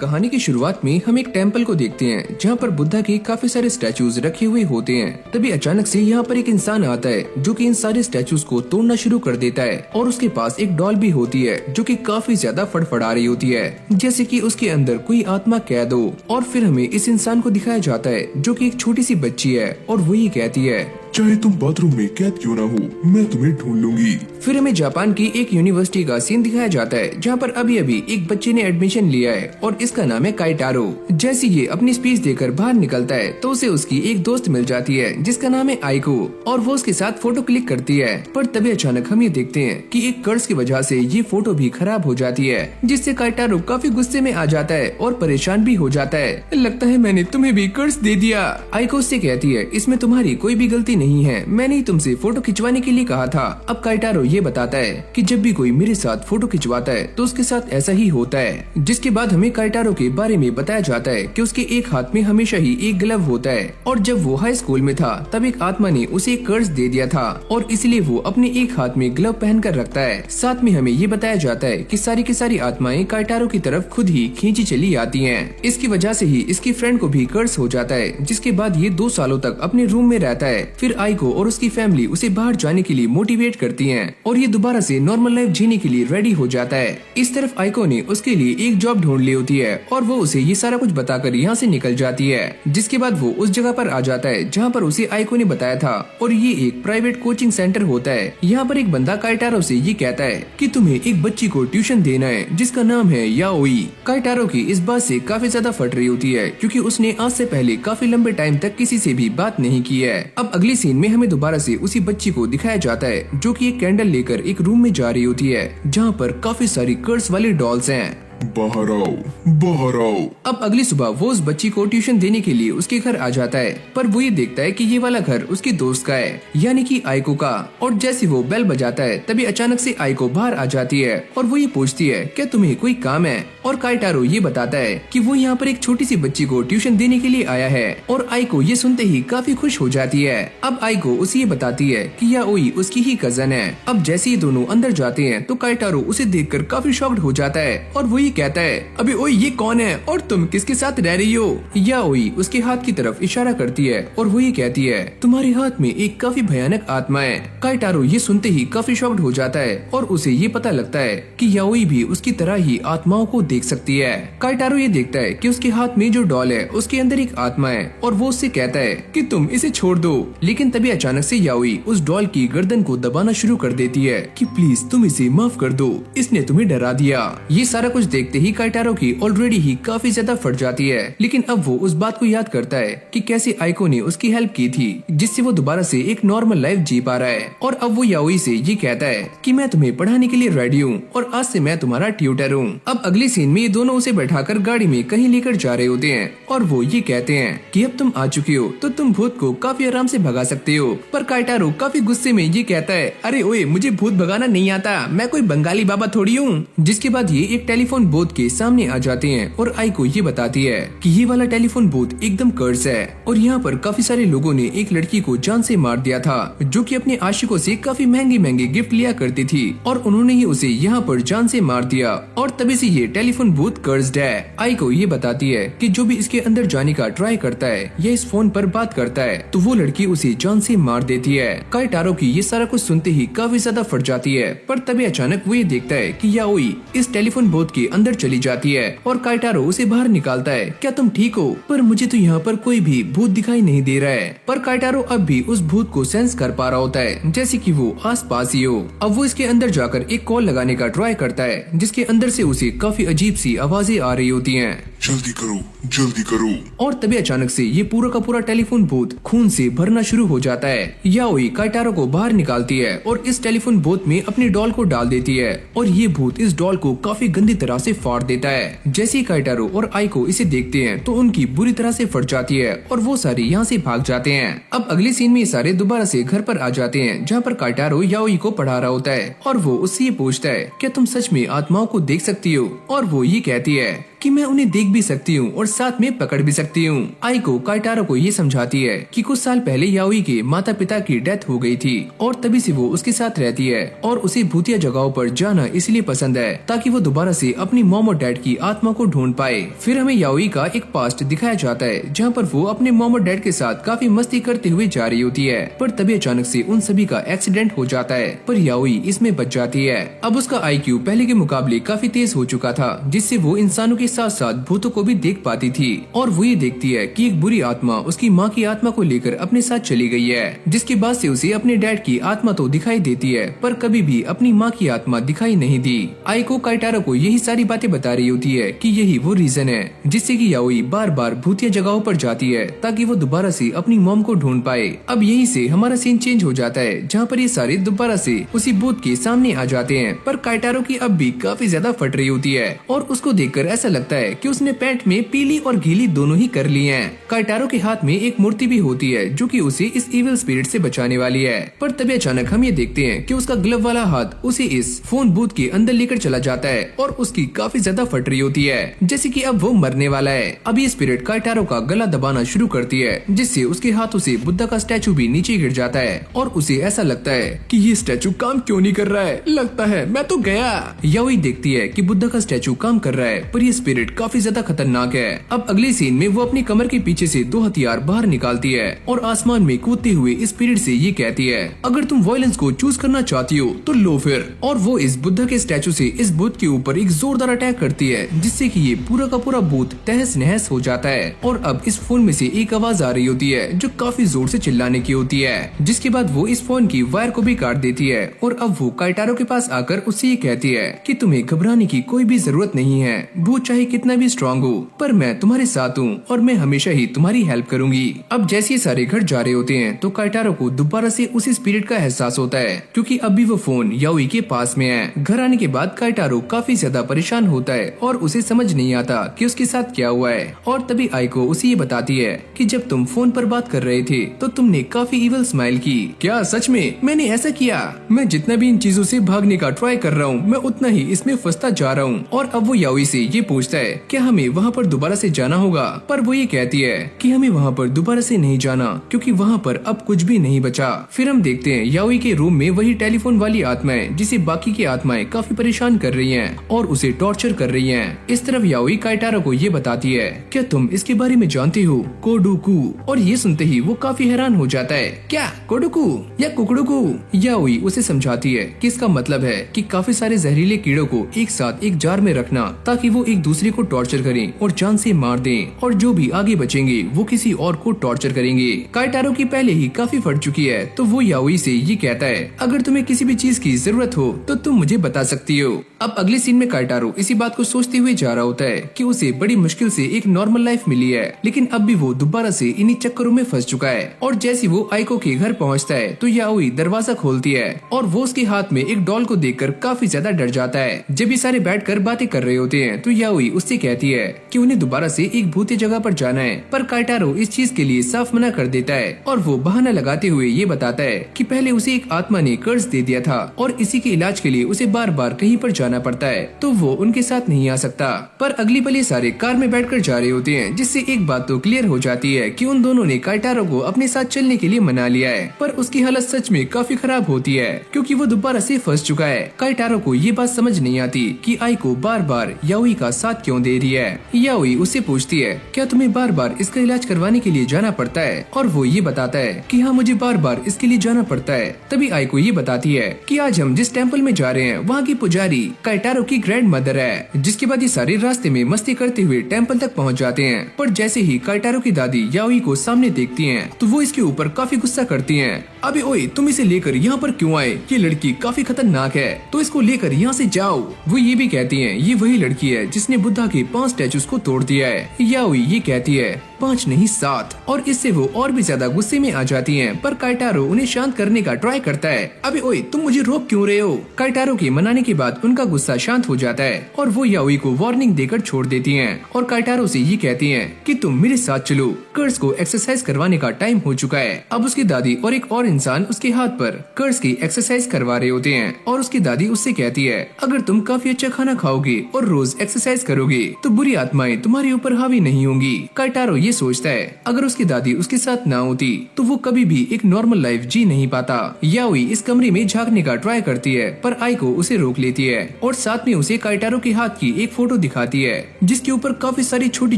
कहानी की शुरुआत में हम एक टेम्पल को देखते हैं जहाँ पर बुद्धा के काफी सारे स्टैचूज रखे हुए होते हैं। तभी अचानक से यहाँ पर एक इंसान आता है जो कि इन सारे स्टैचूज को तोड़ना शुरू कर देता है और उसके पास एक डॉल भी होती है जो कि काफी ज्यादा फड़फड़ा रही होती है, जैसे कि उसके अंदर कोई आत्मा कैद हो। और फिर हमें इस इंसान को दिखाया जाता है जो कि एक छोटी सी बच्ची है और वही कहती है, चाहे तुम बाथरूम में कैद क्यों ना हो, मैं तुम्हें ढूंढ लूंगी। फिर हमें जापान की एक यूनिवर्सिटी का सीन दिखाया जाता है जहाँ पर अभी अभी एक बच्चे ने एडमिशन लिया है और इसका नाम है काइटारो। जैसे ये अपनी स्पीच देकर बाहर निकलता है तो उसे उसकी एक दोस्त मिल जाती है जिसका नाम है आइको और वो उसके साथ फोटो क्लिक करती है। पर तभी अचानक हम ये देखते हैं कि एक कर्ज की वजह से ये फोटो भी खराब हो जाती है, जिससे काइटारो काफी गुस्से में आ जाता है और परेशान भी हो जाता है। लगता है मैंने तुम्हें भी कर्ज दे दिया। आइको उससे कहती है, इसमें तुम्हारी कोई भी गलती नहीं है, मैंने ही तुमसे फोटो खिंचवाने के लिए कहा था। अब काइटारो ये बताता है कि जब भी कोई मेरे साथ फोटो खिंचवाता है तो उसके साथ ऐसा ही होता है। जिसके बाद हमें काइटारो के बारे में बताया जाता है कि उसके एक हाथ में हमेशा ही एक ग्लव होता है और जब वो हाई स्कूल में था तब एक आत्मा ने उसे एक कर्ज दे दिया था और इसलिए वो अपने एक हाथ में ग्लव पहन कर रखता है। साथ में हमें ये बताया जाता है कि सारी की सारी आत्माएं काइटारो की तरफ खुद ही खींची चली आती हैं। इसकी वजह से ही इसकी फ्रेंड को भी कर्ज हो जाता है, जिसके बाद ये 2 सालों तक अपने रूम में रहता है। फिर आइको और उसकी फैमिली उसे बाहर जाने के लिए मोटिवेट करती हैं और ये दोबारा से नॉर्मल लाइफ जीने के लिए रेडी हो जाता है। इस तरफ आइको ने उसके लिए एक जॉब ढूंढ ली होती है और वो उसे ये सारा कुछ बताकर यहाँ से निकल जाती है। जिसके बाद वो उस जगह पर आ जाता है जहाँ पर उसे आइको ने बताया था और ये एक प्राइवेट कोचिंग सेंटर होता है। यहाँ पर एक बंदा काइटारो से ये कहता है कि तुम्हें एक बच्ची को ट्यूशन देना है जिसका नाम है याओई। काइटारो की इस बात से काफी ज्यादा फट रही होती है क्योंकि उसने आज से पहले काफी लंबे टाइम तक किसी से भी बात नहीं की है। अब अगली सीन में हमें दोबारा से उसी बच्ची को दिखाया जाता है जो कि एक कैंडल लेकर एक रूम में जा रही होती है जहाँ पर काफी सारी कर्स वाली डॉल्स हैं। बाहर आओ, बाहर आओ। अब अगली सुबह वो उस बच्ची को ट्यूशन देने के लिए उसके घर आ जाता है, पर वो ये देखता है कि ये वाला घर उसकी दोस्त का है, यानी कि आइको का। और जैसे वो बेल बजाता है तभी अचानक से आइको बाहर आ जाती है और वो ये पूछती है, क्या तुम्हें कोई काम है? और काइटारो ये बताता है कि वो यहाँ पर एक छोटी सी बच्ची को ट्यूशन देने के लिए आया है और आइको ये सुनते ही काफी खुश हो जाती है। अब आइको उसे ये बताती है कि याओई उसकी ही कजन है। अब जैसे ये दोनों अंदर जाते हैं तो काइटारो उसे देखकर काफी शॉक्ड हो जाता है और वो कहता है, अबे ओए ये कौन है और तुम किसके साथ रह रही हो? याओई उसके हाथ की तरफ इशारा करती है और वो ये कहती है, तुम्हारे हाथ में एक काफी भयानक आत्मा है। काइटारो ये सुनते ही काफी शॉक्ड हो जाता है और उसे ये पता लगता है कि याओई भी उसकी तरह ही आत्माओं को देख सकती है। काइटारो ये देखता है कि उसके हाथ में जो डॉल है उसके अंदर एक आत्मा है और वो उससे कहता है कि तुम इसे छोड़ दो। लेकिन तभी अचानक से याओई उस डॉल की गर्दन को दबाना शुरू कर देती है कि प्लीज तुम इसे माफ कर दो, इसने तुम्हें डरा दिया। ये सारा कुछ देखते ही काइटारो की ऑलरेडी ही काफी ज्यादा फट जाती है, लेकिन अब वो उस बात को याद करता है कि कैसे आइको ने उसकी हेल्प की थी जिससे वो दोबारा से एक नॉर्मल लाइफ जी पा रहा है। और अब वो याओई से ये कहता है कि मैं तुम्हें पढ़ाने के लिए रेडी हूँ और आज से मैं तुम्हारा ट्यूटर हूँ। अब अगली सीन में ये दोनों उसे बैठाकर गाड़ी में कहीं लेकर जा रहे होते हैं और वो ये कहते हैं कि अब तुम आ चुके हो तो तुम भूत को काफी आराम से भगा सकते हो। पर काइटारो काफी गुस्से में ये कहता है, अरे ओए मुझे भूत भगाना नहीं आता, मैं कोई बंगाली बाबा थोड़ी हूँ। जिसके बाद ये एक टेलीफोन बूथ के सामने आ जाते हैं और आइको ये बताती है कि ये वाला टेलीफोन बूथ एकदम कर्स है और यहाँ पर काफी सारे लोगों ने एक लड़की को जान से मार दिया था जो कि अपने आशिकों से काफी महंगे महंगे गिफ्ट लिया करती थी और उन्होंने ही उसे यहाँ पर जान से मार दिया और तभी से ये टेलीफोन बूथ कर्स्ड है। आइको ये बताती है कि जो भी इसके अंदर जाने का ट्राई करता है या इस फोन पर बात करता है तो वो लड़की उसे जान से मार देती है। काइटारो की ये सारा कुछ सुनते ही काफी ज्यादा फट जाती है, पर तभी अचानक वो ये देखता है कि याओई इस टेलीफोन बूथ के अंदर चली जाती है और काइटारो उसे बाहर निकालता है, क्या तुम ठीक हो? पर मुझे तो यहाँ पर कोई भी भूत दिखाई नहीं दे रहा है। पर काइटारो अब भी उस भूत को सेंस कर पा रहा होता है जैसे कि वो आस पास ही हो। अब वो इसके अंदर जाकर एक कॉल लगाने का ट्राई करता है जिसके अंदर से उसे काफी अजीब सी आवाजें आ रही होती हैं। जल्दी करो, जल्दी करो। और तभी अचानक से ये पूरा का पूरा टेलीफोन बूथ खून से भरना शुरू हो जाता है। याओई काइटारो को बाहर निकालती है और इस टेलीफोन बूथ में अपनी डॉल को डाल देती है और ये भूत इस डॉल को काफी गंदी तरह से फाड़ देता है। जैसे ही काइटारो और आइको इसे देखते हैं तो उनकी बुरी तरह से फट जाती है और वो सारे यहाँ से भाग जाते हैं। अब अगले सीन में ये सारे दोबारा से घर पर आ जाते हैं जहाँ पर काइटारो याओई को पढ़ा रहा होता है और वो उससे ये पूछता है, क्या तुम सच में आत्माओं को देख सकती हो? और वो ये कहती है कि मैं उन्हें देख भी सकती हूँ और साथ में पकड़ भी सकती हूँ। आइको काइटारो को ये समझाती है कि कुछ साल पहले याओई के माता पिता की डेथ हो गई थी और तभी से वो उसके साथ रहती है और उसे भूतिया जगहों पर जाना इसलिए पसंद है ताकि वो दोबारा से अपनी मॉम और डैड की आत्मा को ढूंढ पाए। फिर हमें याओई का एक पास्ट दिखाया जाता है जहाँ पर वो अपने मॉम और डैड के साथ काफी मस्ती करते हुए जा रही होती है, पर तभी अचानक से उन सभी का एक्सीडेंट हो जाता है, पर याओई इसमें बच जाती है। अब उसका IQ पहले के मुकाबले काफी तेज हो चुका था, जिससे वो इंसानों के साथ साथ भूतों को भी देख पाती थी और वो ये देखती है कि एक बुरी आत्मा उसकी माँ की आत्मा को लेकर अपने साथ चली गई है, जिसके बाद से उसे अपने डैड की आत्मा तो दिखाई देती है पर कभी भी अपनी माँ की आत्मा दिखाई नहीं दी। आइको काइटारो को यही सारी बातें बता रही होती है कि यही वो रीजन है जिससे कि याओई बार बार भूतिया जगहों पर जाती है ताकि वो दोबारा से अपनी मॉम को ढूंढ पाए। अब यही से हमारा सीन चेंज हो जाता है जहाँ पर ये सारे दोबारा से उसी भूत के सामने आ जाते हैं, पर काइटारो की अब भी काफी ज्यादा फट रही होती है और उसको देखकर ऐसा लगता है कि उसने पैंट में पीली और गीली दोनों ही कर ली है। काइटारो के हाथ में एक मूर्ति भी होती है जो कि उसे इस इविल स्पिरिट से बचाने वाली है, पर तभी अचानक हम ये देखते हैं कि उसका ग्लव वाला हाथ उसे इस फोन बूथ के अंदर लेकर चला जाता है और उसकी काफी ज्यादा फट रही होती है जैसे कि अब वो मरने वाला है। अब ये स्पिरिट काइटारो का गला दबाना शुरू करती है जिससे उसके हाथों से बुद्धा का स्टैचू भी नीचे गिर जाता है और उसे ऐसा लगता है कि ये स्टैचू काम क्यों नहीं कर रहा है, लगता है मैं तो गया। याओई देखती है कि बुद्धा का स्टैचू काम कर रहा है पर ये स्पिरिट काफी ज्यादा खतरनाक है। अब अगले सीन में वो अपनी कमर के पीछे से 2 हथियार बाहर निकालती है और आसमान में कूदते हुए स्पिरिट से ये कहती है अगर तुम वायलेंस को चूज करना चाहती हो तो लो फिर। और वो इस बुद्धा के स्टैचू से इस भूत के ऊपर एक जोरदार अटैक करती है जिससे कि ये पूरा का पूरा भूत तहस नहस हो जाता है। और अब इस फोन में से एक आवाज आ रही होती है जो काफी जोर से चिल्लाने की होती है, जिसके बाद वो इस फोन की वायर को भी काट देती है और अब वो काइटारो के पास आकर उससे ये कहती है कि तुम्हें घबराने की कोई भी जरूरत नहीं है, भूत चाहे कितना भी स्ट्रांग हो पर मैं तुम्हारे साथ हूँ और मैं हमेशा ही तुम्हारी हेल्प करूंगी। अब जैसे ये सारे घर जा रहे होते हैं तो काइटारो को दोबारा से उसी स्पिरिट का एहसास होता है क्योंकि अभी वो फोन याओई के पास में है। घर आने के बाद काइटारो काफी ज्यादा परेशान होता है और उसे समझ नहीं आता कि उसके साथ क्या हुआ है और तभी आइको उसे ये बताती है कि जब तुम फोन पर बात कर रहे थे तो तुमने काफी इविल स्माइल की। क्या सच में मैंने ऐसा किया? मैं जितना भी इन चीजों से भागने का ट्राई कर रहा हूँ मैं उतना ही इसमें फंसता जा रहा हूँ। और अब वो याओई से ये पूछता है क्या हमें वहाँ पर दोबारा से जाना होगा, पर वो ये कहती है कि हमें वहाँ पर दोबारा से नहीं जाना क्योंकि वहाँ पर अब कुछ भी नहीं बचा। फिर हम देखते हैं याओई के रूम में वही टेलीफोन वाली आत्माएं जिसे बाकी की आत्माएं काफी परेशान कर रही हैं और उसे टॉर्चर कर रही हैं। इस तरफ याओई काइटारो को ये बताती है क्या तुम इसके बारे में जानते हो, कोडोकू। और ये सुनते ही वो काफी हैरान हो जाता है, क्या कोडोकू या कुकड़ोकू। याओई उसे समझाती है कि इसका मतलब है कि काफी सारे जहरीले कीड़ों को एक साथ एक जार में रखना ताकि वो एक दूसरे को टॉर्चर करें और जान से मार दें और जो भी आगे बचेंगे वो किसी और को टॉर्चर करेंगे। काइटारो की पहले ही काफी फट चुकी है तो वो याओई से ये कहता है अगर तुम्हें किसी भी चीज की जरूरत हो तो तुम मुझे बता सकती हो। अब अगले सीन में काइटारो इसी बात को सोचते हुए जा रहा होता है कि उसे बड़ी मुश्किल से एक नॉर्मल लाइफ मिली है लेकिन अब भी वो दोबारा से इन्हीं चक्करों में फंस चुका है। और जैसे वो आइको के घर पहुंचता है तो याओई दरवाजा खोलती है और वो उसके हाथ में एक डॉल को देखकर काफी ज्यादा डर जाता है। जब ये सारे बैठकर बातें कर रहे होते हैं तो याओई उससे कहती है कि उन्हें दोबारा से एक भूतिया जगह पर जाना है, पर काइटारो इस चीज के लिए साफ मना कर देता है और वो बहाना लगाते हुए ये बताता है कि पहले उसे एक आत्मा ने कर्ज दे दिया था और इसी के इलाज के लिए उसे बार बार कहीं पर जाना पड़ता है तो वो उनके साथ नहीं आ सकता। पर अगली पल ये सारे कार में बैठकर जा रहे होते हैं जिससे एक बात तो क्लियर हो जाती है कि उन दोनों ने काइटारो को अपने साथ चलने के लिए मना लिया है, पर उसकी हालत सच में काफी खराब होती है क्योंकि वो दोबारा से फंस चुका है। काइटारो को ये बात समझ नहीं आती कि आइको बार बार याओई का साथ क्यों दे रही है। याओई उससे पूछती है क्या तुम्हें बार बार इसका इलाज करवाने के लिए जाना पड़ता है, और वो ये बताता है कि हाँ मुझे बार बार इसके लिए जाना पड़ता है। तभी आइको ये बताती है कि आज हम जिस टेम्पल में जा रहे हैं वहाँ की पुजारी काइटारो की ग्रैंड मदर है। जिसके बाद ये सारे रास्ते में मस्ती करते हुए टेम्पल तक पहुँच जाते हैं, पर जैसे ही काइटारो की दादी याओई को सामने देखती हैं तो वो इसके ऊपर काफी गुस्सा करती हैं। अबे ओए तुम इसे लेकर यहाँ पर क्यों आए, ये लड़की काफी खतरनाक है तो इसको लेकर यहाँ से जाओ। वो ये भी कहती हैं ये वही लड़की है जिसने बुद्धा के 5 स्टैचूज को तोड़ दिया है। याओई ये कहती है 5 नहीं 7। और इससे वो और भी ज्यादा गुस्से में आ जाती हैं, पर काइटारो उन्हें शांत करने का ट्राई करता है। अबे ओए, तुम मुझे रोक क्यों रहे हो? काइटारो के मनाने के बाद उनका गुस्सा शांत हो जाता है और वो याओई को वार्निंग देकर छोड़ देती हैं और काइटारो से ये कहती हैं कि तुम मेरे साथ चलो, कर्ज को एक्सरसाइज करवाने का टाइम हो चुका है। अब उसकी दादी और एक और इंसान उसके हाथ पर कर्ज की एक्सरसाइज करवा रहे होते हैं और उसकी दादी उससे कहती है, अगर तुम काफी अच्छा खाना खाओगे और रोज एक्सरसाइज करोगे तो बुरी आत्माएं तुम्हारे ऊपर हावी नहीं होंगी। काइटारो ये सोचता है अगर उसकी दादी उसके साथ ना होती तो वो कभी भी एक नॉर्मल लाइफ जी नहीं पाता। याओई इस कमरे में झांकने का ट्राई करती है पर आइको उसे रोक लेती है और साथ में उसे काइटारो के हाथ की एक फोटो दिखाती है जिसके ऊपर काफी सारी छोटी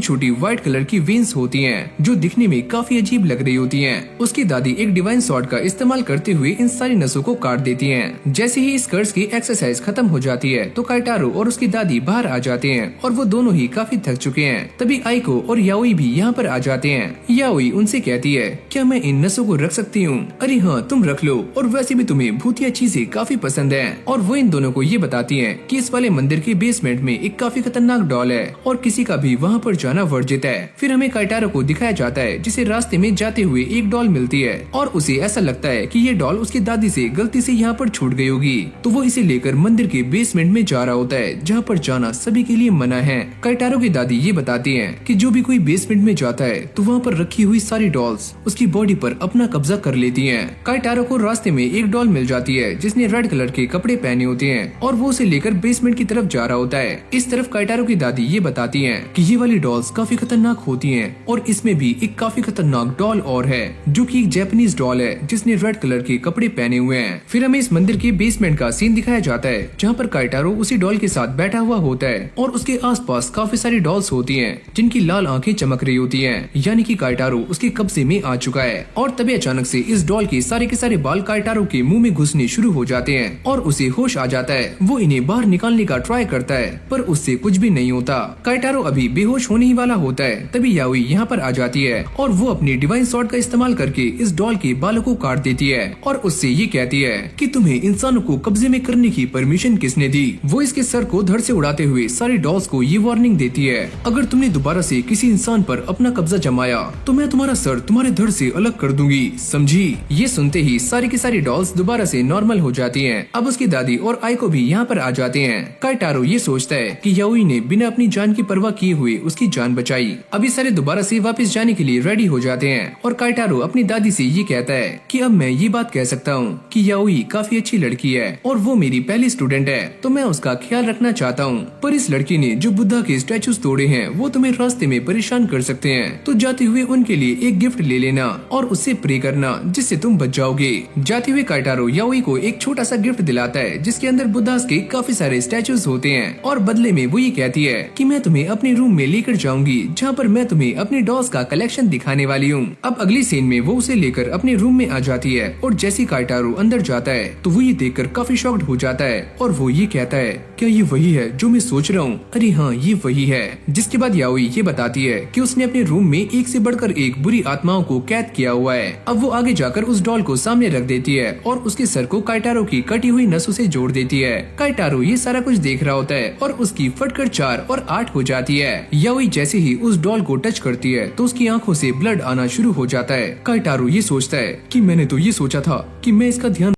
छोटी व्हाइट कलर की वेन्स होती हैं जो दिखने में काफी अजीब लग रही होती हैं। उसकी दादी एक डिवाइन सॉर्ड का इस्तेमाल करते हुए इन सारी नसों को काट देती हैं। जैसे ही इस कर्ज की एक्सरसाइज खत्म हो जाती है तो काइटारो और उसकी दादी बाहर आ जाते हैं और वो दोनों ही काफी थक चुके हैं। तभी आइको और याओई भी यहाँ पर आ जाते हैं। याओई उनसे कहती है, क्या मैं इन नसों को रख सकती हूँ? अरे हाँ, तुम रख लो, और वैसे भी तुम्हें भूतिया चीजें काफी पसंद है। और वो इन दोनों को ये बताती है कि इस वाले मंदिर के बेसमेंट में एक काफी खतरनाक डॉल है और किसी का भी वहाँ पर जाना वर्जित है। फिर हमें काइटारो को दिखाया जाता है जिसे रास्ते में जाते हुए एक डॉल मिलती है और उसे ऐसा लगता है कि ये डॉल उसकी दादी से गलती से यहाँ पर छूट गई होगी, तो वो इसे लेकर मंदिर के बेसमेंट में जा रहा होता है जहाँ पर जाना सभी के लिए मना है। काइटारो की दादी ये बताती है कि जो भी कोई बेसमेंट में जाता है तो वहाँ पर रखी हुई सारी डॉल्स उसकी बॉडी पर अपना कब्जा कर लेती हैं। काइटारो को रास्ते में एक डॉल मिल जाती है जिसने रेड कलर के कपड़े पहने होते हैं और वो उसे लेकर बेसमेंट की तरफ जा रहा होता है। इस तरफ काइटारो की दादी ये बताती है कि ये वाली डॉल्स काफी खतरनाक होती हैं और इसमें भी एक काफी खतरनाक डॉल और है जो कि एक जैपनीज डॉल है जिसने रेड कलर के कपड़े पहने हुए हैं। फिर हमें इस मंदिर के बेसमेंट का सीन दिखाया जाता है जहाँ पर काइटारो उसी डॉल के साथ बैठा हुआ होता है और उसके आसपास काफी सारी डॉल्स होती हैं जिनकी लाल आंखें चमक रही होती हैं, यानी कि काइटारो उसके कब्जे में आ चुका है। और तभी अचानक से इस डॉल के सारे बाल काइटारो के मुंह में घुसने शुरू हो जाते हैं और उसे होश आ जाता है। वो इन्हें बाहर निकालने का ट्राई करता है पर उससे कुछ भी नहीं होता। काइटारो अभी बेहोश होने ही वाला होता है तभी याओई यहाँ पर आ जाती है और वो अपनी डिवाइन सॉर्ड का इस्तेमाल करके इस डॉल के बालों को काट देती है और उससे ये कहती है कि तुम्हें इंसानों को कब्जे में करने की परमिशन किसने दी। वो इसके सर को धड़ से उड़ाते हुए सारी डॉल्स को ये वार्निंग देती है, अगर तुमने दोबारा से किसी इंसान पर अपना कब्जा जमाया तो मैं तुम्हारा सर तुम्हारे धड़ से अलग कर दूंगी, समझी? ये सुनते ही सारी की सारी डॉल्स दोबारा से नॉर्मल हो जाती हैं। अब उसकी दादी और आइको भी यहाँ पर आ जाते हैं। काइटारो ये सोचता है कि याओई ने बिना अपनी जान की परवाह किए हुए उसकी जान बचाई। अभी सारे दोबारा से वापस जाने के लिए रेडी हो जाते हैं और काइटारो अपनी दादी से ये कहता है कि अब मैं ये बात कह सकता हूँ कि याओई काफी अच्छी लड़की है और वो मेरी पहली स्टूडेंट है, तो मैं उसका ख्याल रखना चाहता हूँ। पर इस लड़की ने जो बुद्धा के स्टैचूज तोड़े हैं वो तुम्हें रास्ते में परेशान कर सकते हैं, तो जाते हुए उनके लिए एक गिफ्ट ले लेना और उससे प्रे करना जिससे तुम बच जाओगे। जाते हुए काइटारो याओई को एक छोटा सा गिफ्ट दिलाता है जिसके अंदर बुद्धास के काफी सारे स्टैचूज होते हैं और बदले में वो ये कहती है कि मैं तुम्हें अपने रूम में लेकर जाऊंगी जहाँ पर मैं तुम्हें अपनी डॉल्स का कलेक्शन दिखाने वाली हूँ। अब अगली सीन में वो उसे लेकर अपने रूम में आ जाती है और जैसे काइटारो अंदर जाता है तो वो ये देखकर काफी शॉक्ड हो जाता है और वो ये कहता है, क्या ये वही है जो मैं सोच रहा हूँ? अरे हाँ, ये वही है। जिसके बाद याओई ये बताती है कि उसने अपने रूम में एक से बढ़कर एक बुरी आत्माओं को कैद किया हुआ है। अब वो आगे जाकर उस डॉल को सामने रख देती है और उसके सर को काइटारो की कटी हुई नसों से जोड़ देती है। काइटारो ये सारा कुछ देख रहा होता है और उसकी फटकर 4 और 8 हो जाती है। याओई जैसे ही उस डॉल को टच करती है तो उसकी आंखों से ब्लड आना शुरू हो जाता है। काइटारो ये सोचता है कि मैंने तो ये सोचा था कि मैं इसका ध्यान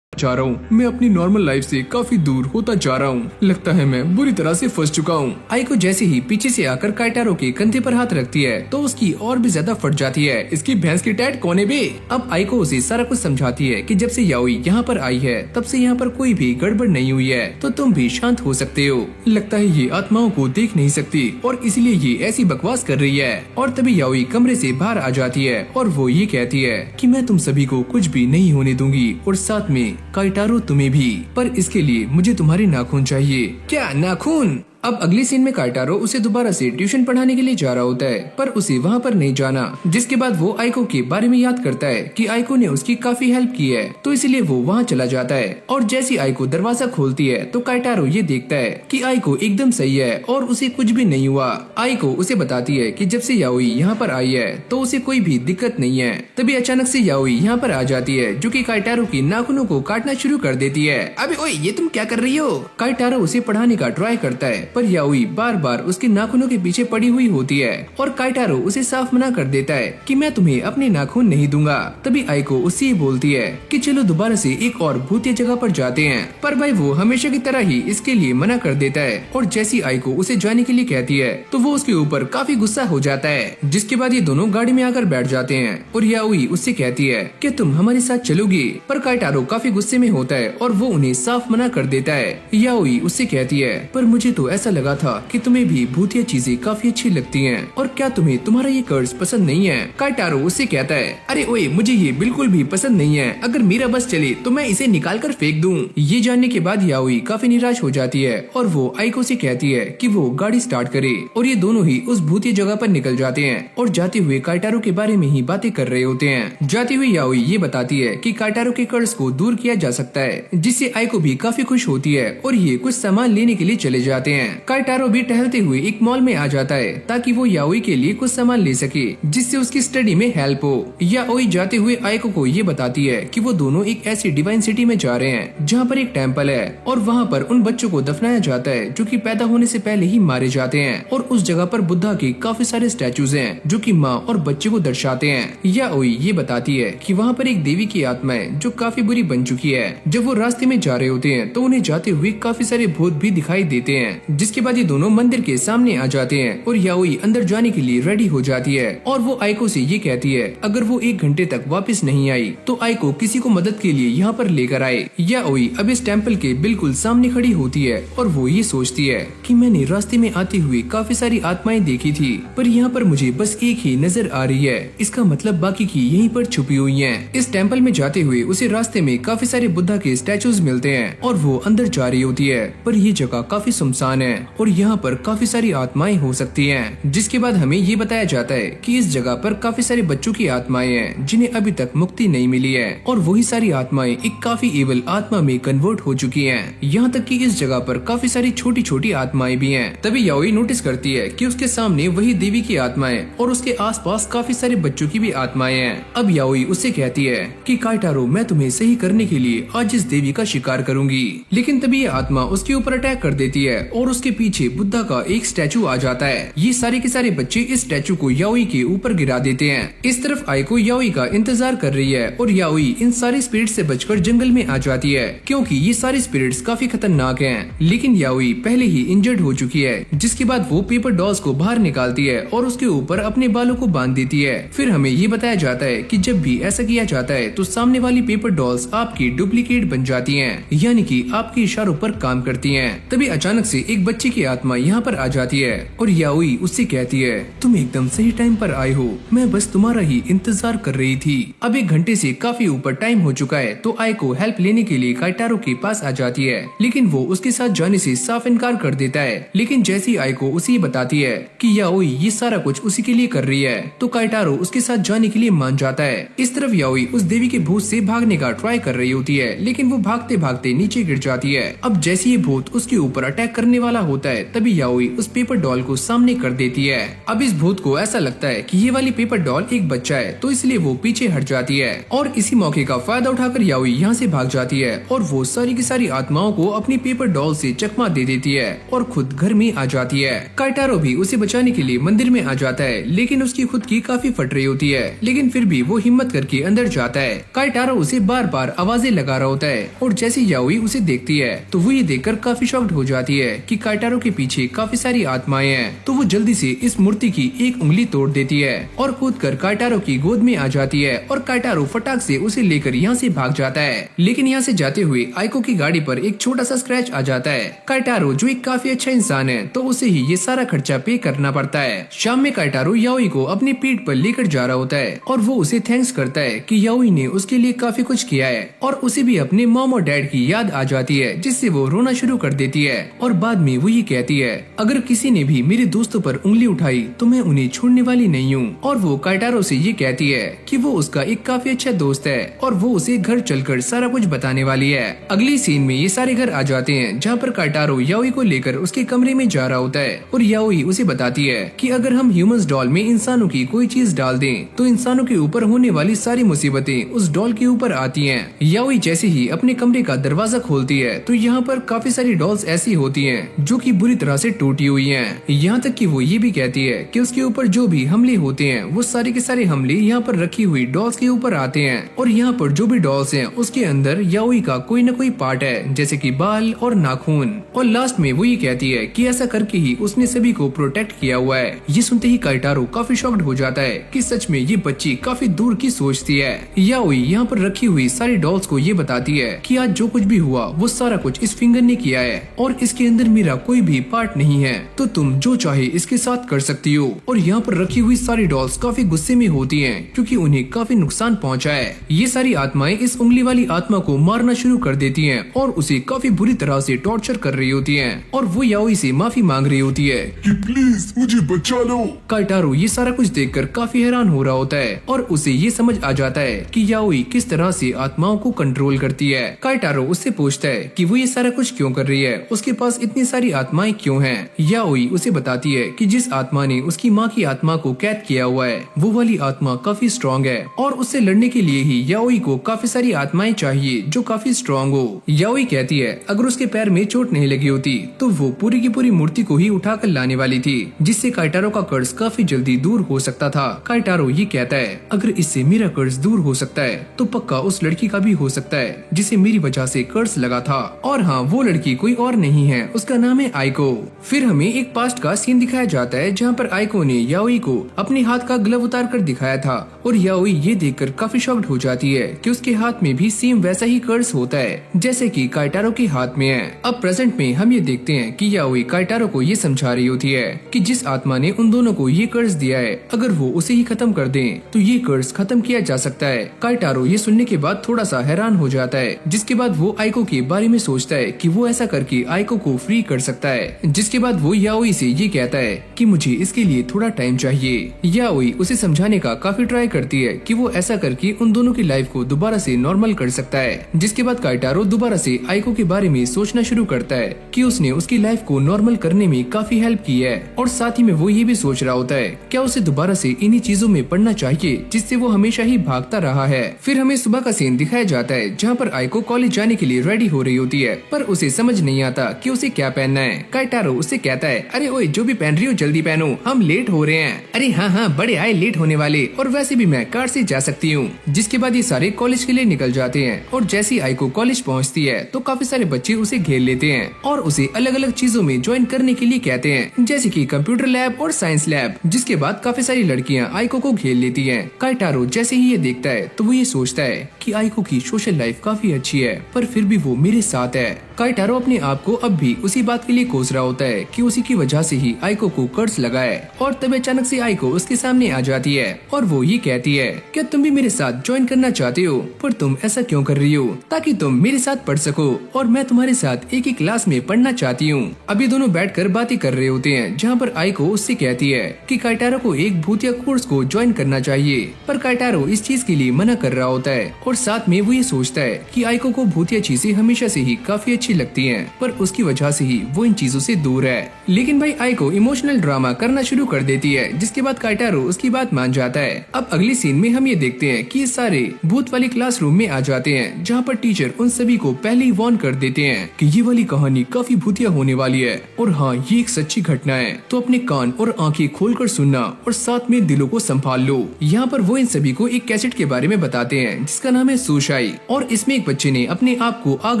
जा रहा हूँ, मैं अपनी नॉर्मल लाइफ से काफी दूर होता जा रहा हूँ। लगता है मैं बुरी तरह से फंस चुका हूँ। आइको जैसे ही पीछे से आकर काइटारो के कंधे पर हाथ रखती है तो उसकी और भी ज्यादा फट जाती है। इसकी भैंस की टैट कौन है बे? अब आइको उसे सारा कुछ समझाती है कि जब से याओई यहाँ पर आई है तब से यहाँ पर कोई भी गड़बड़ नहीं हुई है, तो तुम भी शांत हो सकते हो। लगता है ये आत्माओं को देख नहीं सकती और इसलिए ये ऐसी बकवास कर रही है। और तभी याओई कमरे से बाहर आ जाती है और वो ये कहती है कि मैं तुम सभी को कुछ भी नहीं होने दूंगी और साथ में काइटारो तुम्हें भी, पर इसके लिए मुझे तुम्हारे नाखून चाहिए। क्या नाखून? अब अगली सीन में काइटारो उसे दोबारा से ट्यूशन पढ़ाने के लिए जा रहा होता है पर उसे वहाँ पर नहीं जाना। जिसके बाद वो आइको के बारे में याद करता है कि आइको ने उसकी काफी हेल्प की है, तो इसलिए वो वहाँ चला जाता है। और जैसी आइको दरवाजा खोलती है तो काइटारो ये देखता है कि आइको एकदम सही है और उसे कुछ भी नहीं हुआ। आइको उसे बताती है कि जब से याओई यहाँ पर आई है तो उसे कोई भी दिक्कत नहीं है। तभी अचानक से याओई यहाँ पर आ जाती है जो कि काइटारो की नाखूनों को काटना शुरू कर देती है। अबे ओए, ये तुम क्या कर रही हो? काइटारो उसे पढ़ाने का ट्राई करता है पर याओई बार बार उसके नाखूनों के पीछे पड़ी हुई होती है और काइटारो उसे साफ मना कर देता है कि मैं तुम्हें अपने नाखून नहीं दूंगा। तभी आइको उससे बोलती है कि चलो दोबारा से एक और भूतिया जगह पर जाते हैं, पर भाई वो हमेशा की तरह ही इसके लिए मना कर देता है। और जैसी आइको उसे जाने के लिए कहती है तो वो उसके ऊपर काफी गुस्सा हो जाता है, जिसके बाद ये दोनों गाड़ी में आकर बैठ जाते हैं और याओई उससे कहती है कि तुम हमारे साथ चलोगी, पर काइटारो काफी गुस्से में होता है और वो उन्हें साफ मना कर देता है। याओई उससे कहती है पर मुझे तो ऐसा लगा था कि तुम्हें भी भूतिया चीजें काफी अच्छी लगती हैं, और क्या तुम्हें तुम्हारा ये कर्ज पसंद नहीं है? काइटारो उससे कहता है अरे ओए मुझे ये बिल्कुल भी पसंद नहीं है, अगर मेरा बस चले तो मैं इसे निकाल कर फेंक दूं। ये जानने के बाद याओई काफी निराश हो जाती है और वो आइको से कहती है कि वो गाड़ी स्टार्ट करे, और ये दोनों ही उस भूतिया जगह पर निकल जाते हैं और जाते हुए काइटारो के बारे में ही बातें कर रहे होते हैं। जाते हुए याओई ये बताती है कि काइटारो के कर्ज को दूर किया जा सकता है, जिससे आइको भी काफी खुश होती है और ये कुछ सामान लेने के लिए चले जाते हैं। काइटारो भी टहलते हुए एक मॉल में आ जाता है ताकि वो याओई के लिए कुछ सामान ले सके जिससे उसकी स्टडी में हेल्प हो। याओई जाते हुए आइको को ये बताती है कि वो दोनों एक ऐसी डिवाइन सिटी में जा रहे हैं जहाँ पर एक टेम्पल है और वहाँ पर उन बच्चों को दफनाया जाता है जो कि पैदा होने से पहले ही मारे जाते हैं, और उस जगह पर बुद्धा के काफी सारे स्टैचूज हैं जो कि माँ और बच्चे को दर्शाते हैं। याओई ये बताती है कि वहाँ पर एक देवी की आत्मा है जो काफी बुरी बन चुकी है। जब वो रास्ते में जा रहे होते हैं तो उन्हें जाते हुए काफी सारे भूत भी दिखाई देते हैं, जिसके बाद ये दोनों मंदिर के सामने आ जाते हैं और याओई अंदर जाने के लिए रेडी हो जाती है और वो आइको से ये कहती है अगर वो 1 घंटे तक वापस नहीं आई तो आइको किसी को मदद के लिए यहाँ पर लेकर आए। याओई अब इस टेम्पल के बिल्कुल सामने खड़ी होती है और वो ये सोचती है कि मैंने रास्ते में आते हुए काफी सारी आत्माएं देखी थी, पर यहाँ पर मुझे बस एक ही नजर आ रही है, इसका मतलब बाकी की यहीं पर छुपी हुई हैं। इस टेम्पल में जाते हुए उसे रास्ते में काफी सारे बुद्धा के स्टैचूज मिलते हैं और वो अंदर जा रही होती है, पर ये जगह काफी सुनसान है और यहाँ पर काफी सारी आत्माएं हो सकती हैं। जिसके बाद हमें ये बताया जाता है कि इस जगह पर काफी सारे बच्चों की आत्माएं हैं जिन्हें अभी तक मुक्ति नहीं मिली है, और वही सारी आत्माएं एक काफी एवल आत्मा में कन्वर्ट हो चुकी हैं। यहाँ तक कि इस जगह पर काफी सारी छोटी छोटी आत्माएं भी हैं। तभी याओई नोटिस करती है कि उसके सामने वही देवी की आत्माएं और उसके आसपास काफी सारे बच्चों की भी आत्माएं हैं। अब याओई उससे कहती है कि काइटारो मैं तुम्हें सही करने के लिए आज इस देवी का शिकार करूंगी, लेकिन तभी ये आत्मा उसके ऊपर अटैक कर देती है और उसके पीछे बुद्धा का एक स्टैचू आ जाता है। ये सारे के सारे बच्चे इस स्टैचू को याओई के ऊपर गिरा देते हैं। इस तरफ आइको याओई का इंतजार कर रही है और याओई इन सारी स्पिरिट से बचकर जंगल में आ जाती है क्योंकि ये सारे स्पिरिट्स काफी खतरनाक हैं। लेकिन याओई पहले ही इंजर्ड हो चुकी है, जिसके बाद वो पेपर डॉल्स को बाहर निकालती है और उसके ऊपर अपने बालों को बांध देती है। फिर हमें ये बताया जाता है कि जब भी ऐसा किया जाता है तो सामने वाली पेपर डॉल्स आपकी डुप्लीकेट बन जाती हैं, यानी कि आपके इशारों पर काम करती हैं। तभी अचानक से एक बच्चे की आत्मा यहाँ पर आ जाती है और याओई उससे कहती है तुम एकदम सही टाइम पर आए हो, मैं बस तुम्हारा ही इंतजार कर रही थी। अब 1 घंटे से काफी ऊपर टाइम हो चुका है तो आइको हेल्प लेने के लिए काइटारो के पास आ जाती है, लेकिन वो उसके साथ जाने से साफ इनकार कर देता है। लेकिन जैसी आइको उसे बताती है कि याओई ये सारा कुछ उसी के लिए कर रही है तो काइटारो उसके साथ जाने के लिए मान जाता है। इस तरफ याओई उस देवी के भूत से भागने का ट्राई कर रही होती है, लेकिन वो भागते भागते नीचे गिर जाती है। अब जैसे ये भूत उसके ऊपर अटैक करने वाला होता है तभी याओई उस पेपर डॉल को सामने कर देती है। अब इस भूत को ऐसा लगता है कि ये वाली पेपर डॉल एक बच्चा है तो इसलिए वो पीछे हट जाती है और इसी मौके का फायदा उठाकर याओई यहाँ से भाग जाती है और वो सारी की सारी आत्माओं को अपनी पेपर डॉल से चकमा दे देती है और खुद घर में आ जाती है। काइटारो भी उसे बचाने के लिए मंदिर में आ जाता है, लेकिन उसकी खुद की काफी फट रही होती है, लेकिन फिर भी वो हिम्मत करके अंदर जाता है। काइटारो उसे बार बार आवाजें लगा रहा होता है और जैसे याओई उसे देखती है तो वो ये देखकर काफी शॉक्ड हो जाती है कि काइटारो के पीछे काफी सारी आत्माएं हैं। तो वो जल्दी से इस मूर्ति की एक उंगली तोड़ देती है और कूदकर काइटारो की गोद में आ जाती है और काइटारो फटाक से उसे लेकर यहाँ से भाग जाता है। लेकिन यहाँ से जाते हुए आइको की गाड़ी पर एक छोटा सा स्क्रैच आ जाता है। काइटारो जो एक काफी अच्छा इंसान है तो उसे ही ये सारा खर्चा पे करना पड़ता है। शाम में काइटारो याओई को अपनी पीठ पर लेकर जा रहा होता है और वो उसे थैंक्स करता है कि याओई ने उसके लिए काफी कुछ किया है, और उसे भी अपने मॉम और डैड की याद आ जाती है जिससे वो रोना शुरू कर देती है। और बाद में वो ये कहती है अगर किसी ने भी मेरे दोस्तों पर उंगली उठाई तो मैं उन्हें छोड़ने वाली नहीं हूँ। और वो काइटारो से ये कहती है कि वो उसका एक काफी अच्छा दोस्त है और वो उसे घर चलकर सारा कुछ बताने वाली है। अगली सीन में ये सारे घर आ जाते हैं जहाँ पर काइटारो याओई को लेकर उसके कमरे में जा रहा होता है और याओई उसे बताती है कि अगर हम ह्यूमंस डॉल में इंसानों की कोई चीज डाल दें तो इंसानों के ऊपर होने वाली सारी मुसीबतें उस डॉल के ऊपर आती हैं। याओई जैसे ही अपने कमरे का दरवाजा खोलती है तो यहाँ पर काफी सारी डॉल्स ऐसी होती हैं जो कि बुरी तरह से टूटी हुई हैं। यहाँ तक कि वो ये भी कहती है कि उसके ऊपर जो भी हमले होते हैं वो सारे के सारे हमले यहाँ पर रखी हुई डॉल्स के ऊपर आते हैं और यहाँ पर जो भी डॉल्स हैं उसके अंदर याओई का कोई न कोई पार्ट है, जैसे कि बाल और नाखून। और लास्ट में वो ये कहती है कि ऐसा करके ही उसने सभी को प्रोटेक्ट किया हुआ है। ये सुनते ही काइटारो काफी शॉक्ड हो जाता है कि सच में ये बच्ची काफी दूर की सोचती है। याओई यहाँ पर रखी हुई सारी डॉल्स को ये बताती है कि आज जो कुछ भी हुआ वो सारा कुछ इस फिंगर ने किया है और इसके अंदर मेरा कोई भी पार्ट नहीं है, तो तुम जो चाहे इसके साथ कर सकती हो। और यहाँ पर रखी हुई सारी डॉल्स काफी गुस्से में होती हैं क्योंकि उन्हें काफी नुकसान पहुँचा है। ये सारी आत्माएं इस उंगली वाली आत्मा को मारना शुरू कर देती हैं और उसे काफी बुरी तरह से टॉर्चर कर रही होती हैं और वो याओई से माफी मांग रही होती है कि प्लीज मुझे बचा लो। काइटारो ये सारा कुछ देखकर काफी हैरान हो रहा होता है और उसे ये समझ आ जाता है कि याओई किस तरह से आत्माओं को कंट्रोल करती है। काइटारो उससे पूछता है कि वो ये सारा कुछ क्यों कर रही है, उसके पास इतनी सारी आत्माएं क्यों हैं। याओई उसे बताती है कि जिस आत्मा ने उसकी माँ की आत्मा को कैद किया हुआ है वो वाली आत्मा काफी स्ट्रॉन्ग है और उससे लड़ने के लिए ही याओई को काफी सारी आत्माएं चाहिए जो काफी स्ट्रॉन्ग हो। याओई कहती है अगर उसके पैर में चोट नहीं लगी होती तो वो पूरी की पूरी मूर्ति को ही उठाकर लाने वाली थी, जिससे काइटारो का कर्ज काफी जल्दी दूर हो सकता था। काइटारो ये कहता है अगर इससे मेरा कर्ज दूर हो सकता है तो पक्का उस लड़की का भी हो सकता है जिसे मेरी वजह से कर्ज लगा था। और हाँ, वो लड़की कोई और नहीं है, उसका नाम है आइको। फिर हमें एक पास्ट का सीन दिखाया जाता है जहाँ पर आइको ने याओई को अपने हाथ का ग्लव उतार कर दिखाया था और याओई ये देखकर काफी शॉक्ड हो जाती है कि उसके हाथ में भी सेम वैसा ही कर्ज होता है जैसे कि काइटारो के हाथ में है। अब प्रेजेंट में हम ये देखते हैं कि याओई काइटारो को ये समझा रही होती है कि जिस आत्मा ने उन दोनों को ये कर्ज दिया है अगर वो उसे ही खत्म कर दें तो ये कर्ज खत्म किया जा सकता है। काइटारो ये सुनने के बाद थोड़ा सा हैरान हो जाता है, जिसके बाद वो आइको के बारे में सोचता है कि वो ऐसा करके आइको को फ्री कर सकता है। जिसके बाद वो याओई से ये कहता है कि मुझे इसके लिए थोड़ा टाइम चाहिए। याओई उसे समझाने का काफी ट्राई करती है कि वो ऐसा करके उन दोनों की लाइफ को दोबारा से नॉर्मल कर सकता है। जिसके बाद काइटारो दोबारा से आइको के बारे में सोचना शुरू करता है कि उसने उसकी लाइफ को नॉर्मल करने में काफी हेल्प की है और साथ ही में वो ये भी सोच रहा होता है क्या उसे दोबारा से इन्हीं चीजों में पढ़ना चाहिए जिससे वो हमेशा ही भागता रहा है। फिर हमें सुबह का सीन दिखाया जाता है जहाँ पर आइको कॉलेज जाने के लिए रेडी हो रही होती है पर उसे समझ नहीं आता कि उसे क्या पहनना है। काइटारो उससे कहता है अरे ओए जो भी पहन रही हो जल्दी पहनो, हम लेट हो रहे हैं। अरे हाँ बड़े आए लेट होने वाले, और वैसे भी मैं कार से जा सकती हूँ। जिसके बाद ये सारे कॉलेज के लिए निकल जाते हैं और जैसी आइको कॉलेज पहुँचती है तो काफी सारे बच्चे उसे घेर लेते हैं और उसे अलग अलग चीजों में ज्वाइन करने के लिए कहते हैं जैसे कि कंप्यूटर लैब और साइंस लैब। जिसके बाद काफी सारी लड़कियां आइको को घेर लेती हैं। काइटारो जैसे ही ये देखता है तो वो ये सोचता है कि आइको की सोशल लाइफ काफी अच्छी है पर फिर भी वो मेरे साथ है। काइटारो अपने आप को अब भी उसी बात के लिए कोस रहा होता है कि उसी की वजह से ही आइको को कर्ज लगा है और तब अचानक से आइको उसके सामने आ जाती है और वो ये कहती है क्या तुम भी मेरे साथ ज्वाइन करना चाहते हो, पर तुम ऐसा क्यों कर रही हो, ताकि तुम मेरे साथ पढ़ सको और मैं तुम्हारे साथ एक ही क्लास में पढ़ना चाहती हूँ। अभी दोनों बैठकर बातें कर रहे होते हैं जहाँ पर आइको उससे कहती है कि काइटारो को एक भूतिया कोर्स को ज्वाइन करना चाहिए, पर काइटारो इस चीज के लिए मना कर रहा होता है और साथ में वो ये सोचता है कि आइको को भूतिया चीजें हमेशा से ही काफी अच्छी लगती हैं, पर उसकी वजह से ही वो इन चीजों से दूर है। लेकिन भाई आइको इमोशनल ड्रामा करना शुरू कर देती है, जिसके बाद काइटारो उसकी बात मान जाता है। अब अगली सीन में हम ये देखते हैं कि ये सारे भूत वाली क्लासरूम में आ जाते हैं जहाँ पर टीचर उन सभी को पहले ही वार्न कर देते हैं कि ये वाली कहानी काफी भूतिया होने वाली है और हाँ ये एक सच्ची घटना है, तो अपने कान और आंखें खोलकर सुनना और साथ में दिलों को संभाल लो। यहाँ पर वो इन सभी को एक कैसेट के बारे में बताते हैं जिसका नाम है सुशाई और इसमें एक बच्चे ने अपने आप को आग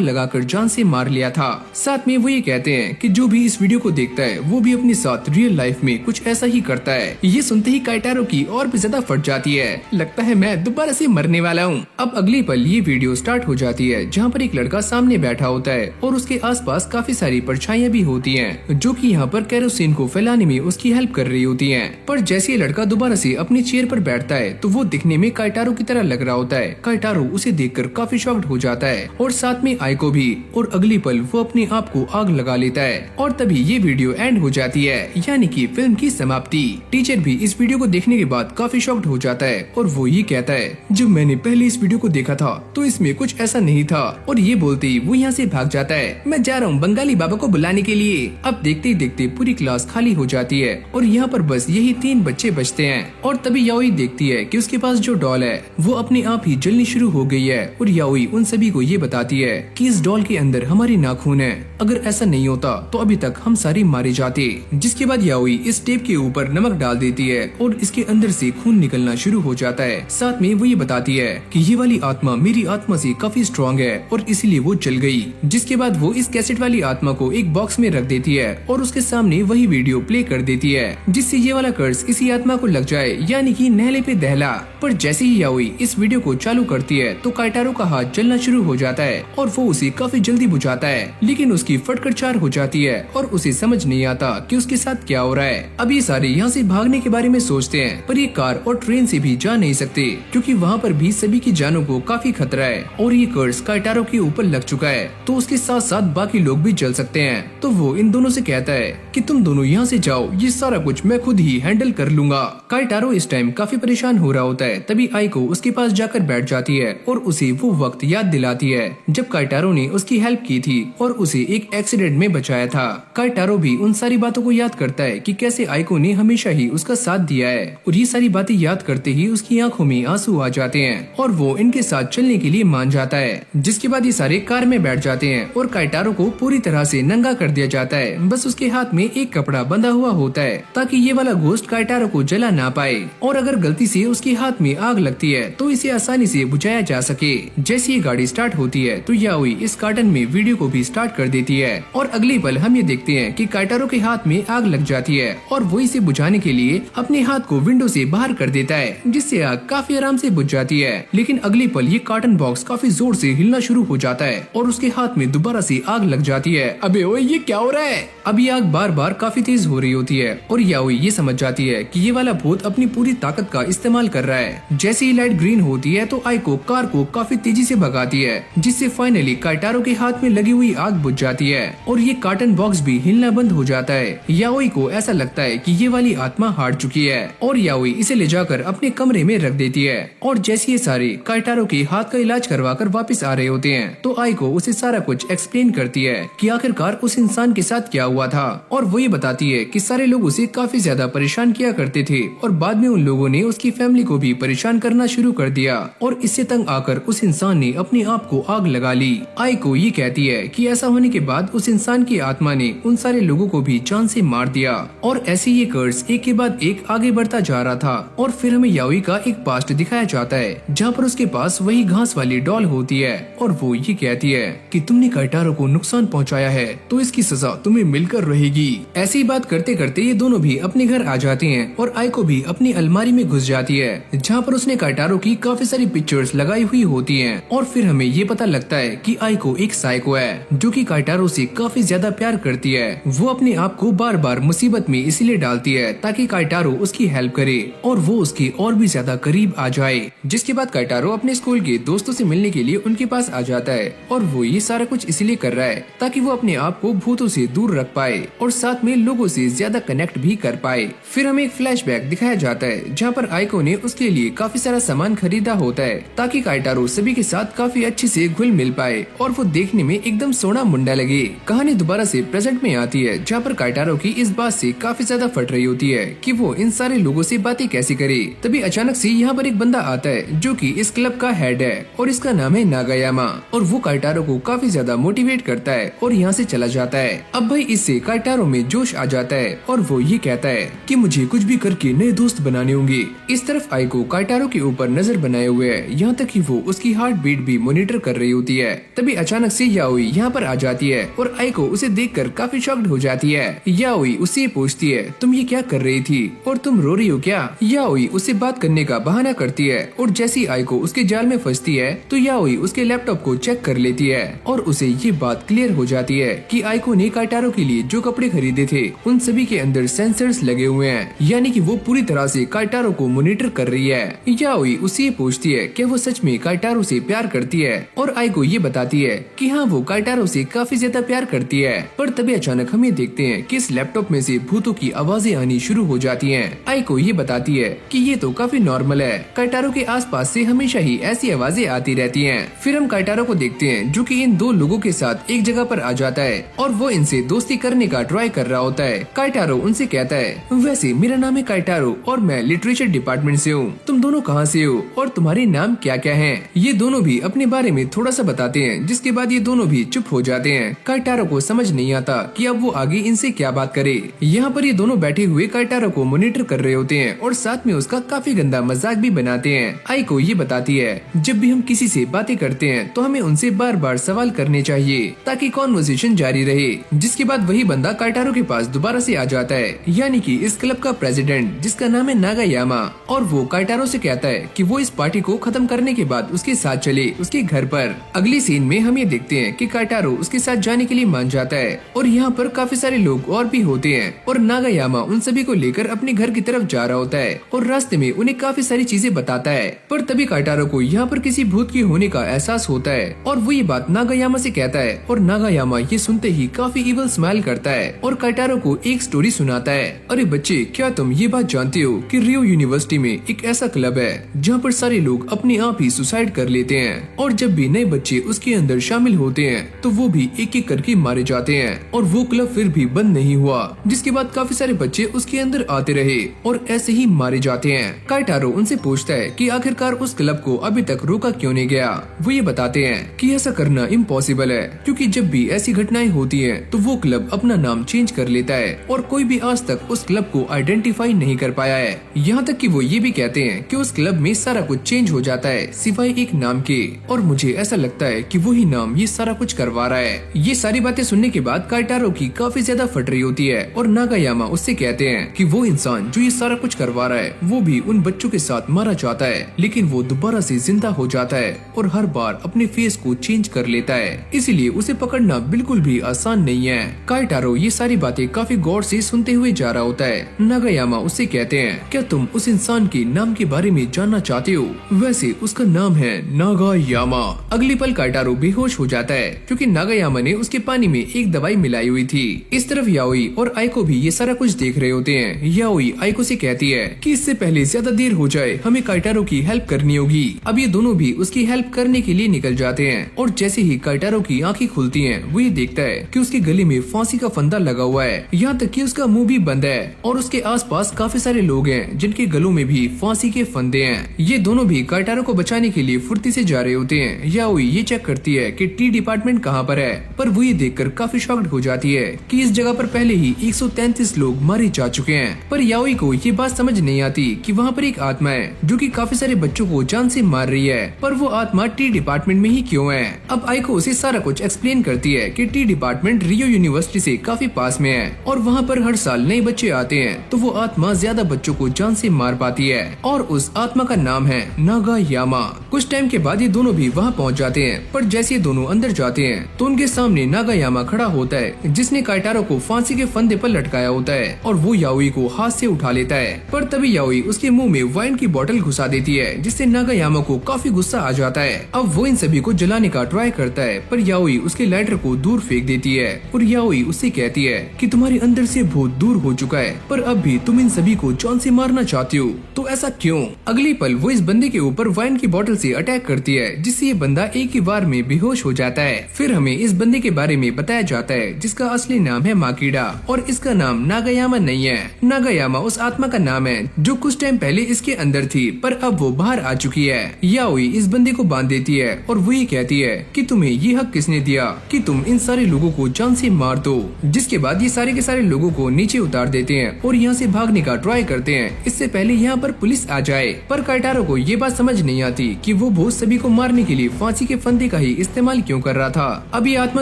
लगाकर जान से मार लिया था। साथ में वो ये कहते हैं कि जो भी इस वीडियो को देखता है वो भी अपने साथ रियल लाइफ में कुछ ऐसा ही करता है। ये सुनते ही काइटारो की और भी ज्यादा फट जाती है, लगता है मैं दोबारा से मरने वाला हूँ। अब अगली पल ये वीडियो स्टार्ट हो जाती है जहाँ पर एक लड़का सामने बैठा होता है और उसके आसपास काफी सारी परछाइयां भी होती हैं जो कि यहाँ पर केरोसिन को फैलाने में उसकी हेल्प कर रही होती हैं। पर जैसे ये लड़का दोबारा से अपनी चेयर पर बैठता है तो वो दिखने में काइटारो की तरह लग रहा होता है। काइटारो उसे देखकर काफी शॉक्ड हो जाता है और साथ में आइको भी, और अगली पल वो अपने आप को आग लगा लेता है और तभी ये वीडियो एंड हो जाती है, यानी कि फिल्म की समाप्ति। टीचर भी इस वीडियो को देखने के बाद काफी शॉक्ड हो जाता है और वो ये कहता है जब मैंने पहले इस वीडियो को देखा था तो इसमें कुछ ऐसा नहीं था, और ये बोलते ही वो यहाँ से भाग जाता है। मैं जा रहा हूँ बंगाली बाबा को बुलाने के लिए। अब देखते ही देखते पूरी क्लास खाली हो जाती है और यहाँ पर बस यही 3 बच्चे बचते हैं और तभी याओई देखती है कि उसके पास जो डॉल है वो अपने आप ही जलनी शुरू हो गई है और याओई उन सभी को ये बताती है कि इस डॉल के अंदर हमारी नाखून है, अगर ऐसा नहीं होता तो अभी तक हम सारे मारे जाते। जिसके बाद याओई इस टेप के ऊपर नमक डाल देती है और इसके अंदर से खून निकलना शुरू हो जाता है। साथ में वो ये बताती है कि ये वाली आत्मा मेरी आत्मा से काफी स्ट्रॉन्ग है और इसीलिए वो जल गई। जिसके बाद वो इस कैसेट वाली आत्मा को एक बॉक्स में रख देती है और उसके सामने वही वीडियो प्ले कर देती है, जिससे ये वाला कर्स इसी आत्मा को लग जाए, यानी कि नहले पे दहला। पर जैसे ही याओई इस वीडियो को चालू करती है तो काइटारो का हाथ जलना शुरू हो जाता है और वो उसे काफी जल्दी बुझाता है, लेकिन उसकी फटकरचार हो जाती है और उसे समझ नहीं आता कि उसके साथ क्या हो रहा है। अब ये सारे यहाँ से भागने के बारे में सोचते हैं, पर ये कार और ट्रेन से भी जा नहीं सकते क्योंकि वहाँ पर भी सभी की जानों को काफी खतरा है और ये कर्स काइटारो के ऊपर लग चुका है, तो उसके साथ साथ बाकी लोग भी जल सकते हैं। तो वो इन दोनों से कहता है कि तुम दोनों यहाँ से जाओ, ये सारा कुछ मैं खुद ही हैंडल कर लूंगा। काइटारो इस टाइम काफी परेशान हो रहा होता है, तभी आइको उसके पास जाकर बैठ जाती है और उसे वो वक्त याद दिलाती है जब काइटारो ने उसकी हेल्प की थी और उसे एक एक्सीडेंट में बचाया था। काइटारो भी उन सारी बातों को याद करता है कि कैसे आइको ने हमेशा ही उसका साथ दिया है, और ये सारी बातें याद करते ही उसकी आंखों में आंसू आ जाते हैं और वो इनके साथ चलने के लिए मान जाता है। जिसके बाद ये सारे कार में बैठ जाते हैं और काइटारो को पूरी तरह से नंगा कर दिया जाता है। बस उसके हाथ में एक कपड़ा बंधा हुआ होता है ताकि ये वाला घोस्ट काइटारो को जला ना पाए, और अगर गलती से उसके हाथ में आग लगती है तो इसे आसानी से बुझाया जा सके। जैसे ये गाड़ी स्टार्ट होती है तो याओई इस कार्टन में वीडियो को भी स्टार्ट कर देती है और अगले पल हम ये देखते हैं कि काइटारो के हाथ में आग लग जाती है और वो इसे बुझाने के लिए अपने हाथ को विंडो से बाहर कर देता है, जिससे आग काफी आराम से बुझ जाती है। लेकिन अगले पल ये कार्टन बॉक्स काफी जोर से हिलना शुरू हो जाता है और उसके हाथ में दोबारा से आग लग जाती है। अबे ओए, ये क्या हो रहा है? अब ये आग बार बार काफी तेज हो रही होती है और याओई ये समझ जाती है कि ये वाला भूत अपनी पूरी ताकत का इस्तेमाल कर रहा है। जैसे ही लाइट ग्रीन होती है तो आइको कार को काफी तेजी से भगाती है, जिससे फाइनली काइटारो के हाथ में लगी हुई आग बुझ जाती है और ये कार्टन बॉक्स भी हिलना बंद हो जाता है। याओई को ऐसा लगता है कि ये वाली आत्मा हार चुकी है और याओई इसे ले जाकर अपने कमरे में रख देती है। और जैसे ये सारे काइटारो के हाथ का इलाज करवाकर वापस आ रहे होते हैं तो आइको उसे सारा कुछ एक्सप्लेन करती है कि आखिरकार उस इंसान के साथ क्या हुआ था, और वो ये बताती है कि सारे लोग उसे काफी ज्यादा परेशान किया करते थे और बाद में उन लोगों ने उसकी फैमिली को भी परेशान करना शुरू कर दिया और इससे तंग आकर उस इंसान ने अपने आप को आग लगा ली। आइको ये कहती है कि ऐसा होने के बाद उस इंसान की आत्मा ने उन सारे लोगों को भी जान से मार दिया और ऐसे ये कर्स एक के बाद एक आगे बढ़ता जा रहा था। और फिर हमें याओई का एक पास्ट दिखाया जाता है जहाँ पर उसके पास वही घास वाली डॉल होती है और वो ये कहती है कि तुमने काइटारो को नुकसान पहुँचाया है तो इसकी सजा तुम्हें मिलकर रहेगी। ऐसी बात करते करते ये दोनों भी अपने घर आ जाते हैं और आइको भी अपनी अलमारी में घुस जाती है जहाँ पर उसने काइटारो की काफी सारी पिक्चर्स लगाई हुई होती हैं। और फिर हमें ये पता लगता है कि आइको एक साइको है जो कि काइटारो से काफी ज्यादा प्यार करती है। वो अपने आप को बार बार मुसीबत में इसीलिए डालती है ताकि काइटारो उसकी हेल्प करे और वो उसके और भी ज्यादा करीब आ जाए। जिसके बाद काइटारो अपने स्कूल के दोस्तों से मिलने के लिए उनके पास आ जाता है और वो ये सारा कुछ इसीलिए कर रहा है ताकि वो अपने आप को भूतों से दूर रख पाए और साथ में लोगों से ज्यादा कनेक्ट भी कर पाए। फिर हमें एक फ्लैशबैक दिखाया जाता है जहाँ पर आइको ने उसके लिए काफी सारा सामान खरीदा होता है ताकि काइटारो सभी के साथ काफी अच्छे से घुल मिल पाए और वो देखने में एकदम सोना मुंडा लगे। कहानी दोबारा से प्रेजेंट में आती है जहाँ पर काइटारो की इस बात से काफी ज्यादा फट रही होती है कि वो इन सारे लोगों से बातें कैसे करे। तभी अचानक से यहाँ पर एक बंदा आता है जो कि इस क्लब का हेड है और इसका नाम है नागायामा, और वो काइटारो को काफी ज्यादा मोटिवेट करता है और यहाँ से चला जाता है। अब भाई इससे काइटारो में जोश आ जाता है और वो ये कहता है कि मुझे कुछ भी करके नए दोस्त बनाने होंगे। इस तरफ आइको काइटारो के ऊपर नजर बनाए हुए है, यहाँ तक कि वो उसकी हार्ट बीट भी मॉनिटर कर रही होती है। तभी अचानक से याओई यहाँ पर आ जाती है और आइको उसे देखकर काफी शॉक्ड हो जाती है। याओई उससे पूछती है तुम ये क्या कर रही थी और तुम रो रही हो क्या? याओई उससे बात करने का बहाना करती है और जैसी आइको उसके जाल में फंसती है तो याओई उसके लैपटॉप को चेक कर लेती है और उसे ये बात क्लियर हो जाती है कि आइको ने काइटारो के लिए जो कपड़े खरीदे थे उन सभी के अंदर सेंसर्स लगे हुए हैं, यानी कि वो पूरी तरह से काइटारो को मॉनिटर कर रही है। याओई उससे पूछती है कि वो सच में काइटारो से प्यार करती है और आइको ये बताती है कि हाँ वो काइटारो से काफी ज्यादा प्यार करती है। पर तभी अचानक हम ये देखते हैं कि इस लैपटॉप में से भूतों की आवाजें आनी शुरू हो जाती हैं। आइको ये बताती है कि ये तो काफी नॉर्मल है, काइटारो के आसपास से हमेशा ही ऐसी आवाजें आती रहती हैं। फिर हम काइटारो को देखते हैं जो कि इन दो लोगों के साथ एक जगह पर आ जाता है और वो इनसे दोस्ती करने का ट्राई कर रहा होता है। काइटारो उनसे कहता है वैसे मेरा नाम है काइटारो और मैं लिटरेचर डिपार्टमेंट से हूँ, तुम दोनों कहाँ से हो और तुम्हारे नाम क्या क्या हैं? ये दोनों भी अपने बारे में थोड़ा सा बताते हैं, जिसके बाद ये दोनों दोनों भी चुप हो जाते हैं। काइटारो को समझ नहीं आता कि अब वो आगे इनसे क्या बात करे। यहाँ पर ये दोनों बैठे हुए काइटारो को मॉनिटर कर रहे होते हैं और साथ में उसका काफी गंदा मजाक भी बनाते हैं। आइको ये बताती है जब भी हम किसी से बातें करते हैं तो हमें उनसे बार बार सवाल करने चाहिए ताकि कॉन्वर्सेशन जारी रहे। जिसके बाद वही बंदा काइटारो के पास दोबारा से आ जाता है, यानी कि इस क्लब का प्रेसिडेंट जिसका नाम है नागायामा, और वो काइटारो से कहता है कि वो इस पार्टी को खत्म करने के बाद उसके साथ चले उसके घर पर। अगली सीन में हम ये देखते हैं कि काइटारो उसके साथ जाने के लिए मान जाता है और यहाँ पर काफी सारे लोग और भी होते हैं और नागायामा उन सभी को लेकर अपने घर की तरफ जा रहा होता है और रास्ते में उन्हें काफी सारी चीजें बताता है। पर तभी काइटारो को यहाँ पर किसी भूत के होने का एहसास होता है और वो ये बात नागायामा से कहता है और नागायामा ये सुनते ही काफी इवल स्माइल करता है और काइटारो को एक स्टोरी सुनाता है। अरे बच्चे, क्या तुम ये बात जानते हो कि रियो यूनिवर्सिटी में एक ऐसा क्लब है जहाँ पर सारे लोग अपने आप ही सुसाइड कर लेते हैं और जब भी नए बच्चे उसके अंदर शामिल होते हैं तो वो भी एक एक करके मारे जाते हैं और वो क्लब फिर भी बंद नहीं हुआ। जिसके बाद काफी सारे बच्चे उसके अंदर आते रहे और ऐसे ही मारे जाते हैं। काइटारो उनसे पूछता है कि आखिरकार उस क्लब को अभी तक रोका क्यों नहीं गया। वो ये बताते हैं कि ऐसा करना इम्पॉसिबल है क्योंकि जब भी ऐसी घटनाएं होती हैं तो वो क्लब अपना नाम चेंज कर लेता है और कोई भी आज तक उस क्लब को आइडेंटिफाई नहीं कर पाया है। यहाँ तक कि वो ये भी कहते हैं कि उस क्लब में सारा कुछ चेंज हो जाता है सिवाय एक नाम के, और मुझे ऐसा लगता है कि वही नाम ये सारा कुछ करवा रहा है। ये सारी बातें सुनने के बाद काइटारो की काफी ज्यादा फट रही होती है और नागायामा उससे कहते हैं कि वो इंसान जो ये सारा कुछ करवा रहा है वो भी उन बच्चों के साथ मारा जाता है, लेकिन वो दोबारा से जिंदा हो जाता है और हर बार अपने फेस को चेंज कर लेता है, इसीलिए उसे पकड़ना बिल्कुल भी आसान नहीं है। काइटारो ये सारी बातें काफी गौर से सुनते हुए जा रहा होता है। नागायामा उससे कहते हैं, क्या तुम उस इंसान के नाम के बारे में जानना चाहते हो? वैसे उसका नाम है नागायामा। अगली पल काइटारो बेहोश हो जाता है क्योंकि नागायामा ने उसके पानी में एक दवाई मिलाई हुई थी। इस तरफ याओई और आइको भी ये सारा कुछ देख रहे होते हैं। याओई आइको से कहती है कि इससे पहले ज्यादा देर हो जाए हमें काइटारो की हेल्प करनी होगी। अब ये दोनों भी उसकी हेल्प करने के लिए निकल जाते हैं और जैसे ही काइटारो की आंखें खुलती हैं वो ये देखता है कि उसके गले में फांसी का फंदा लगा हुआ है, यहाँ तक कि उसका मुंह भी बंद है और उसके आसपास काफी सारे लोग हैं जिनके गलों में भी फांसी के फंदे हैं। ये दोनों भी काइटारो को बचाने के लिए फुर्ती से जा रहे होते हैं। याओई ये चेक करती है कि टी डिपार्टमेंट कहाँ पर है, पर वो ये देखकर काफी शॉक्ड हो जाती है कि इस जगह पर पहले ही 133 लोग मारे जा चुके हैं। पर याओई को ये बात समझ नहीं आती कि वहाँ पर एक आत्मा है जो कि काफी सारे बच्चों को जान से मार रही है, पर वो आत्मा टी डिपार्टमेंट में ही क्यों है। अब आइको उसे सारा कुछ एक्सप्लेन करती है कि टी डिपार्टमेंट रियो यूनिवर्सिटी से काफी पास में है और वहाँ पर हर साल नए बच्चे आते हैं तो वो आत्मा ज्यादा बच्चों को जान से मार पाती है और उस आत्मा का नाम है नागायामा। कुछ टाइम के बाद ये दोनों भी वहाँ पहुँच जाते हैं, पर जैसे ये दोनों अंदर जाते हैं तो उनके सामने नागायामा खड़ा होता है जिसने काइटारो को फांसी के फंदे पर लटकाया होता है और वो याओई को हाथ से उठा लेता है। पर तभी याओई उसके मुंह में वाइन की बोतल घुसा देती है जिससे नागायामा को काफी गुस्सा आ जाता है। अब वो इन सभी को जलाने का ट्राई करता है पर याओई उसके लाइटर को दूर फेंक देती है और याओई उससे कहती है कि तुम्हारे अंदर से भूत दूर हो चुका है पर अब भी तुम इन सभी को जान से मारना चाहती हो, तो ऐसा क्यों? अगली पल वो इस बंदे के ऊपर वाइन की बोतल से अटैक करती है जिससे ये बंदा एक ही बार में बेहोश हो जाता है। फिर हमें इस बंदे के बारे में बताया जाता है जिसका असली नाम है माकिडा और इसका नाम नागायामा नहीं है। नागायामा उस आत्मा का नाम है जो कुछ टाइम पहले इसके अंदर थी पर अब वो बाहर आ चुकी है। याओई इस बंदे को बांध देती है और वो ये कहती है कि तुम्हें ये हक किसने दिया कि तुम इन सारे लोगों को जान से मार दो। जिसके बाद ये सारे के सारे लोगों को नीचे उतार देते हैं और यहाँ से भागने का ट्राई करते हैं इससे पहले यहाँ पर पुलिस आ जाए। पर काइटारो को ये बात समझ नहीं आती कि वो भूत सभी को मारने के लिए फांसी के फंदे का ही इस्तेमाल क्यों कर रहा था। अब ये आत्मा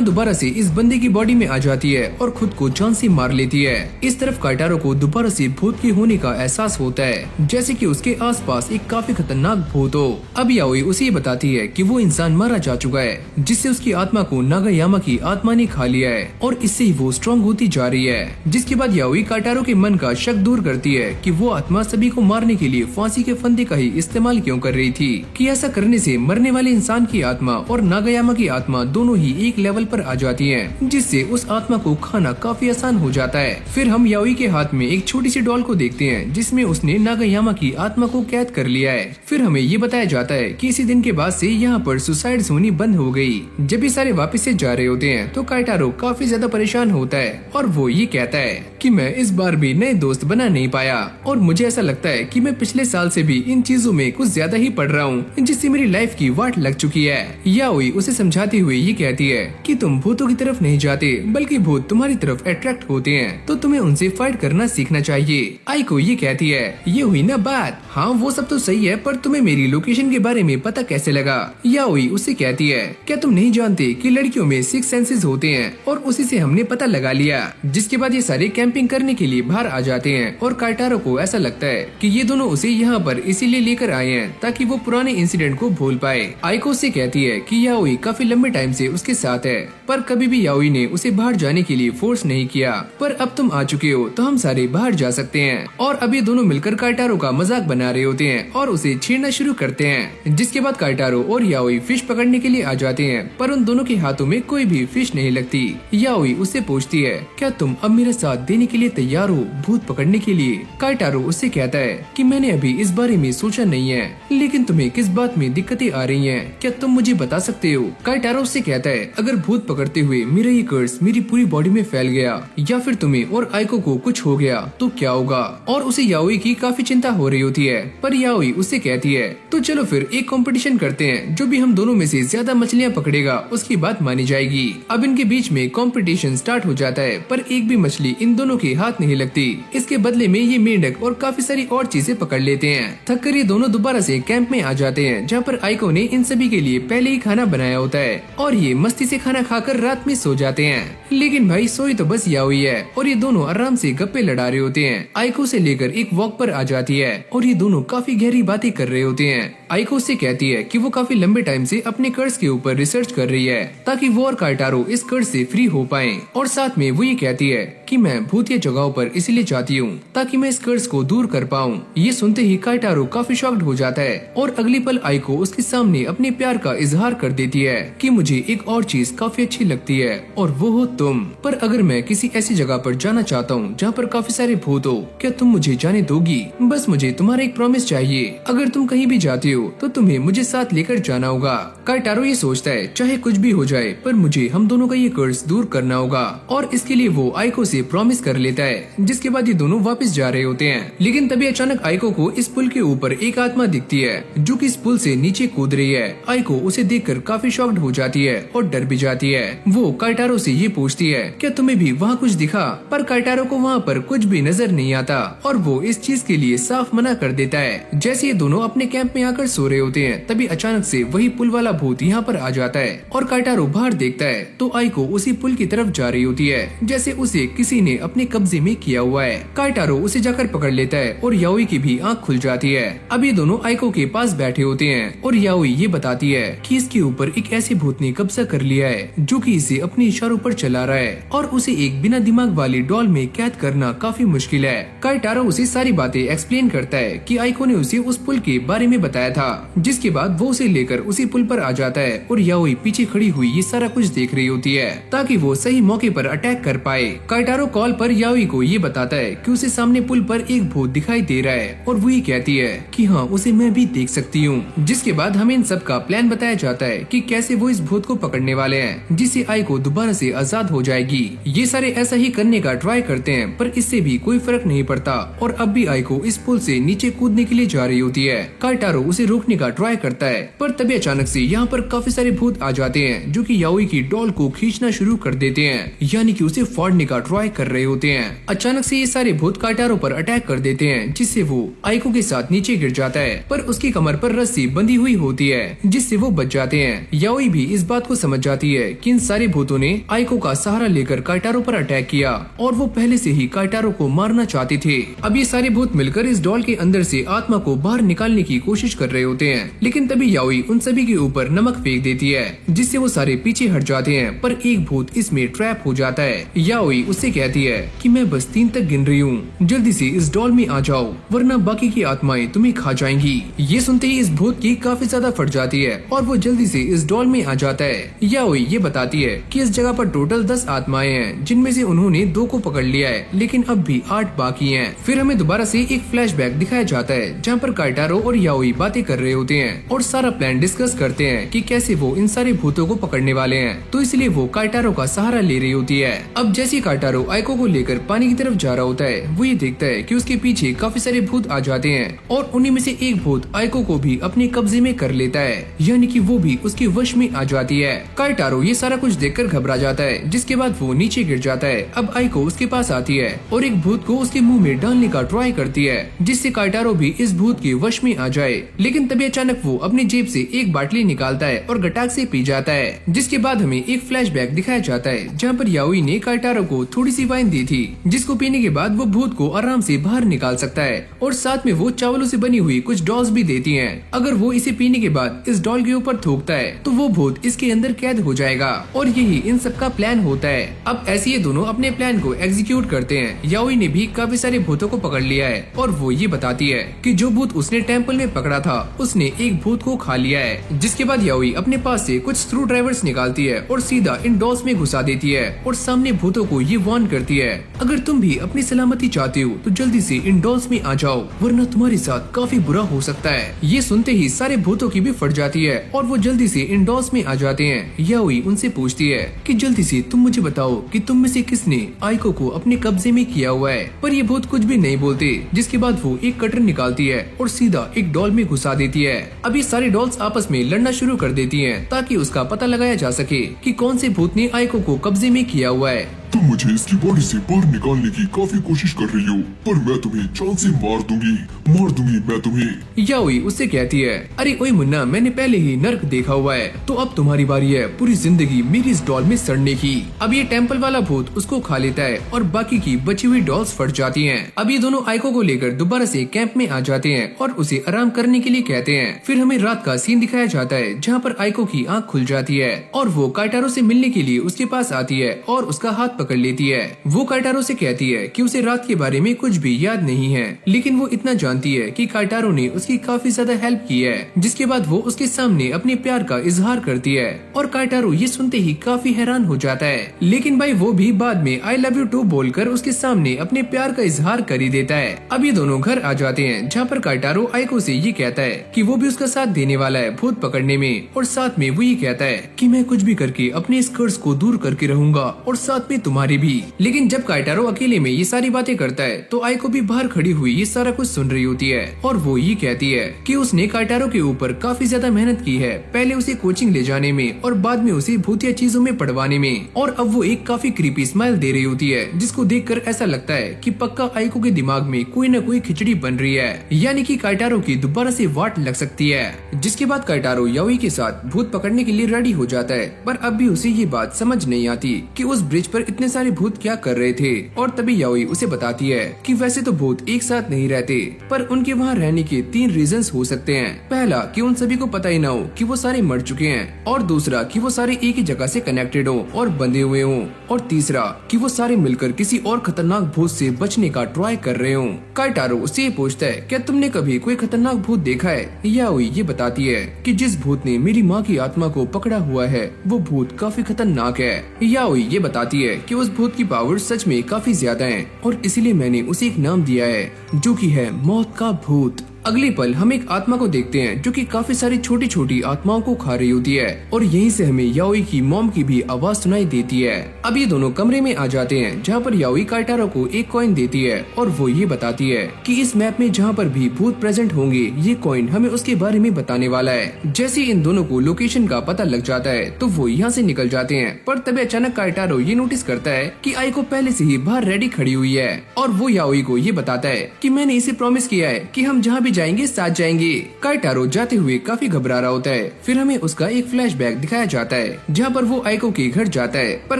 दोबारा से इस बंदे की बॉडी में आ जाती है और खुद को जान से मार लेती है। इस तरफ काइटारो को दोबारा से भूत के होने का एहसास होता है जैसे कि उसके आसपास एक काफी खतरनाक भूत हो। अब याओई उसे बताती है कि वो इंसान मारा जा चुका है जिससे उसकी आत्मा को नागायामा की आत्मा ने खा लिया है और इससे ही वो स्ट्रॉन्ग होती जा रही है। जिसके बाद याओई काइटारो के मन का शक दूर करती है कि वो आत्मा सभी को मारने के लिए फांसी के फंदे का ही इस्तेमाल क्यों कर रही थी, कि ऐसा करने से मरने वाले इंसान की आत्मा और नागायामा की आत्मा दोनों ही एक लेवल पर आ जाती हैं, जिससे उस आत्मा को खाना काफी आसान हो जाता है। फिर हम याओई के हाथ में एक छोटी सी डॉल को देखते हैं जिसमें उसने नागायामा की आत्मा को कैद कर लिया है। फिर हमें ये बताया जाता है कि इसी दिन के बाद से यहाँ पर सुसाइड्स होनी बंद हो गई। जब ये सारे वापस से जा रहे होते हैं तो काइटारो काफी ज्यादा परेशान होता है और वो ये कहता है कि मैं इस बार भी नए दोस्त बना नहीं पाया और मुझे ऐसा लगता है कि मैं पिछले साल से भी इन चीजों में कुछ ज्यादा ही पढ़ रहा हूँ, जिससे मेरी लाइफ की वाट लग चुकी है। याओई उसे समझाते हुए ये कहती है कि तुम भूतों की तरफ नहीं जाते बल्कि भूत तुम्हारी तरफ अट्रैक्ट होते हैं, तो तुम्हें उनसे फाइट करना सीखना चाहिए। आइको ये कहती है ये हुई ना बात, हाँ वो सब तो सही है पर तुम्हें मेरी लोकेशन के बारे में पता कैसे लगा। याओई उससे कहती है क्या तुम नहीं जानते कि लड़कियों में 6 सेंसेस होते हैं और उसी से हमने पता लगा लिया। जिसके बाद ये सारे कैंपिंग करने के लिए बाहर आ जाते हैं और काइटारो को ऐसा लगता है कि ये दोनों उसे यहाँ पर इसीलिए लेकर आए हैं ताकि वो पुराने इंसिडेंट को भूल पाए। आइको से कहती है कि याओई काफी लंबे टाइम से उसके साथ है पर कभी भी याओई ने उसे बाहर जाने के लिए फोर्स नहीं किया, पर अब तुम आ चुके हो तो हम सारे बाहर जा सकते हैं। और अब ये दोनों मिलकर काइटारो का मजाक बना रहे होते हैं और उसे छेड़ना शुरू करते हैं। जिसके बाद काइटारो और याओई फिश पकड़ने के लिए आ जाते हैं पर उन दोनों के हाथों में कोई भी फिश नहीं लगती। याओई उससे पूछती है क्या तुम अब मेरा साथ देने के लिए तैयार हो भूत पकड़ने के लिए। काइटारो उससे कहता है कि मैंने अभी इस बारे में सोचा नहीं है, लेकिन तुम्हें किस बात में दिक्कतें आ रही हैं, क्या तुम मुझे बता सकते हो। काइटारो उससे कहता है अगर भूत पकड़ते हुए मेरा ये कर्स मेरी पूरी बॉडी में फैल गया या फिर तुम्हें और आइको को कुछ हो गया तो क्या होगा। और उसे याओई की काफी चिंता हो रही होती है, पर याओई उससे कहती है तो चलो फिर एक कंपटीशन करते हैं, जो भी हम दोनों में से ज्यादा मछलियाँ पकड़ेगा उसकी बात मानी जाएगी। अब इनके बीच में कंपटीशन स्टार्ट हो जाता है पर एक भी मछली इन दोनों के हाथ नहीं लगती। इसके बदले में ये मेंढक और काफी सारी और चीजें पकड़ लेते हैं। थक कर ये दोनों दोबारा से कैंप में आ जाते हैं जहाँ पर आइको ने इन सभी के लिए पहले ही खाना बनाया होता है और ये मस्ती से खाना खाकर रात में सो जाते हैं। लेकिन भाई सोई तो बस याओई है और ये दोनों आराम से गप्पे लड़ा रहे होते हैं। आइको से लेकर एक वॉक पर आ जाती है और ये दोनों काफी गहरी बातें कर रहे होते हैं। आइको से कहती है कि वो काफी लंबे टाइम से अपने कर्ज के ऊपर रिसर्च कर रही है ताकि वो और काइटारो इस कर्ज से फ्री हो पाएं। और साथ में वो ये कहती है कि मैं भूतिया जगहों पर इसलिए जाती हूँ ताकि मैं इस कर्ज को दूर कर पाऊँ। ये सुनते ही काइटारो काफी शॉक्ड हो जाता है और अगली पल आइको उसके सामने अपने प्यार का इजहार कर देती है कि मुझे एक और चीज काफी अच्छी लगती है और वो हो तुम। पर अगर मैं किसी ऐसी जगह पर जाना चाहता हूँ जहाँ पर काफी सारे भूत हो, क्या तुम मुझे जाने दोगी। बस मुझे तुम्हारा एक प्रॉमिस चाहिए, अगर तुम कहीं भी जाती हो तो तुम्हें मुझे साथ लेकर जाना होगा। काइटारो ये सोचता है चाहे कुछ भी हो जाए पर मुझे हम दोनों का ये कर्ज दूर करना होगा और इसके लिए वो आइको से प्रॉमिस कर लेता है। जिसके बाद ये दोनों वापस जा रहे होते हैं, लेकिन तभी अचानक आइको को इस पुल के ऊपर एक आत्मा दिखती है जो कि इस पुल से नीचे कूद रही है। आइको उसे देखकर काफी शॉक्ड हो जाती है और डर भी जाती है। वो काइटारो से ये पूछती है क्या तुम्हें भी वहाँ कुछ दिखा, पर काइटारो को वहाँ पर कुछ भी नजर नहीं आता और वो इस चीज के लिए साफ मना कर देता है। जैसे ये दोनों अपने कैंप में आकर सो रहे होते हैं तभी अचानक से वही पुल वाला भूत यहाँ पर आ जाता है और काइटारो बाहर देखता है तो आइको उसी पुल की तरफ जा रही होती है जैसे उसे किसी ने अपने कब्जे में किया हुआ है। काइटारो उसे जाकर पकड़ लेता है और याओई की भी आंख खुल जाती है। अब ये दोनों आइको के पास बैठे होते हैं और याओई ये बताती है कि इसके ऊपर एक ऐसे भूत ने कब्जा कर लिया है जो कि इसे अपने इशारों पर चला रहा है और उसे एक बिना दिमाग वाली डॉल में कैद करना काफी मुश्किल है। काइटारो उसे सारी बातें एक्सप्लेन करता है कि आइको ने उसे उस पुल के बारे में बताया था। जिसके बाद वो उसे लेकर उसी पुल पर आ जाता है और याओई पीछे खड़ी हुई ये सारा कुछ देख रही होती है ताकि वो सही मौके पर अटैक कर पाए। काइटारो कॉल पर याओई को ये बताता है कि उसे सामने पुल पर एक भूत दिखाई दे रहा है और वो ये कहती है कि हाँ उसे मैं भी देख सकती हूँ। जिसके बाद हमें इन सब का प्लान बताया जाता है कि कैसे वो इस भूत को पकड़ने वाले हैं जिससे आइको दोबारा से आजाद हो जाएगी। ये सारे ऐसा ही करने का ट्राई करते हैं पर इससे भी कोई फर्क नहीं पड़ता और अब भी आइको इस पुल से नीचे कूदने के लिए जा रही होती है। काइटारो उसे रोकने का ट्राई करता है पर तभी अचानक से यहाँ पर काफी सारे भूत आ जाते हैं जो कि याओई की डॉल को खींचना शुरू कर देते हैं, यानी कि उसे फाड़ने का ट्राई कर रहे होते हैं। अचानक से ये सारे भूत काइटारो पर अटैक कर देते हैं जिससे वो आइको के साथ नीचे गिर जाता है पर उसकी कमर पर रस्सी बंधी हुई होती है जिससे वो बच जाते हैं। याओई भी इस बात को समझ जाती है कि इन सारे भूतों ने आइको का सहारा लेकर काइटारो पर अटैक किया और वो पहले से ही काइटारो को मारना चाहते थे। अब ये सारे भूत मिलकर इस डॉल के अंदर से आत्मा को बाहर निकालने की कोशिश कर रहे होते हैं, लेकिन तभी याओई उन सभी के ऊपर नमक फेंक देती है जिससे वो सारे पीछे हट जाते हैं पर एक भूत इसमें ट्रैप हो जाता है। याओई उससे कहती है कि मैं बस 3 तक गिन रही हूँ, जल्दी से इस डॉल में आ जाओ वरना बाकी की आत्माएं तुम्हें खा जाएंगी। ये सुनते ही इस भूत की काफी ज्यादा फट जाती है और वो जल्दी से इस डॉल में आ जाता है। याओई ये बताती है कि इस जगह पर टोटल टोटल 10 आत्माएं हैं, जिनमें से उन्होंने 2 को पकड़ लिया है, लेकिन अब भी 8 बाकी हैं। फिर हमें दोबारा से एक फ्लैशबैक दिखाया जाता है जहाँ पर काइटारो और याओई बातें कर रहे होते हैं और सारा प्लान डिस्कस करते हैं कि कैसे वो इन सारे भूतों को पकड़ने वाले हैं। तो इसलिए वो काइटारो का सहारा ले रही होती है। अब जैसे काइटारो आइको को लेकर पानी की तरफ जा रहा होता है, वो ये देखता है कि उसके पीछे काफी सारे भूत आ जाते हैं और उन्हीं में से एक भूत आइको को भी अपने कब्जे में कर लेता है, यानी कि वो भी उसके वश में आ जाती है। काइटारो ये सारा कुछ देखकर घबरा जाता है, जिसके बाद वो नीचे गिर जाता है। अब आइको उसके पास आती है और एक भूत को उसके मुंह में डालने का ट्राई करती है, जिससे काइटारो भी इस भूत के वश में आ जाए। लेकिन तभी अचानक वो अपनी जेब से एक बाटली निकालता है और गटाक से पी जाता है। जिसके बाद हमें एक फ्लैशबैक दिखाया जाता है जहाँ पर याओई ने काइटारो को थोड़ी सी वाइन दी थी, जिसको पीने के बाद वो भूत को आराम से बाहर निकाल सकता है और साथ में वो चावलों से बनी हुई कुछ डॉल्स भी देती हैं। अगर वो इसे पीने के बाद इस डॉल के ऊपर थूकता है तो वो भूत इसके अंदर कैद हो जाएगा और यही इन सब का प्लान होता है। अब ऐसे ये दोनों अपने प्लान को एग्जीक्यूट करते हैं। याओई ने भी काफी सारे भूतों को पकड़ लिया है और वो ये बताती है कि जो भूत उसने टेम्पल में पकड़ा था उसने एक भूत को खा लिया है। जिसके बाद याओई अपने पास से कुछ स्क्रू ड्राइवर्स निकालती है और सीधा इन डॉल्स में घुसा देती है और सामने भूतों को ये वार्न करती है, अगर तुम भी अपनी सलामती चाहते हो तो जल्दी से इन डॉल्स में आ जाओ, वरना तुम्हारे साथ काफी बुरा हो सकता है। ये सुनते ही सारे भूतों की भी फट जाती है और वो जल्दी से इन डॉल्स में आ जाते हैं। याओई उनसे पूछती है कि जल्दी से तुम मुझे बताओ कि तुम में से किसने आइको को अपने कब्जे में किया हुआ है, पर ये भूत कुछ भी नहीं बोलते। जिसके बाद वो एक कटर निकालती है और सीधा एक डॉल में घुसा देती है। अब ये सारे डॉल्स आपस में लड़ना शुरू कर देती हैं ताकि उसका पता लगाया जा सके कि कौन से भूत ने आइको को कब्जे में किया हुआ है। तुम मुझे इसकी बॉडी से बाहर निकालने की काफी कोशिश कर रही हो, पर मैं तुम्हें जान से मार दूंगी मैं तुम्हें। याओई उससे कहती है, अरे ओए मुन्ना, मैंने पहले ही नर्क देखा हुआ है, तो अब तुम्हारी बारी है पूरी जिंदगी मेरी इस डॉल में सड़ने की। अब ये टेम्पल वाला भूत उसको खा लेता है और बाकी की बची हुई डॉल्स फट जाती हैं। अब ये दोनों आइको को लेकर दोबारा से कैंप में आ जाते हैं और उसे आराम करने के लिए कहते हैं। फिर हमें रात का सीन दिखाया जाता है जहाँ पर आइको की आँख खुल जाती है और वो काइटारो से मिलने के लिए उसके पास आती है और उसका हाथ पकड़ लेती है। वो काइटारो से कहती है कि उसे रात के बारे में कुछ भी याद नहीं है, लेकिन वो इतना जानती है कि काइटारो ने उसकी काफी ज्यादा हेल्प की है। जिसके बाद वो उसके सामने अपने प्यार का इजहार करती है और काइटारो ये सुनते ही काफी हैरान हो जाता है। लेकिन भाई वो भी बाद में आई लव यू टू बोलकर उसके सामने अपने प्यार का इजहार कर ही देता है। अब ये दोनों घर आ जाते हैं जहाँ पर काइटारो आइको से ये कहता है कि वो भी उसका साथ देने वाला है भूत पकड़ने में, और साथ में वो ये कहता है कि मैं कुछ भी करके अपने इस कर्ज को दूर करके रहूंगा और साथ में तुम्हारी भी। लेकिन जब काइटारो अकेले में ये सारी बातें करता है तो आइको भी बाहर खड़ी हुई ये सारा कुछ सुन रही होती है और वो ये कहती है कि उसने काइटारो के ऊपर काफी ज्यादा मेहनत की है, पहले उसे कोचिंग ले जाने में और बाद में उसे भूतिया चीजों में पढ़वाने में, और अब वो एक काफी क्रीपी स्माइल दे रही होती है जिसको देखकर ऐसा लगता है कि पक्का आइको के दिमाग में कोई न कोई खिचड़ी बन रही है, यानी कि काइटारो की दोबारा से वाट लग सकती है। जिसके बाद काइटारो याओई के साथ भूत पकड़ने के लिए रेडी हो जाता है, पर अब भी उसे ये बात समझ नहीं आती कि उस ब्रिज पर इतने सारे भूत क्या कर रहे थे। और तभी याओई उसे बताती है कि वैसे तो भूत एक साथ नहीं रहते, पर उनके वहाँ रहने के 3 रीजंस हो सकते हैं। पहला कि उन सभी को पता ही ना हो कि वो सारे मर चुके हैं, और दूसरा कि वो सारे एक ही जगह से कनेक्टेड हो और बंधे हुए हों, और तीसरा कि वो सारे मिलकर किसी और खतरनाक भूत से बचने का ट्राई कर रहे हों। काइटारो उससे पूछता है, क्या तुमने कभी कोई खतरनाक भूत देखा है? याओई ये बताती है कि जिस भूत ने मेरी माँ की आत्मा को पकड़ा हुआ है वो भूत काफी खतरनाक है। याओई ये बताती है कि उस भूत की पावर सच में काफी ज्यादा है और इसीलिए मैंने उसे एक नाम दिया है जो कि है मौत का भूत। अगले पल हम एक आत्मा को देखते हैं जो कि काफी सारी छोटी छोटी आत्माओं को खा रही होती है, और यहीं से हमें याओई की मॉम की भी आवाज सुनाई देती है। अब ये दोनों कमरे में आ जाते हैं जहाँ पर याओई काइटारो को एक कॉइन देती है और वो ये बताती है कि इस मैप में जहाँ पर भी भूत प्रेजेंट होंगे ये कॉइन हमें उसके बारे में बताने वाला है। जैसे इन दोनों को लोकेशन का पता लग जाता है तो वो यहाँ से निकल जाते हैं, पर तभी अचानक काइटारो ये नोटिस करता है कि आइको पहले से ही बाहर रेडी खड़ी हुई है, और वो याओई को ये बताता है कि मैंने इसे प्रॉमिस किया है कि हम जहाँ भी जाएंगे साथ जाएंगे। काइटारो जाते हुए काफी घबरा रहा होता है। फिर हमें उसका एक फ्लैशबैक दिखाया जाता है जहाँ पर वो आइको के घर जाता है, पर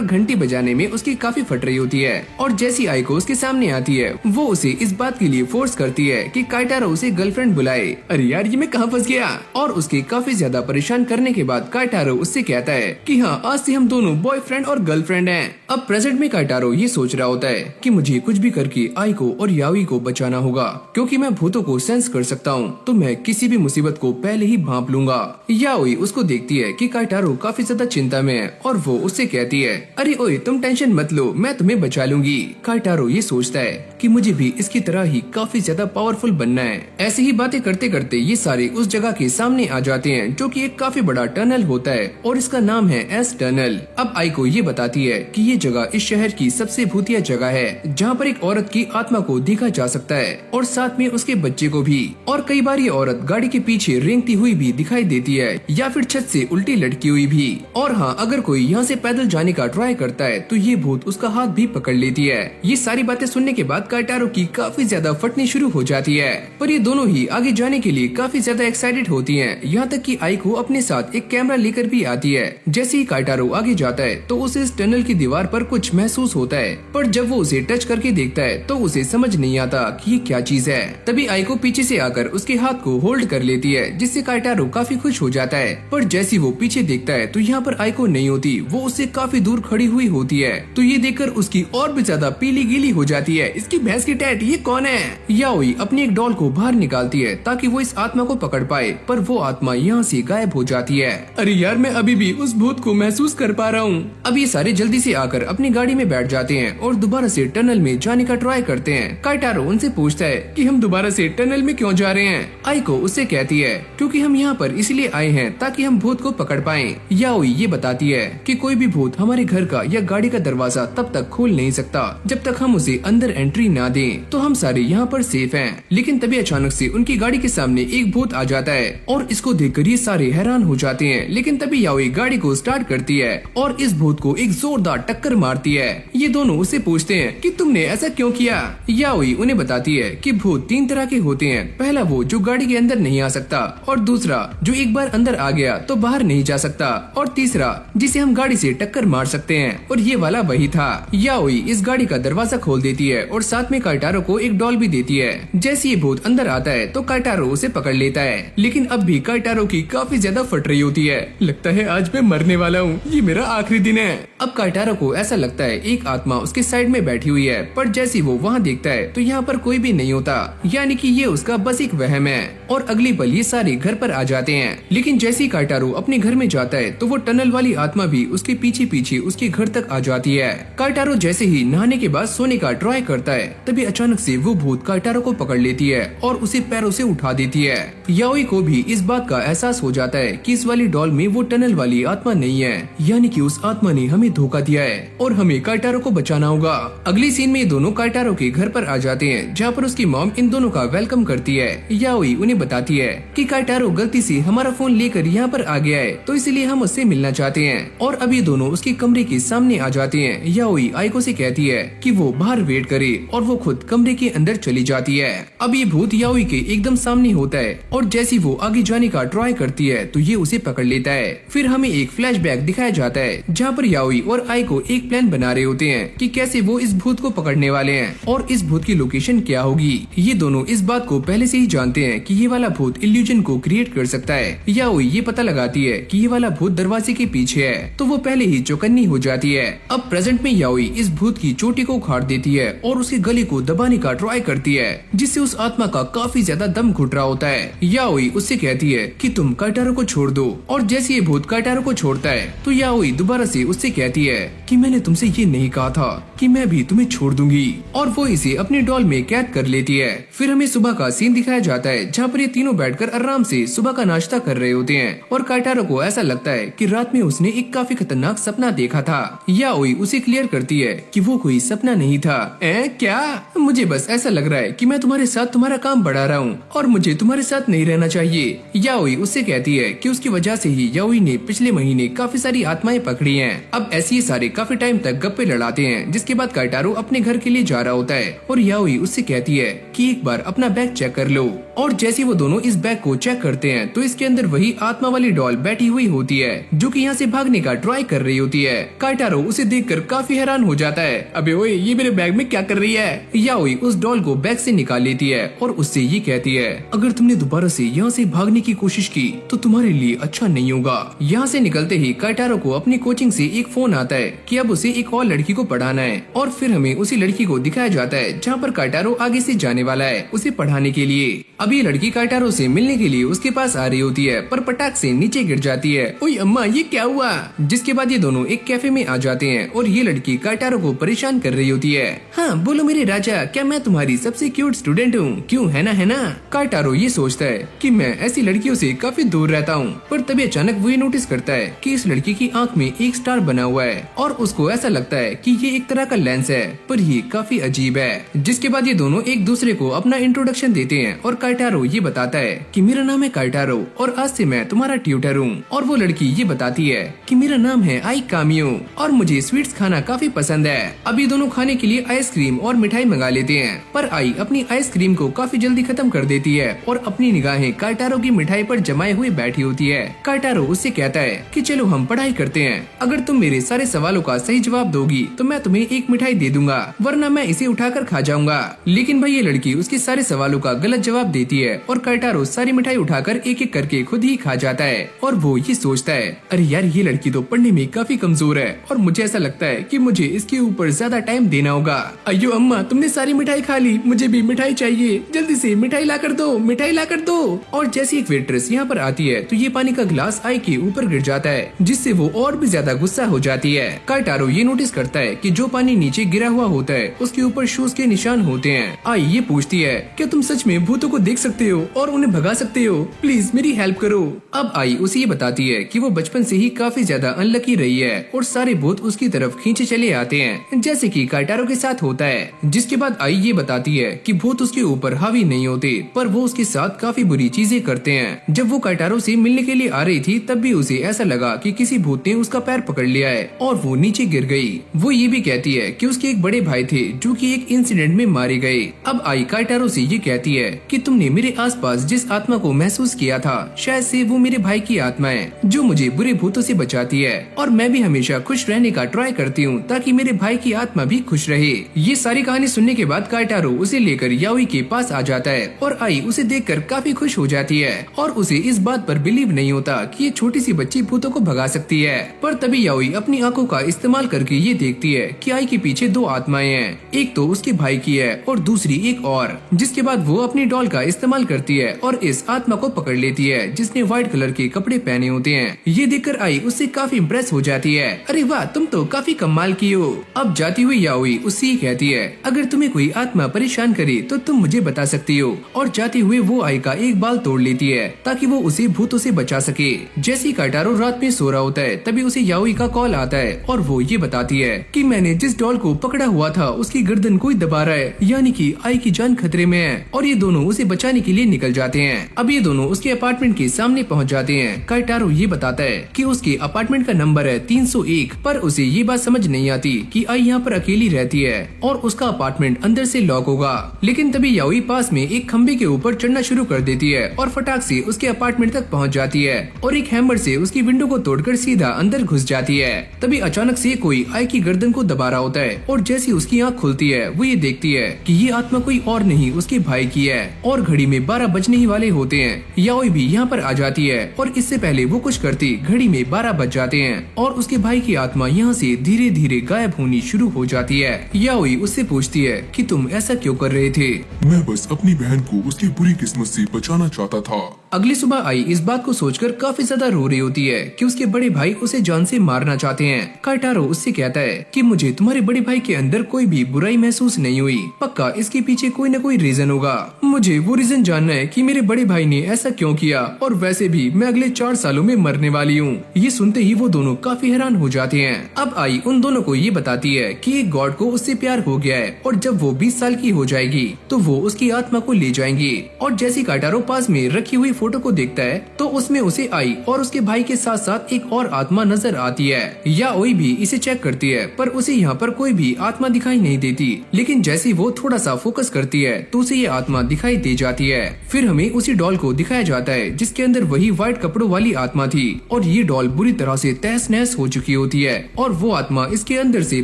घंटी बजाने में उसकी काफी फट रही होती है, और जैसी आइको उसके सामने आती है वो उसे इस बात के लिए फोर्स करती है कि काइटारो उसे गर्लफ्रेंड बुलाए। अरे यार ये मैं कहाँ फंस गया। और उसके काफी ज्यादा परेशान करने के बाद काइटारो उससे कहता है कि हाँ आज से हम दोनों बॉयफ्रेंड और गर्लफ्रेंड हैं। अब प्रेजेंट में काइटारो ये सोच रहा होता है कि मुझे कुछ भी करके आइको और याओई को बचाना होगा, क्योंकि मैं भूतों को सेंस कर सकता हूँ, तो मैं किसी भी मुसीबत को पहले ही भांप लूंगा। याओई उसको देखती है कि काइटारो काफी ज्यादा चिंता में है और वो उससे कहती है, अरे ओए तुम टेंशन मत लो, मैं तुम्हें बचा लूंगी। काइटारो ये सोचता है कि मुझे भी इसकी तरह ही काफी ज्यादा पावरफुल बनना है। ऐसे ही बातें करते करते ये सारे उस जगह के सामने आ जाते हैं जो कि एक काफी बड़ा टनल होता है और इसका नाम है एस टनल। अब आइको ये बताती है कि ये जगह इस शहर की सबसे भूतिया जगह है जहाँ पर एक औरत की आत्मा को देखा जा सकता है और साथ में उसके बच्चे को भी। और कई बार ये औरत गाड़ी के पीछे रेंगती हुई भी दिखाई देती है या फिर छत से उल्टी लटकी हुई भी। और हाँ, अगर कोई यहाँ से पैदल जाने का ट्राई करता है तो ये भूत उसका हाथ भी पकड़ लेती है। ये सारी बातें सुनने के बाद काइटारो की काफी ज्यादा फटनी शुरू हो जाती है, पर ये दोनों ही आगे जाने के लिए काफी ज्यादा एक्साइटेड होती हैं। यहाँ तक कि आइको अपने साथ एक कैमरा लेकर भी आती है। जैसे ही काइटारो आगे जाता है तो उसे इस टनल की दीवार पर कुछ महसूस होता है, पर जब वो उसे टच करके देखता है तो उसे समझ नहीं आता कि ये क्या चीज है। तभी आइको पीछे से आकर उसके हाथ को होल्ड कर लेती है, जिससे काइटारो काफी खुश हो जाता है। पर जैसे वो पीछे देखता है तो यहाँ पर आइको नहीं होती, वो उससे काफी दूर खड़ी हुई होती है। तो ये देखकर उसकी और भी ज्यादा पीली गीली हो जाती है। इसकी भैंस की टैट, ये कौन है? याओई अपनी एक डॉल को बाहर निकालती है ताकि वो इस आत्मा को पकड़ पाए, पर वो आत्मा यहाँ से गायब हो जाती है। अरे यार, मैं अभी भी उस भूत को महसूस कर पा रहा हूँ। अब ये सारे जल्दी से आकर अपनी गाड़ी में बैठ जाते हैं और दोबारा से टनल में जाने का ट्राई करते हैं। काइटारो उनसे पूछता है कि हम दोबारा से टनल में क्यों जा रहे हैं? आइको उससे कहती है क्योंकि हम यहाँ पर इसलिए आए हैं ताकि हम भूत को पकड़ पाएं। याओई ये बताती है कि कोई भी भूत हमारे घर का या गाड़ी का दरवाजा तब तक खोल नहीं सकता जब तक हम उसे अंदर एंट्री ना दें, तो हम सारे यहाँ पर सेफ हैं। लेकिन तभी अचानक से उनकी गाड़ी के सामने एक भूत आ जाता है और इसको देखकर ये सारे हैरान हो जाते हैं। लेकिन तभी याओई गाड़ी को स्टार्ट करती है और इस भूत को एक जोरदार टक्कर मारती है। ये दोनों उससे पूछते हैं कि तुमने ऐसा क्यों किया? याओई उन्हें बताती है कि भूत 3 तरह के होते हैं। पहला वो जो गाड़ी के अंदर नहीं आ सकता, और दूसरा जो एक बार अंदर आ गया तो बाहर नहीं जा सकता, और तीसरा जिसे हम गाड़ी से टक्कर मार सकते हैं। और ये वाला वही था। याओई इस गाड़ी का दरवाजा खोल देती है और साथ में काइटारो को एक डॉल भी देती है। जैसे ये भूत अंदर आता है तो काइटारो उसे पकड़ लेता है, लेकिन अब भी काइटारो की काफी ज्यादा फट रही होती है। लगता है आज मैं मरने वाला हूँ, ये मेरा आखिरी दिन है। अब काइटारो को ऐसा लगता है एक आत्मा उसके साइड में बैठी हुई है, पर जैसे वो वहाँ देखता है तो यहाँ पर कोई भी नहीं होता, यानी कि ये उसका बस एक वहम है। और अगली पल ये सारे घर पर आ जाते हैं। लेकिन जैसे ही काइटारो अपने घर में जाता है तो वो टनल वाली आत्मा भी उसके पीछे पीछे उसके घर तक आ जाती है। काइटारो जैसे ही नहाने के बाद सोने का ट्राई करता है तभी अचानक से वो भूत काइटारो को पकड़ लेती है और उसे पैरों से उठा देती है। याओई को भी इस बात का एहसास हो जाता है कि इस वाली डॉल में वो टनल वाली आत्मा नहीं है, यानी कि उस आत्मा ने हमें धोखा दिया है और हमें काइटारो को बचाना होगा। अगली सीन में ये दोनों काइटारो के घर पर आ जाते हैं, जहाँ पर उसकी मॉम इन दोनों का वेलकम करती है। याओई उन्हें बताती है कि काइटारो गलती से हमारा फोन लेकर यहाँ पर आ गया है, तो इसलिए हम उससे मिलना चाहते हैं। और अब ये दोनों उसके कमरे के सामने आ जाते हैं। याओई आइको से कहती है कि वो बाहर वेट करे और वो खुद कमरे के अंदर चली जाती है। अब ये भूत याओई के एकदम सामने होता है और जैसे वो आगे जाने का ट्राई करती है तो ये उसे पकड़ लेता है। फिर हमें एक फ्लैशबैक दिखाया जाता है जहाँ पर याओई और आइको एक प्लान बना रहे होते हैं कि कैसे वो इस भूत को पकड़ने वाले हैं और इस भूत की लोकेशन क्या होगी। ये दोनों इस बात को पहले से ही जानते हैं कि ये वाला भूत इल्यूजन को क्रिएट कर सकता है। याओई ये पता लगाती है कि ये वाला भूत दरवाजे के पीछे है, तो वो पहले ही चौकन्नी हो जाती है। अब प्रेजेंट में याओई इस भूत की चोटी को उखाड़ देती है और उसके गले को दबाने का ट्राई करती है, जिससे उस आत्मा का काफी ज्यादा दम घुट रहा होता है। याओई उससे कहती है कि तुम काइटारो को छोड़ दो, और जैसे ये भूत काइटारो को छोड़ता है तो याओई दोबारा से उससे कहती है कि मैंने तुमसे ये नहीं कहा था कि मैं भी तुम्हें छोड़ दूंगी, और वो इसे अपनी डॉल में कैद कर लेती है। फिर हमें सुबह का सीन दिखाया जाता है जहाँ पर ये तीनों बैठकर आराम से सुबह का नाश्ता कर रहे होते हैं और काइटारो को ऐसा लगता है कि रात में उसने एक काफी खतरनाक सपना देखा था। याओई उसे क्लियर करती है कि वो कोई सपना नहीं था। क्या? मुझे बस ऐसा लग रहा है कि मैं तुम्हारे साथ तुम्हारा काम बढ़ा रहा हूँ और मुझे तुम्हारे साथ नहीं रहना चाहिए। याओई उससे कहती है कि उसकी वजह से ही याओई ने पिछले महीने काफी सारी आत्माएं पकड़ी हैं। अब ऐसे ही सारे काफी टाइम तक गप्पे लड़ाते हैं, जिसके बाद काइटारो अपने घर के लिए जा रहा होता है और याओई उससे कहती है कि एक बार अपना बैग चेक कर लो। और जैसे वो दोनों इस बैग को चेक करते हैं तो इसके अंदर वही आत्मा वाली डॉल बैठी हुई होती है जो कि यहाँ से भागने का ट्राई कर रही होती है। काइटारो उसे देखकर काफी हैरान हो जाता है। अबे ओए, ये मेरे बैग में क्या कर रही है? याओई उस डॉल को बैग से निकाल लेती है और उससे ये कहती है अगर तुमने दोबारा से यहाँ से भागने की कोशिश की तो तुम्हारे लिए अच्छा नहीं होगा। यहाँ से निकलते ही काइटारो को अपनी कोचिंग से एक फोन आता है कि अब उसे एक और लड़की को पढ़ाना है, और फिर हमें उसी लड़की को दिखाया जाता है जहाँ पर काइटारो आगे से जाने वाला है उसे पढ़ाने के लिए। लिए। अब ये लड़की काइटारो से मिलने के लिए उसके पास आ रही होती है, पर पटाख से नीचे गिर जाती है। ओए अम्मा, ये क्या हुआ? जिसके बाद ये दोनों एक कैफे में आ जाते हैं और ये लड़की काइटारो को परेशान कर रही होती है। हाँ बोलो मेरे राजा, क्या मैं तुम्हारी सबसे क्यूट स्टूडेंट हूँ? क्यों, है ना? काइटारो ये सोचता है कि मैं ऐसी लड़कियों से काफी दूर रहता हूँ, पर तभी अचानक वो ये नोटिस करता है कि इस लड़की की आंख में एक स्टार बना हुआ है और उसको ऐसा लगता है कि ये एक तरह का लेंस है, पर ये काफी अजीब है। जिसके बाद ये दोनों एक दूसरे को अपना इंट्रोडक्शन देते हैं और काइटारो ये बताता है कि मेरा नाम है काइटारो और आज से मैं तुम्हारा ट्यूटर हूँ। और वो लड़की ये बताती है कि मेरा नाम है आई कामियो और मुझे स्वीट्स खाना काफी पसंद है। अब ये दोनों खाने के लिए आइसक्रीम और मिठाई मंगा लेते हैं, पर आई अपनी आइसक्रीम को काफी जल्दी खत्म कर देती है और अपनी निगाहें काइटारो की मिठाई पर जमाए हुए बैठी होती है। काइटारो उससे कहता है कि चलो हम पढ़ाई करते हैं, अगर तुम मेरे सारे सवालों का सही जवाब दोगी तो मैं तुम्हें एक मिठाई दे दूंगा, वरना मैं इसे उठाकर खा जाऊंगा। लेकिन भाई ये लड़की उसके सारे सवालों का गलत जवाब देती है और काइटारो सारी मिठाई उठाकर एक एक करके खुद ही खा जाता है। और वो ये सोचता है, अरे यार ये लड़की तो पढ़ने में काफी कमजोर है और मुझे ऐसा लगता है कि मुझे इसके ऊपर ज्यादा टाइम देना होगा। अयो अम्मा, तुमने सारी मिठाई खा ली, मुझे भी मिठाई चाहिए, जल्दी से मिठाई ला कर दो, मिठाई ला कर दो। और जैसी एक वेट्रेस यहाँ पर आती है तो ये पानी का गिलास आई के ऊपर गिर जाता है, जिससे वो और भी ज्यादा गुस्सा हो जाती है। काइटारो ये नोटिस करता है कि जो पानी नीचे गिरा हुआ होता है उसके ऊपर शूज के निशान होते हैं। आई ये पूछती है, क्या तुम सच में भूतों को देख सकते हो और उन्हें भगा सकते हो? प्लीज मेरी हेल्प करो। अब आई उसे ये बताती है कि वो बचपन से ही काफी ज्यादा अनलकी रही है और सारे भूत उसकी तरफ खींचे चले आते हैं, जैसे कि काइटारो के साथ होता है। जिसके बाद आई ये बताती है कि भूत उसके ऊपर हावी नहीं होते, पर वो उसके साथ काफी बुरी चीजें करते हैं। जब वो काइटारो से मिलने के लिए आ रही थी तब भी उसे ऐसा लगा कि किसी भूत ने उसका पैर पकड़ लिया है और वो नीचे गिर गई। वो ये भी कहती है कि उसके एक बड़े भाई थे जो कि एक इंसिडेंट में मारे गए। अब आई काइटारो से ये कहती है कि तुमने मेरे आसपास जिस आत्मा को महसूस किया था, शायद से वो मेरे भाई की आत्मा है जो मुझे बुरे भूतों से बचाती है, और मैं भी हमेशा खुश रहने का ट्राई करती हूँ ताकि मेरे भाई की आत्मा भी खुश रहे। ये सारी कहानी सुनने के बाद काइटारो उसे लेकर याओई के पास आ जाता है और आई उसे देखकर काफी खुश हो जाती है और उसे इस बात पर बिलीव नहीं होता कि ये छोटी सी बच्ची भूतों को भगा सकती है। पर तभी याओई अपनी आंखों का इस्तेमाल करके ये देखती है कि आई के पीछे दो आत्माएं हैं, एक तो उसके भाई की है और दूसरी एक और। जिसके बाद वो अपनी डॉल का इस्तेमाल करती है और इस आत्मा को पकड़ लेती है जिसने व्हाइट कलर के कपड़े पहने होते हैं। ये देखकर आई उससे काफी इम्प्रेस हो जाती है। अरे वाह, तुम तो काफी कमाल की हो। अब जाती हुई याओई उससे कहती है, अगर तुम्हें कोई आत्मा परेशान करे तो तुम मुझे बता सकती हो। और जाते हुए वो आई का एक बाल तोड़ लेती है ताकि वो उसे भूतों से बचा सके। जैसे काइटारो रात में सो रहा होता है तभी उसे याओई का कॉल आता है और वो ये बताती है कि मैंने जिस डॉल को पकड़ा हुआ था उसकी गर्दन कोई दबा रहा है, यानी कि आई की जान खतरे में है। और ये दोनों उसे बचाने के लिए निकल जाते हैं। अब ये दोनों उसके अपार्टमेंट के सामने पहुंच जाते हैं। काइटारो ये बताता है कि उसके अपार्टमेंट का नंबर है 301, पर उसे ये बात समझ नहीं आती कि आई यहाँ पर अकेली रहती है और उसका अपार्टमेंट अंदर से लॉक होगा। लेकिन तभी याओई पास में एक खंबे के ऊपर चढ़ना शुरू कर देती है और फटाक से उसके अपार्टमेंट तक पहुँच जाती है और एक हैमर से उसकी विंडो को तोड़कर सीधा अंदर घुस जाती है। तभी अचानक से कोई आई की गर्दन को दबा रहा होता है और जैसी उसकी आंख खुलती है वो ये देखती है कि ये आत्मा कोई और नहीं उसके भाई की है और घड़ी में 12 बजने ही वाले होते हैं। याओई भी यहाँ पर आ जाती है और इससे पहले वो कुछ करती घड़ी में 12 बज जाते हैं और उसके भाई की आत्मा यहाँ से धीरे धीरे गायब होनी शुरू हो जाती है। याओई उससे पूछती है कि तुम ऐसा क्यों कर रहे थे? मैं बस अपनी बहन को उसकी बुरी किस्मत से बचाना चाहता था। अगली सुबह आई इस बात को सोचकर काफी ज्यादा रो रही होती है कि उसके बड़े भाई उसे जान से मारना चाहते हैं। काइटारो उससे कहता है कि मुझे तुम्हारे बड़े भाई के अंदर कोई भी बुराई महसूस नहीं हुई, पक्का इसके पीछे कोई न कोई रीजन होगा। मुझे वो रीजन जानना है कि मेरे बड़े भाई ने ऐसा क्यों किया, और वैसे भी मैं अगले 4 सालों में मरने वाली हूँ। ये सुनते ही वो दोनों काफी हैरान हो जाते हैं। अब आई उन दोनों को ये बताती है कि एक गॉड को उससे प्यार हो गया है और जब वो 20 साल की हो जाएगी तो वो उसकी आत्मा को ले जाएंगी। और जैसी काइटारो पास में रखी हुई फोटो को देखता है तो उसमें उसे आई और उसके भाई के साथ साथ एक और आत्मा नजर आती है। याओई भी इसे चेक करती है पर उसे यहाँ पर कोई भी आत्मा दिखाई नहीं देती, लेकिन जैसे वो थोड़ा सा फोकस करती है तो उसे ये आत्मा दिखाई दे जाती है। फिर हमें उसी डॉल को दिखाया जाता है जिसके अंदर वही व्हाइट कपड़ों वाली आत्मा थी और ये डॉल बुरी तरह से तहस नहस हो चुकी होती है और वो आत्मा इसके अंदर से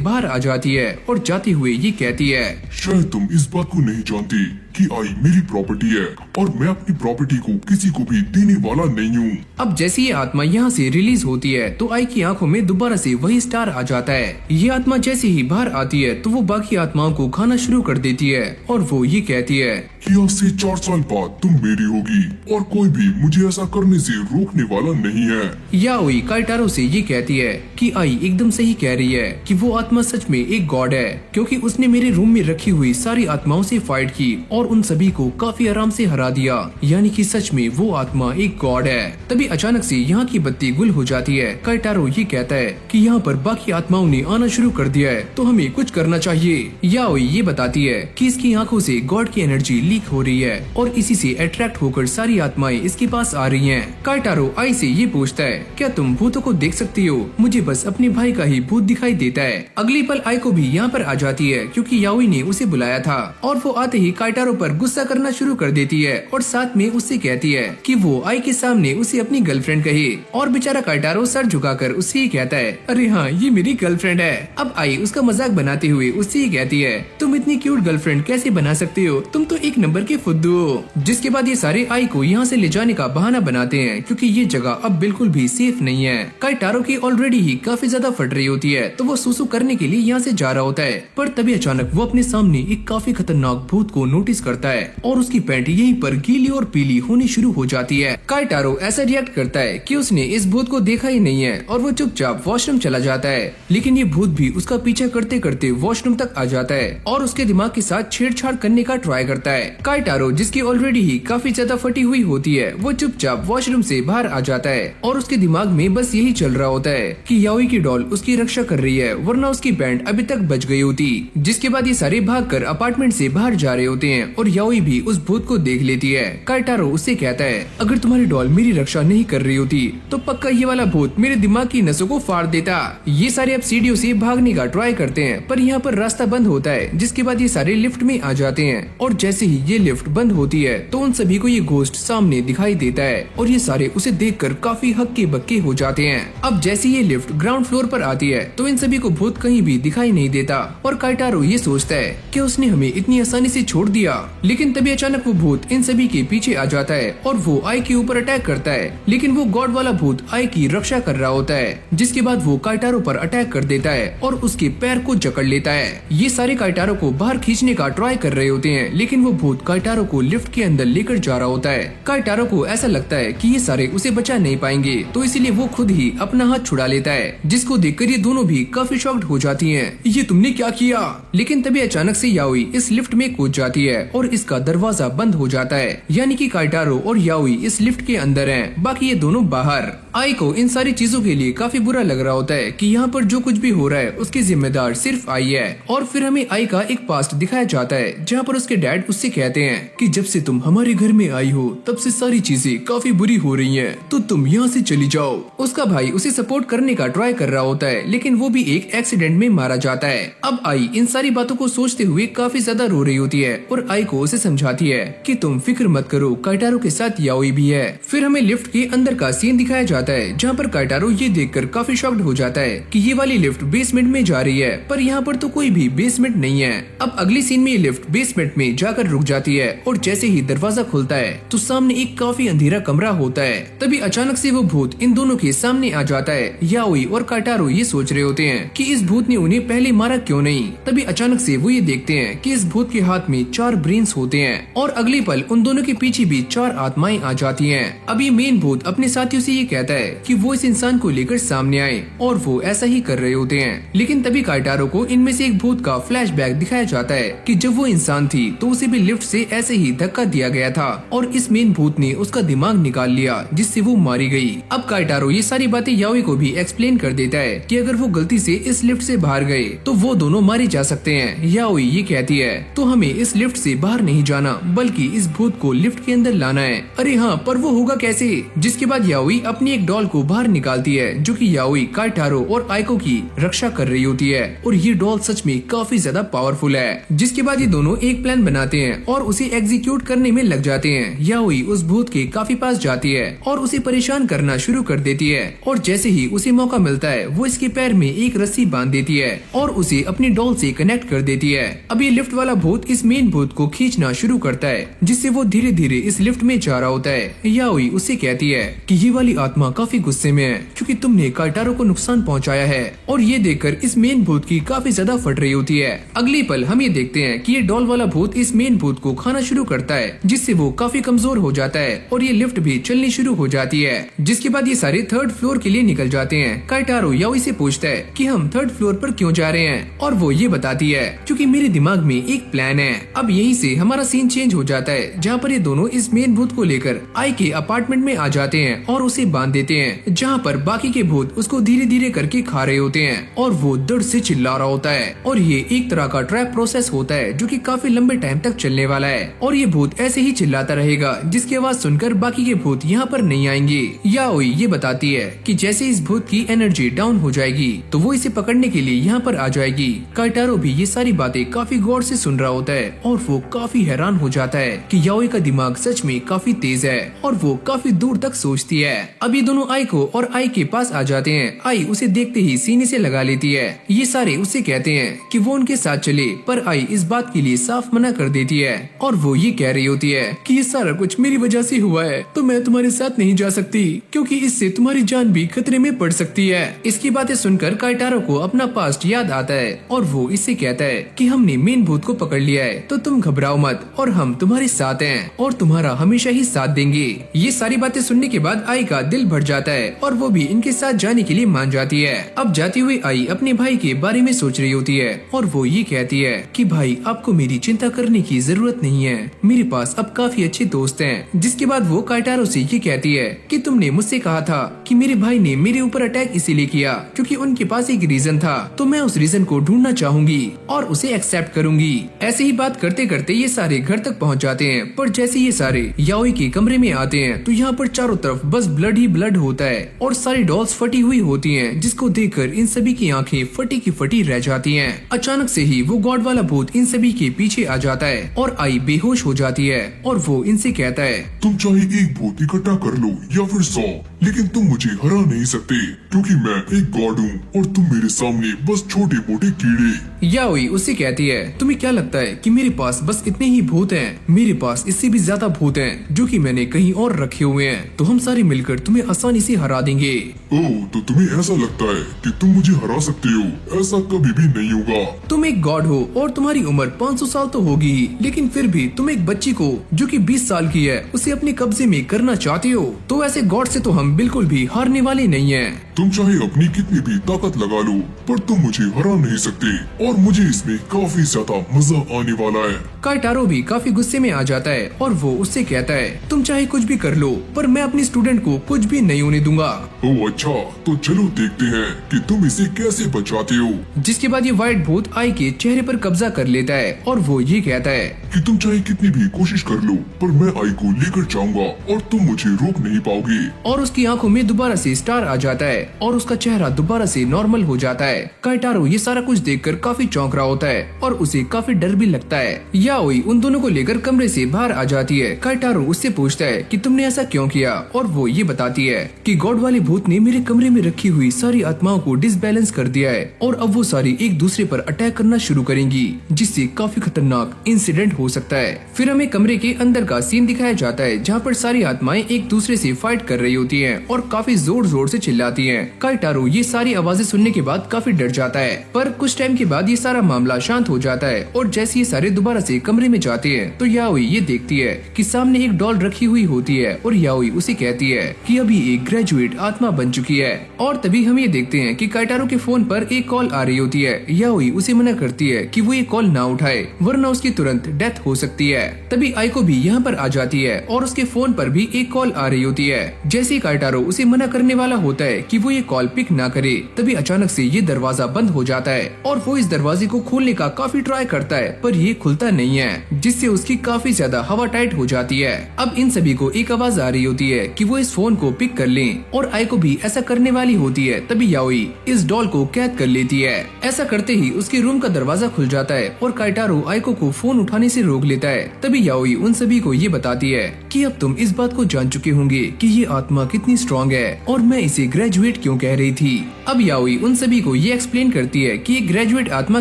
बाहर आ जाती है और जाते हुए ये कहती है, शायद तुम इस बात को नहीं जानती कि आई मेरी प्रॉपर्टी है और मैं अपनी प्रॉपर्टी को किसी को भी देने वाला नहीं हूँ। अब जैसी ये आत्मा यहाँ से रिलीज होती है तो आई की आंखों में दोबारा से वही स्टार आ जाता है। ये आत्मा जैसे ही बाहर आती है तो वो बाकी आत्माओं को खाना शुरू कर देती है और वो ये कहती है कि आज से 4 साल बाद तुम मेरी होगी और कोई भी मुझे ऐसा करने से रोकने वाला नहीं है। याओई काइटारो से ये कहती है कि आई एकदम सही कह रही है कि वो आत्मा सच में एक गॉड है, क्योंकि उसने मेरे रूम में रखी हुई सारी आत्माओं से फाइट की और उन सभी को काफी आराम से हरा दिया, यानी कि सच में वो आत्मा एक गॉड है। तभी अचानक से यहाँ की बत्ती गुल हो जाती है। काइटारो ये कहता है कि यहाँ पर बाकी आत्माओं ने आना शुरू कर दिया है, तो हमें कुछ करना चाहिए। याओई ये बताती है कि इसकी आंखों से गॉड की एनर्जी लीक हो रही है और इसी से अट्रैक्ट होकर सारी आत्माएं इसके पास आ रही हैं। काइटारो आई से ये पूछता है, क्या तुम भूतों को देख सकती हो? मुझे बस अपने भाई का ही भूत दिखाई देता है। अगली पल आई को भी यहाँ पर आ जाती है, क्योंकि याओई ने उसे बुलाया था और वो आते ही काइटारो पर गुस्सा करना शुरू कर देती है और साथ में उससे कहती है कि वो आई के सामने उसे अपनी गर्लफ्रेंड कहे। और बेचारा काइटारो सर झुकाकर उससे ही कहता है, अरे हाँ, ये मेरी गर्लफ्रेंड है। अब आई उसका मजाक बनाते हुए उससे ही कहती है, तुम इतनी क्यूट गर्लफ्रेंड कैसे बना सकते हो? तुम तो एक नंबर के फुद्दू हो। जिसके बाद ये सारे आई को यहाँ से ले जाने का बहाना बनाते हैं, क्योंकि ये जगह अब बिल्कुल भी सेफ नहीं है। काइटारो की ऑलरेडी ही काफी ज्यादा फट रही होती है, तो वो सुसु करने के लिए यहाँ से जा रहा होता है, पर तभी अचानक वो अपने सामने एक काफी खतरनाक भूत को नोटिस करता है और उसकी पैंट यहीं पर गीली और पीली होनी शुरू हो जाती है। काइटारो ऐसा रिएक्ट करता है कि उसने इस भूत को देखा ही नहीं है और वो चुपचाप वॉशरूम चला जाता है, लेकिन ये भूत भी उसका पीछा करते करते वॉशरूम तक आ जाता है और उसके दिमाग के साथ छेड़छाड़ करने का ट्राई करता है। काइटारो, जिसकी ऑलरेडी ही काफी ज्यादा फटी हुई होती है, वो चुपचाप वॉशरूम से बाहर आ जाता है और उसके दिमाग में बस यही चल रहा होता है कि याओई की डॉल उसकी रक्षा कर रही है, वरना उसकी बैंड अभी तक बच गई होती। जिसके बाद ये सारे भागकर अपार्टमेंट से बाहर जा रहे होते हैं और याओई भी उस भूत को देख लेती है। काइटारो उससे कहता है, अगर तुम्हारी डॉल मेरी रक्षा नहीं कर रही होती तो पक्का ये वाला भूत मेरे दिमाग की नसों को फाड़ देता। ये सारे अब सीढ़ियों से भागने का ट्राई करते हैं, पर यहाँ पर रास्ता बंद होता है। जिसके बाद ये सारे लिफ्ट में आ जाते हैं और जैसे ही ये लिफ्ट बंद होती है तो उन सभी को ये घोस्ट सामने दिखाई देता है और ये सारे उसे देखकर काफी हक्के बक्के हो जाते हैं। अब जैसे ये लिफ्ट ग्राउंड फ्लोर पर आती है तो इन सभी को भूत कहीं भी दिखाई नहीं देता और काइटारो ये सोचता है कि उसने हमें इतनी आसानी से छोड़ दिया। लेकिन तभी अचानक वो भूत इन सभी के पीछे आ जाता है और वो आई के ऊपर अटैक करता है, लेकिन वो गॉड वाला भूत आई की रक्षा कर रहा होता है। जिसके बाद वो काइटारो पर अटैक कर देता है और उसके पैर को जकड़ लेता है। ये सारे काइटारो को बाहर खींचने का ट्राई कर रहे होते हैं, लेकिन वो भूत काइटारो को लिफ्ट के अंदर लेकर जा रहा होता है। काइटारो को ऐसा लगता है कि ये सारे उसे बचा नहीं पाएंगे, तो इसीलिए वो खुद ही अपना हाथ छुड़ा लेता है, जिसको देखकर ये दोनों भी काफी शॉक्ड हो जाती हैं। ये तुमने क्या किया? लेकिन तभी अचानक से याओई इस लिफ्ट में कूद जाती है और इसका दरवाजा बंद हो जाता है, यानी कि काइटारो और याओई इस लिफ्ट के अंदर हैं, बाकी ये दोनों बाहर। आई को इन सारी चीजों के लिए काफी बुरा लग रहा होता है कि यहाँ पर जो कुछ भी हो रहा है उसकी जिम्मेदार सिर्फ आई है। और फिर हमें आई का एक पास्ट दिखाया जाता है, जहाँ पर उसके डैड उससे कहते हैं कि जब से तुम हमारे घर में आई हो तब से सारी चीजें काफी बुरी हो रही हैं, तो तुम यहाँ से चली जाओ। उसका भाई उसे सपोर्ट करने का ट्राई कर रहा होता है, लेकिन वो भी एक एक्सीडेंट में मारा जाता है। अब आई इन सारी बातों को सोचते हुए काफी ज्यादा रो रही होती है और आई को उसे समझाती है कि तुम फिक्र मत करो, काइटारो के साथ याओई भी है। फिर हमें लिफ्ट के अंदर का सीन दिखाया जाता है, जहाँ पर काइटारो ये देखकर काफी शॉक्ड हो जाता है कि ये वाली लिफ्ट बेसमेंट में जा रही है, पर यहाँ पर तो कोई भी बेसमेंट नहीं है। अब अगली सीन में ये लिफ्ट बेसमेंट में जाकर रुक जाती है और जैसे ही दरवाजा खुलता है तो सामने एक काफी अंधेरा कमरा होता है। तभी अचानक से वो भूत इन दोनों के सामने आ जाता है। याओई और काइटारो ये सोच रहे होते हैं कि इस भूत ने उन्हें पहले मारा क्यों नहीं। तभी अचानक से वो ये देखते हैं कि इस भूत के हाथ में 4 ब्रेन्स होते हैं और अगले पल उन दोनों के पीछे भी 4 आत्माएं आ जाती हैं। अब ये मेन भूत अपने साथियों से ये कहता है कि वो इस इंसान को लेकर सामने आए और वो ऐसा ही कर रहे होते हैं। लेकिन तभी काइटारो को इनमें से एक भूत का फ्लैशबैक दिखाया जाता है कि जब वो इंसान थी तो उसे भी लिफ्ट से ऐसे ही धक्का दिया गया था और इस मेन भूत ने उसका दिमाग निकाल लिया, जिससे वो मारी गई। अब काइटारो ये सारी बातें याओई को भी एक्सप्लेन कर देता है कि अगर वो गलती से इस लिफ्ट से बाहर गए तो वो दोनों मारे जा सकते हैं। याओई ये कहती है तो हमें इस लिफ्ट से बाहर नहीं जाना बल्कि इस भूत को लिफ्ट के अंदर लाना है। अरे हाँ, पर वो होगा कैसे? जिसके बाद याओई अपनी एक डॉल को बाहर निकालती है, जो कि याओई, काइटारो और आइको की रक्षा कर रही होती है और ये डॉल सच में काफी ज्यादा पावरफुल है। जिसके बाद ये दोनों एक प्लान बनाते हैं और उसे एग्जीक्यूट करने में लग जाते हैं। याओई उस भूत के काफी पास जाती है और उसे परेशान करना शुरू कर देती है और जैसे ही उसे मौका मिलता है वो इसके पैर में एक रस्सी बांध देती है और उसे अपनी डॉल से कनेक्ट कर देती है। अब ये लिफ्ट वाला भूत इस मेन भूत को खींचना शुरू करता है, जिससे वो धीरे धीरे इस लिफ्ट में जा रहा होता है। याओई उससे कहती है कि ये वाली आत्मा काफी गुस्से में है क्योंकि तुमने काइटारो को नुकसान पहुंचाया है और ये देखकर इस मेन भूत की काफी ज्यादा फट रही होती है। अगली पल हम ये देखते हैं कि ये डॉल वाला भूत इस मेन भूत भूत को खाना शुरू करता है, जिससे वो काफी कमजोर हो जाता है और ये लिफ्ट भी चलनी शुरू हो जाती है। जिसके बाद ये सारे थर्ड फ्लोर के लिए निकल जाते हैं। काइटारो याओई से पूछता है कि हम थर्ड फ्लोर पर क्यों जा रहे हैं, और वो ये बताती है क्योंकि मेरे दिमाग में एक प्लान है। अब यहीं से हमारा सीन चेंज हो जाता है, जहाँ पर ये दोनों इस मेन भूत को लेकर आई के अपार्टमेंट में आ जाते हैं और उसे बांध देते हैं, जहाँ पर बाकी के भूत उसको धीरे धीरे करके खा रहे होते हैं और वो दर्द से चिल्ला रहा होता है। और ये एक तरह का ट्रैप प्रोसेस होता है जो कि काफी लंबे टाइम तक चलने वाला है, और ये भूत ऐसे ही चिल्लाता रहेगा, जिसकी आवाज सुनकर बाकी के भूत यहाँ पर नहीं आएंगे। याओई ये बताती है कि जैसे इस भूत की एनर्जी डाउन हो जाएगी तो वो इसे पकड़ने के लिए यहाँ पर आ जाएगी। काइटारो भी ये सारी बातें काफी गौर से सुन रहा होता है और वो काफी हैरान हो जाता है कि याओई का दिमाग सच में काफी तेज है और वो काफी दूर तक सोचती है। अब ये दोनों आई को और आई के पास आ जाते हैं। आई उसे देखते ही सीने से लगा लेती है। ये सारे उससे कहते हैं कि वो उनके साथ चले, पर आई इस बात के लिए साफ मना कर देती है और वो ये कह रही होती है कि ये सारा कुछ मेरी वजह से हुआ है, तो मैं तुम्हारे साथ नहीं जा सकती क्योंकि इससे तुम्हारी जान भी खतरे में पड़ सकती है। इसकी बातें सुनकर काइटारो को अपना पास्ट याद आता है और वो इससे कहता है कि हमने मेन भूत को पकड़ लिया है, तो तुम घबराओ मत और हम तुम्हारे साथ हैं और तुम्हारा हमेशा ही साथ देंगे। ये सारी बातें सुनने के बाद आई का दिल भर जाता है और वो भी इनके साथ जाने के लिए मान जाती है। अब जाती हुई आई अपने भाई के बारे में सोच रही होती है और वो ये कहती है कि भाई आपको मेरी चिंता करने की जरूरत नहीं है, मेरे पास अब काफी अच्छे दोस्त हैं। जिसके बाद वो काइटारो से ये कहती है कि तुमने मुझसे कहा था कि मेरे भाई ने मेरे ऊपर अटैक इसीलिए किया क्योंकि उनके पास एक रीजन था, तो मैं उस रीजन को ढूंढना चाहूंगी और उसे एक्सेप्ट करूंगी। ऐसे ही बात करते करते ये सारे घर तक पहुंच जाते हैं, पर जैसे ये सारे याओई के कमरे में आते हैं तो यहाँ पर चारों तरफ बस ब्लड ही ब्लड होता है और सारी डॉल्स फटी हुई होती हैं, जिसको देखकर इन सभी की आंखें फटी की फटी रह जाती हैं। अचानक से ही वो गॉड वाला भूत इन सभी के पीछे आ जाता है और आई बेहोश हो जाती है और वो इनसे कहता है तुम चाहे एक भूत इकट्ठा कर लो या फिर 100, लेकिन तुम मुझे हरा नहीं सकते क्योंकि मैं एक गॉड हूँ और तुम मेरे सामने बस छोटे मोटे कीड़े। याओई उससे कहती है तुम्हें क्या लगता है कि मेरे पास बस इतने ही भूत हैं? मेरे पास इससे भी ज्यादा भूत हैं जो कि मैंने कहीं और रखे हुए हैं, तो हम सारे मिलकर तुम्हें आसानी से हरा देंगे। ओह, तो तुम्हें ऐसा लगता है कि तुम मुझे हरा सकते हो? ऐसा कभी भी नहीं होगा। तुम एक गॉड हो और तुम्हारी उम्र 500 साल तो होगी ही, लेकिन फिर भी तुम एक बच्ची को जो कि 20 साल की है उसे अपने कब्जे में करना चाहते हो, तो ऐसे गॉड से तो हम बिल्कुल भी हारने वाले नहीं हैं। तुम चाहे अपनी कितनी भी ताकत लगा लो, पर तुम मुझे हरा नहीं सकते और मुझे इसमें काफी ज्यादा मजा आने वाला है। काइटारो भी काफी गुस्से में आ जाता है और वो उससे कहता है तुम चाहे कुछ भी कर लो, पर मैं अपनी स्टूडेंट को कुछ भी नहीं होने दूंगा। ओह अच्छा, तो चलो देखते हैं कि तुम इसे कैसे बचाते हो। जिसके बाद ये व्हाइट भूत आई के चेहरे पर कब्जा कर लेता है और वो ये कहता है कि तुम चाहे कितनी भी कोशिश कर लो, पर मैं आई को लेकर जाऊंगा और तुम मुझे रोक नहीं पाओगे। और उसकी आंखों में दोबारा से स्टार आ जाता है और उसका चेहरा दोबारा से नॉर्मल हो जाता है। काइटारो ये सारा कुछ देखकर काफी चौंक रहा होता है और उसे काफी डर भी लगता है। याओई उन दोनों को लेकर कमरे से बाहर आ जाती है। काइटारो उससे पूछता है कि तुमने ऐसा क्यों किया, और वो ये बताती है कि गॉड वाले भूत ने मेरे कमरे में रखी हुई सारी आत्माओं को डिसबैलेंस कर दिया है और अब वो सारी एक दूसरे पर अटैक करना शुरू करेंगी, जिससे काफी खतरनाक इंसिडेंट हो सकता है। फिर हमें कमरे के अंदर का सीन दिखाया जाता है, जहाँ पर सारी आत्माएं एक दूसरे से फाइट कर रही होती हैं और काफी जोर जोर से चिल्लाती हैं। काइटारो ये सारी आवाजें सुनने के बाद काफी डर जाता है, पर कुछ टाइम के बाद ये सारा मामला शांत हो जाता है और जैसे ये सारे दोबारा से कमरे में जाते हैं तो याओई ये देखती है कि सामने एक डॉल रखी हुई होती है और याओई उसे कहती है कि अभी एक ग्रेजुएट आत्मा बन चुकी है। और तभी हम ये देखते हैं कि काइटारो के फोन पर एक कॉल आ रही होती है। याओई उसे मना करती है कि वो ये कॉल ना उठाए, वरना उसकी तुरंत डेथ हो सकती है। तभी आइको भी यहाँ पर आ जाती है और उसके फोन पर भी एक कॉल आ रही होती है। जैसे ही काइटारो उसे मना करने वाला होता है कि वो ये कॉल पिक ना करे, तभी अचानक से ये दरवाजा बंद हो जाता है और वो इस दरवाजे को खोलने का काफी ट्राई करता है, पर ये खुलता नहीं है, जिससे उसकी काफी ज्यादा हवा टाइट हो जाती है। अब इन सभी को एक आवाज आ रही होती है कि वो इस फोन को पिक कर लें और आइको भी ऐसा करने वाली होती है। तभी याओई इस डॉल को कैद कर लेती है। ऐसा करते ही उसके रूम का दरवाजा खुल जाता है और काइटारो आइको को फोन उठाने से रोक लेता है। तभी याओई उन सभी को ये बताती है कि अब तुम इस बात को जान चुके होंगे कि ये आत्मा कितनी स्ट्रॉन्ग है और मैं इसे ग्रेजुएट क्यों कह रही थी। अब याओई उन सभी को ये एक्सप्लेन करती है कि एक ग्रेजुएट आत्मा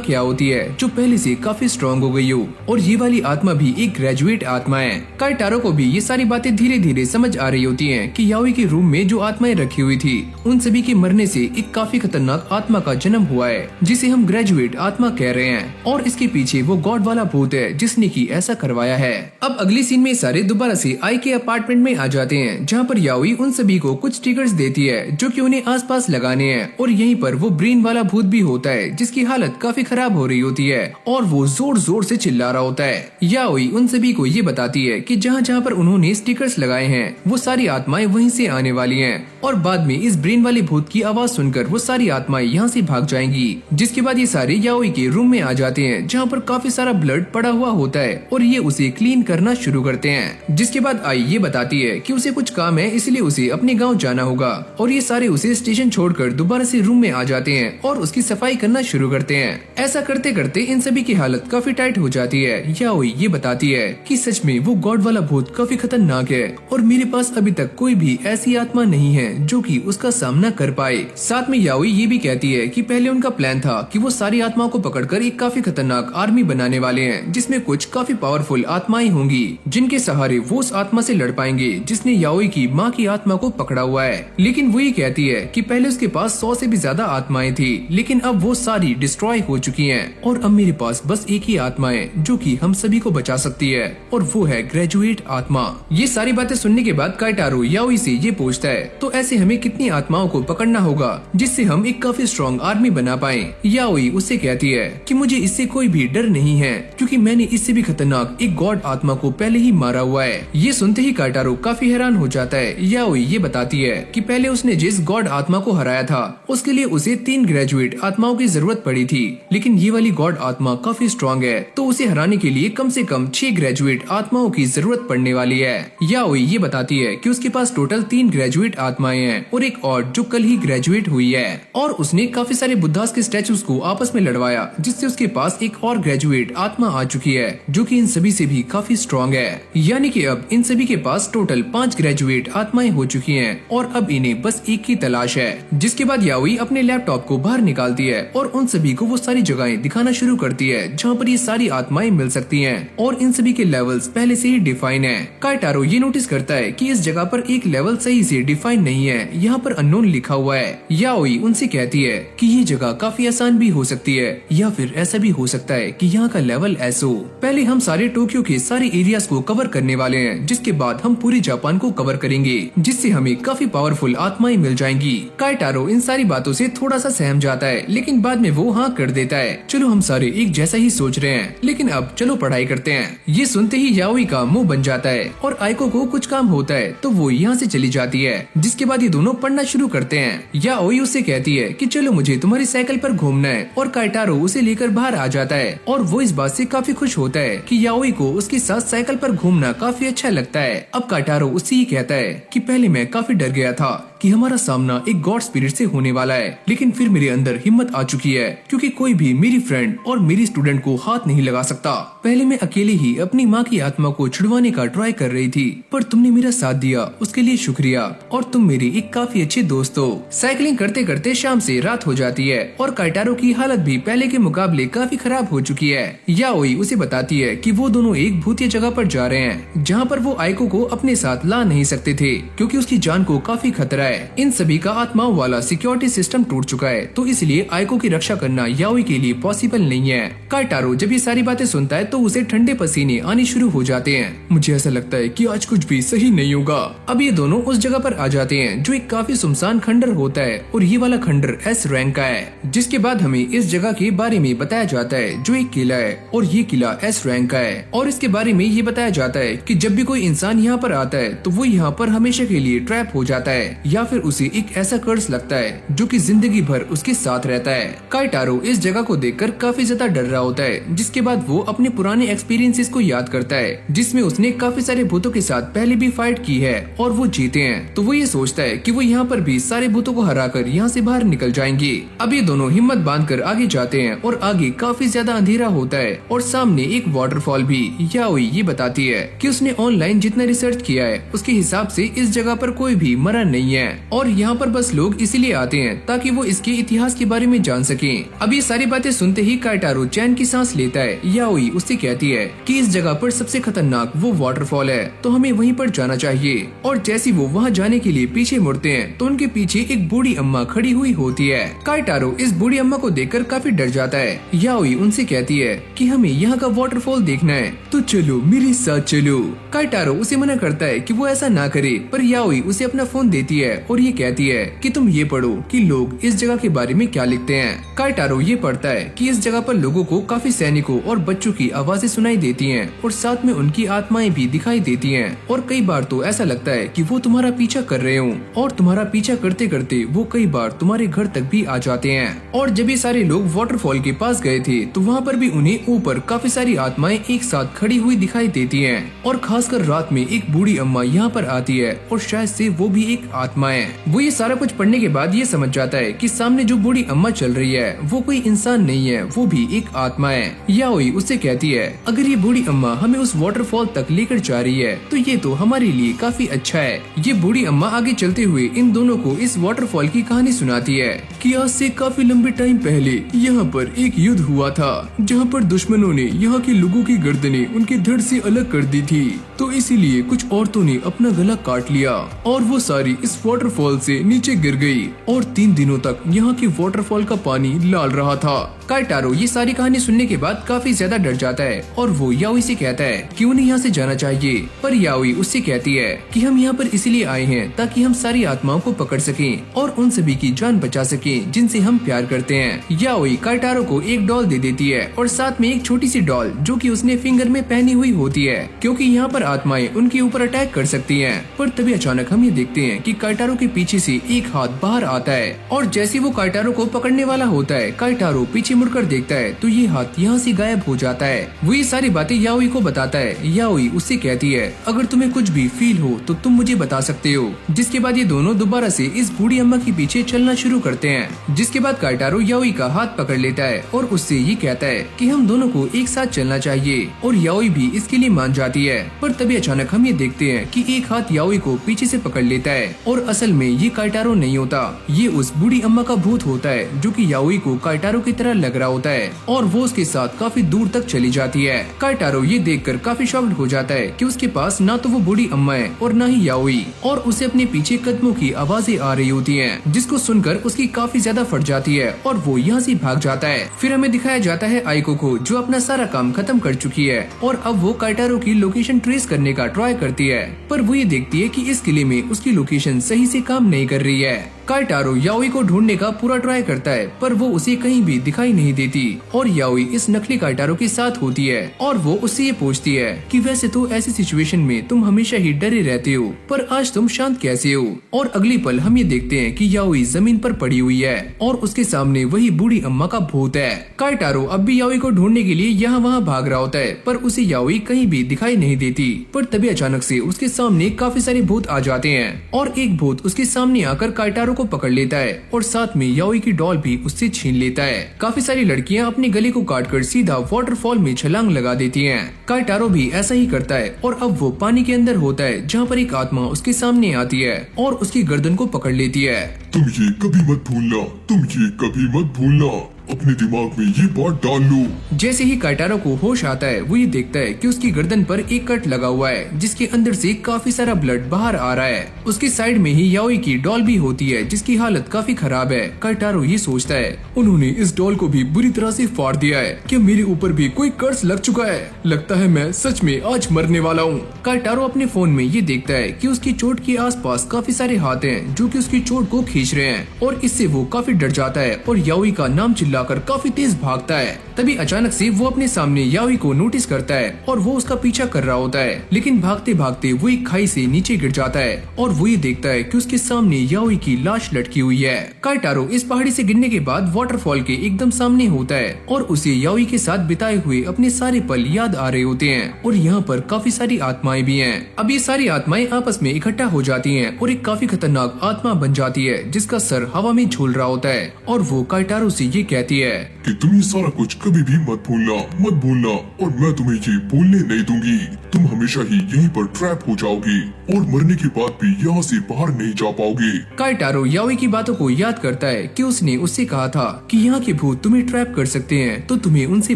क्या होती है जो पहले से काफी स्ट्रॉन्ग हो गई हो, और ये वाली आत्मा भी एक ग्रेजुएट आत्मा है। काइटारो को भी ये सारी बातें धीरे धीरे समझ आ रही होती हैं कि याओई के रूम में जो आत्माएं रखी हुई थी उन सभी के मरने से एक काफी खतरनाक आत्मा का जन्म हुआ है, जिसे हम ग्रेजुएट आत्मा कह रहे हैं, और इसके पीछे वो गॉड वाला भूत है जिसने यानी कि ऐसा करवाया है। अब अगली सीन में सारे दोबारा से आई के अपार्टमेंट में आ जाते हैं, जहाँ पर याओई उन सभी को कुछ स्टिकर्स देती है जो कि उन्हें आसपास लगाने हैं। और यहीं पर वो ब्रेन वाला भूत भी होता है जिसकी हालत काफी खराब हो रही होती है और वो जोर जोर से चिल्ला रहा होता है। याओई उन सभी को ये बताती है कि जहाँ जहाँ पर उन्होंने स्टिकर्स लगाए हैं वो सारी आत्माएं वहीं से आने वाली हैं और बाद में इस ब्रेन वाले भूत की आवाज सुनकर वो सारी आत्माएं यहाँ से भाग जाएंगी। जिसके बाद ये सारे याओई के रूम में आ जाते हैं, जहाँ पर काफी सारा ब्लड पड़ा हुआ होता है और ये उसे क्लीन करना शुरू करते हैं। जिसके बाद आई ये बताती है कि उसे कुछ काम है, इसलिए उसे अपने गाँव जाना होगा और ये सारे उसे स्टेशन छोड़कर दोबारा से रूम में आ जाते हैं और उसकी सफाई करना शुरू करते हैं। ऐसा करते करते इन सभी की हालत काफी टाइट हो जाती है। याओई ये बताती है कि सच में वो गॉड वाला भूत काफी खतरनाक है और मेरे पास अभी तक कोई भी ऐसी आत्मा नहीं है जो कि उसका सामना कर पाए। साथ में याओई ये भी कहती है कि पहले उनका प्लान था कि वो सारी आत्माओं को पकड़कर एक काफी खतरनाक आर्मी बनाने वाले हैं, जिसमें कुछ काफी पावरफुल आत्माएं होंगी जिनके सहारे वो उस आत्मा से लड़ पाएंगे जिसने याओई की माँ की आत्मा को पकड़ा हुआ है। लेकिन वो ये कहती है कि पहले उसके पास 100 से भी ज्यादा आत्माएं थी, लेकिन अब वो सारी डिस्ट्रॉय हो चुकी हैं और अब मेरे पास बस एक ही आत्मा है जो कि हम सभी को बचा सकती है और वो है ग्रेजुएट आत्मा। ये सारी बातें सुनने के बाद काइटारो याओई से ये पूछता है तो ऐसे हमें कितनी आत्माओं को पकड़ना होगा जिससे हम एक काफी स्ट्रॉन्ग आर्मी बना पाए। याओई उससे कहती है कि मुझे इससे कोई भी डर नहीं है क्योंकि मैंने इससे भी खतरनाक एक गॉड आत्मा को पहले ही मारा हुआ है। ये सुनते ही काइटारो काफी हैरान हो जाता है। याओई ये बताती है कि पहले उसने जिस गॉड आत्मा को हराया था उसके लिए उसे 3 ग्रेजुएट आत्माओं की जरूरत पड़ी थी, लेकिन ये वाली गॉड आत्मा काफी स्ट्रॉन्ग है तो उसे हराने के लिए कम से कम 6 ग्रेजुएट आत्माओं की जरूरत पड़ने वाली है। याओई ये बताती है कि उसके पास टोटल 3 ग्रेजुएट आत्माएं हैं और एक और जो कल ही ग्रेजुएट हुई है और उसने काफी सारे बुद्धास के स्टैचूज को आपस में लड़वाया जिससे उसके पास एक और ग्रेजुएट आत्मा आ चुकी है जो कि इन सभी से भी काफी स्ट्रॉन्ग है। यानी कि अब इन सभी के पास टोटल 5 ग्रेजुएट आत्माएं हो चुकी हैं और अब इन्हें बस एक की तलाश है। जिसके बाद याओई अपने लैपटॉप को बाहर निकालती है और उन सभी को वो सारी जगहें दिखाना शुरू करती है जहाँ पर ये सारी आत्माएं मिल सकती हैं और इन सभी के लेवल्स पहले से ही डिफाइन है। काइटारो ये नोटिस करता है कि इस जगह पर एक लेवल सही से डिफाइन नहीं है, यहाँ पर अननोन लिखा हुआ है। याओई उनसे कहती है कि ये जगह काफी आसान भी हो सकती है या फिर ऐसा भी हो सकता है कि यहाँ का लेवल ऐसा हो। पहले हम सारे टोक्यो के सारे एरियाज को कवर करने वाले हैं, जिसके बाद हम पूरे जापान को कवर करेंगे जिससे हमें काफी पावरफुल आत्माएं मिल जाएंगी। काइटारो इन सारी बातों से थोड़ा सा सहम जाता है, लेकिन बाद में वो हाँ कर देता है। चलो हम सारे एक जैसा ही सोच रहे हैं, लेकिन अब चलो पढ़ाई करते हैं। ये सुनते ही याओई का मुंह बन जाता है और आइको को कुछ काम होता है तो वो यहाँ से चली जाती है। जिसके बाद ये दोनों पढ़ना शुरू करते हैं। याओई उससे कहती है कि चलो मुझे तुम्हारी साइकिल पर घूमना है और काइटारो उसे लेकर बाहर आ जाता है और वो इस बात से काफी खुश होता है कि याओई को उसके साथ साइकिल पर घूमना काफी अच्छा लगता है। अब काइटारो उससे ही कहता है कि पहले मैं काफी डर गया था कि हमारा सामना एक गॉड स्पिरिट से होने वाला है, लेकिन फिर मेरे अंदर हिम्मत आ चुकी है क्योंकि कोई भी मेरी फ्रेंड और मेरी स्टूडेंट को हाथ नहीं लगा सकता। पहले मैं अकेले ही अपनी माँ की आत्मा को छुड़वाने का ट्राई कर रही थी, पर तुमने मेरा साथ दिया, उसके लिए शुक्रिया और तुम मेरी एक काफी अच्छे दोस्त हो। साइकिलिंग करते करते शाम से रात हो जाती है और काइटारो की हालत भी पहले के मुकाबले काफी खराब हो चुकी है। याओई उसे बताती है कि वो दोनों एक भूतिया जगह पर जा रहे हैं जहाँ पर वो आइको को अपने साथ ला नहीं सकते थे क्योंकि उसकी जान को काफी खतरा है। इन सभी का आत्माओं वाला सिक्योरिटी सिस्टम टूट चुका है, तो इसलिए आइको की रक्षा करना याओई के लिए पॉसिबल नहीं है। काइटारो जब ये सारी बातें सुनता है तो उसे ठंडे पसीने आने शुरू हो जाते हैं। मुझे ऐसा लगता है कि आज कुछ भी सही नहीं होगा। अब ये दोनों उस जगह पर आ जाते हैं जो एक काफी सुनसान खंडर होता है और ये वाला खंडर S रैंक का है। जिसके बाद हमें इस जगह के बारे में बताया जाता है जो एक किला है और ये किला S रैंक का है और इसके बारे में ये बताया जाता है कि जब भी कोई इंसान यहाँ पर आता है तो वो यहाँ पर हमेशा के लिए ट्रैप हो जाता है या फिर उसे एक ऐसा कर्स लगता है जो कि जिंदगी भर उसके साथ रहता है। काइटारो इस जगह को देखकर काफी ज्यादा डर रहा होता है, जिसके बाद वो अपने पुराने एक्सपीरियंसेस को याद करता है जिसमें उसने काफी सारे भूतों के साथ पहले भी फाइट की है और वो जीते हैं। तो वो ये सोचता है कि वो यहाँ पर भी सारे भूतों को हराकर यहाँ से बाहर निकल जाएंगे। अब ये दोनों हिम्मत बांधकर आगे जाते हैं और आगे काफी ज्यादा अंधेरा होता है और सामने एक वाटरफॉल भी। याओई ये बताती है कि उसने ऑनलाइन जितना रिसर्च किया है उसके हिसाब से इस जगह पर कोई भी मरा नहीं है और यहाँ पर बस लोग इसीलिए आते हैं ताकि वो इसके इतिहास के बारे में जान सकें। अब ये सारी बातें सुनते ही काइटारो चैन की सांस लेता है। याओई उससे कहती है कि इस जगह पर सबसे खतरनाक वो वाटरफॉल है तो हमें वहीं पर जाना चाहिए। और जैसे वो वहाँ जाने के लिए पीछे मुड़ते हैं तो उनके पीछे एक बूढ़ी अम्मा खड़ी हुई होती है। काइटारो इस बूढ़ी अम्मा को देखकर काफी डर जाता है। याओई उनसे कहती है कि हमें यहाँ का वाटर वाटरफॉल देखना है तो चलो मेरे साथ चलो। काइटारो उसे मना करता है कि वो ऐसा ना करे, पर याओई उसे अपना फोन देती है और ये कहती है कि तुम ये पढ़ो कि लोग इस जगह के बारे में क्या लिखते हैं। काइटारो ये पढ़ता है कि इस जगह पर लोगों को काफी सैनिकों और बच्चों की आवाजें सुनाई देती हैं और साथ में उनकी आत्माएं भी दिखाई देती हैं और कई बार तो ऐसा लगता है कि वो तुम्हारा पीछा कर रहे हो और तुम्हारा पीछा करते करते वो कई बार तुम्हारे घर तक भी आ जाते हैं। और जब ये सारे लोग वाटरफॉल के पास गए थे तो वहाँ पर भी उन्हें ऊपर काफी सारी आत्माएं एक साथ खड़ी हुई दिखाई देती हैं और खासकर रात में एक बूढ़ी अम्मा यहाँ पर आती है और शायद से वो भी एक आत्मा है। वो ये सारा कुछ पढ़ने के बाद ये समझ जाता है कि सामने जो बूढ़ी अम्मा चल रही है वो कोई इंसान नहीं है, वो भी एक आत्मा है। याओई उससे कहती है अगर ये बूढ़ी अम्मा हमें उस वाटरफॉल तक लेकर जा रही है तो ये तो हमारे लिए काफी अच्छा है। ये बूढ़ी अम्मा आगे चलते हुए इन दोनों को इस वाटरफॉल की कहानी सुनाती है कि आज से काफी लंबे टाइम पहले यहाँ पर एक युद्ध हुआ था जहाँ पर दुश्मनों ने यहाँ के लोगों की गर्दनें उनके धड़ से अलग कर दी थी, तो इसीलिए कुछ औरतों ने अपना गला काट लिया और वो सारी इस वाटरफॉल से नीचे गिर गई और 3 दिनों तक यहाँ के वाटरफॉल का पानी लाल रहा था। काइटारो ये सारी कहानी सुनने के बाद काफी ज्यादा डर जाता है और वो याओई से कहता है कि उन्हें यहाँ से जाना चाहिए, पर याओई उससे कहती है कि हम यहाँ पर इसीलिए आए हैं ताकि हम सारी आत्माओं को पकड़ सकें और उन सभी की जान बचा सकें जिनसे हम प्यार करते हैं। याओई काइटारो को एक डॉल दे देती है और साथ में एक छोटी सी डॉल जो कि उसने फिंगर में पहनी हुई होती है क्योंकि यहाँ पर आत्माएं उनके ऊपर अटैक कर सकती हैं। पर तभी अचानक हम ये देखते हैं कि काइटारो के पीछे से एक हाथ बाहर आता है और जैसे वो काइटारो को पकड़ने वाला होता है, काइटारो पीछे मुड़कर देखता है तो ये हाथ यहाँ से गायब हो जाता है। वो ये सारी बातें याओई को बताता है। याओई उससे कहती है अगर तुम्हें कुछ भी फील हो तो तुम मुझे बता सकते हो। जिसके बाद ये दोनों दोबारा से इस बूढ़ी अम्मा के पीछे चलना शुरू करते हैं। जिसके बाद काइटारो याओई का हाथ पकड़ लेता है और उससे ये कहता है कि हम दोनों को एक साथ चलना चाहिए और याओई भी इसके लिए मान जाती है। पर तभी अचानक हम ये देखते हैं कि एक हाथ याओई को पीछे से पकड़ लेता है और असल में ये काइटारो नहीं होता, ये उस बूढ़ी अम्मा का भूत होता है जो कि याओई को काइटारो की तरह लग रहा होता है और वो उसके साथ काफी दूर तक चली जाती है। काइटारो ये देखकर काफी शॉक्ड हो जाता है कि उसके पास ना तो वो बूढ़ी अम्मा है और ना ही याओई और उसे अपने पीछे कदमों की आवाजें आ रही होती हैं, जिसको सुनकर उसकी काफी ज्यादा फट जाती है और वो यहाँ से भाग जाता है। फिर हमें दिखाया जाता है आइको को जो अपना सारा काम खत्म कर चुकी है और अब वो काइटारो की लोकेशन ट्रेस करने का ट्राई करती है, पर वो ये देखती है कि इस किले में उसकी लोकेशन सही से काम नहीं कर रही है। काइटारो याओई को ढूंढने का पूरा ट्राई करता है पर वो उसे कहीं भी दिखाई नहीं देती और याओई इस नकली काइटारो के साथ होती है और वो उससे ये पूछती है कि वैसे तो ऐसी सिचुएशन में तुम हमेशा ही डरे रहते हो, पर आज तुम शांत कैसे हो। और अगली पल हम ये देखते हैं कि याओई जमीन पर पड़ी हुई है और उसके सामने वही बूढ़ी अम्मा का भूत है। काइटारो अब भी याओई को ढूंढने के लिए यहाँ वहाँ भाग रहा होता है पर उसे याओई कहीं भी दिखाई नहीं देती। पर तभी अचानक से उसके सामने काफी सारे भूत आ जाते हैं और एक भूत उसके सामने आकर काइटारो को पकड़ लेता है और साथ में याओई की डॉल भी उससे छीन लेता है। काफी सारी लड़कियां अपने गले को काटकर सीधा वाटरफॉल में छलांग लगा देती हैं। काइटारो भी ऐसा ही करता है और अब वो पानी के अंदर होता है जहाँ पर एक आत्मा उसके सामने आती है और उसकी गर्दन को पकड़ लेती है। तुम ये कभी मत भूलना, तुम ये कभी मत भूलना, अपने दिमाग में ये बात डाल लो। जैसे ही काइटारो को होश आता है वो ये देखता है कि उसकी गर्दन पर एक कट लगा हुआ है जिसके अंदर से काफी सारा ब्लड बाहर आ रहा है। उसके साइड में ही याओई की डॉल भी होती है जिसकी हालत काफी खराब है। काइटारो ये सोचता है उन्होंने इस डॉल को भी बुरी तरह से फाड़ दिया है, क्या मेरे ऊपर भी कोई कर्ज लग चुका है? लगता है मैं सच में आज मरने वाला हूँ। काइटारो अपने फोन में ये देखता है कि उसकी चोट के आसपास काफी सारे हाथ हैं जो कि उसकी चोट को खींच रहे हैं और इससे वो काफी डर जाता है और याओई का नाम चिल्लाकर काफी तेज भागता है। तभी अचानक से वो अपने सामने याओई को नोटिस करता है और वो उसका पीछा कर रहा होता है, लेकिन भागते भागते वो एक खाई से नीचे गिर जाता है और वो ये देखता है कि उसके सामने याओई की लाश लटकी हुई है। काइटारो इस पहाड़ी से गिरने के बाद वाटरफॉल के एकदम सामने होता है और उसे याओई के साथ बिताए हुए अपने सारे पल याद आ रहे होते हैं और यहाँ पर काफी सारी आत्माएं भी हैं। अब ये सारी आत्माएं आपस में इकट्ठा हो जाती हैं और एक काफी खतरनाक आत्मा बन जाती है जिसका सर हवा में झूल रहा होता है और वो काइटारो से ये कहती है कि तुम ये सारा कुछ कभी भी मत भूलना और मैं तुम्हें ये भूलने नहीं दूंगी। तुम हमेशा ही यहीं पर ट्रैप हो जाओगे और मरने के बाद भी यहाँ से बाहर नहीं जा पाओगे। काइटारो याओई की बातों को याद करता है कि उसने उससे कहा था कि यहाँ के भूत तुम्हें ट्रैप कर सकते हैं तो तुम्हें उनसे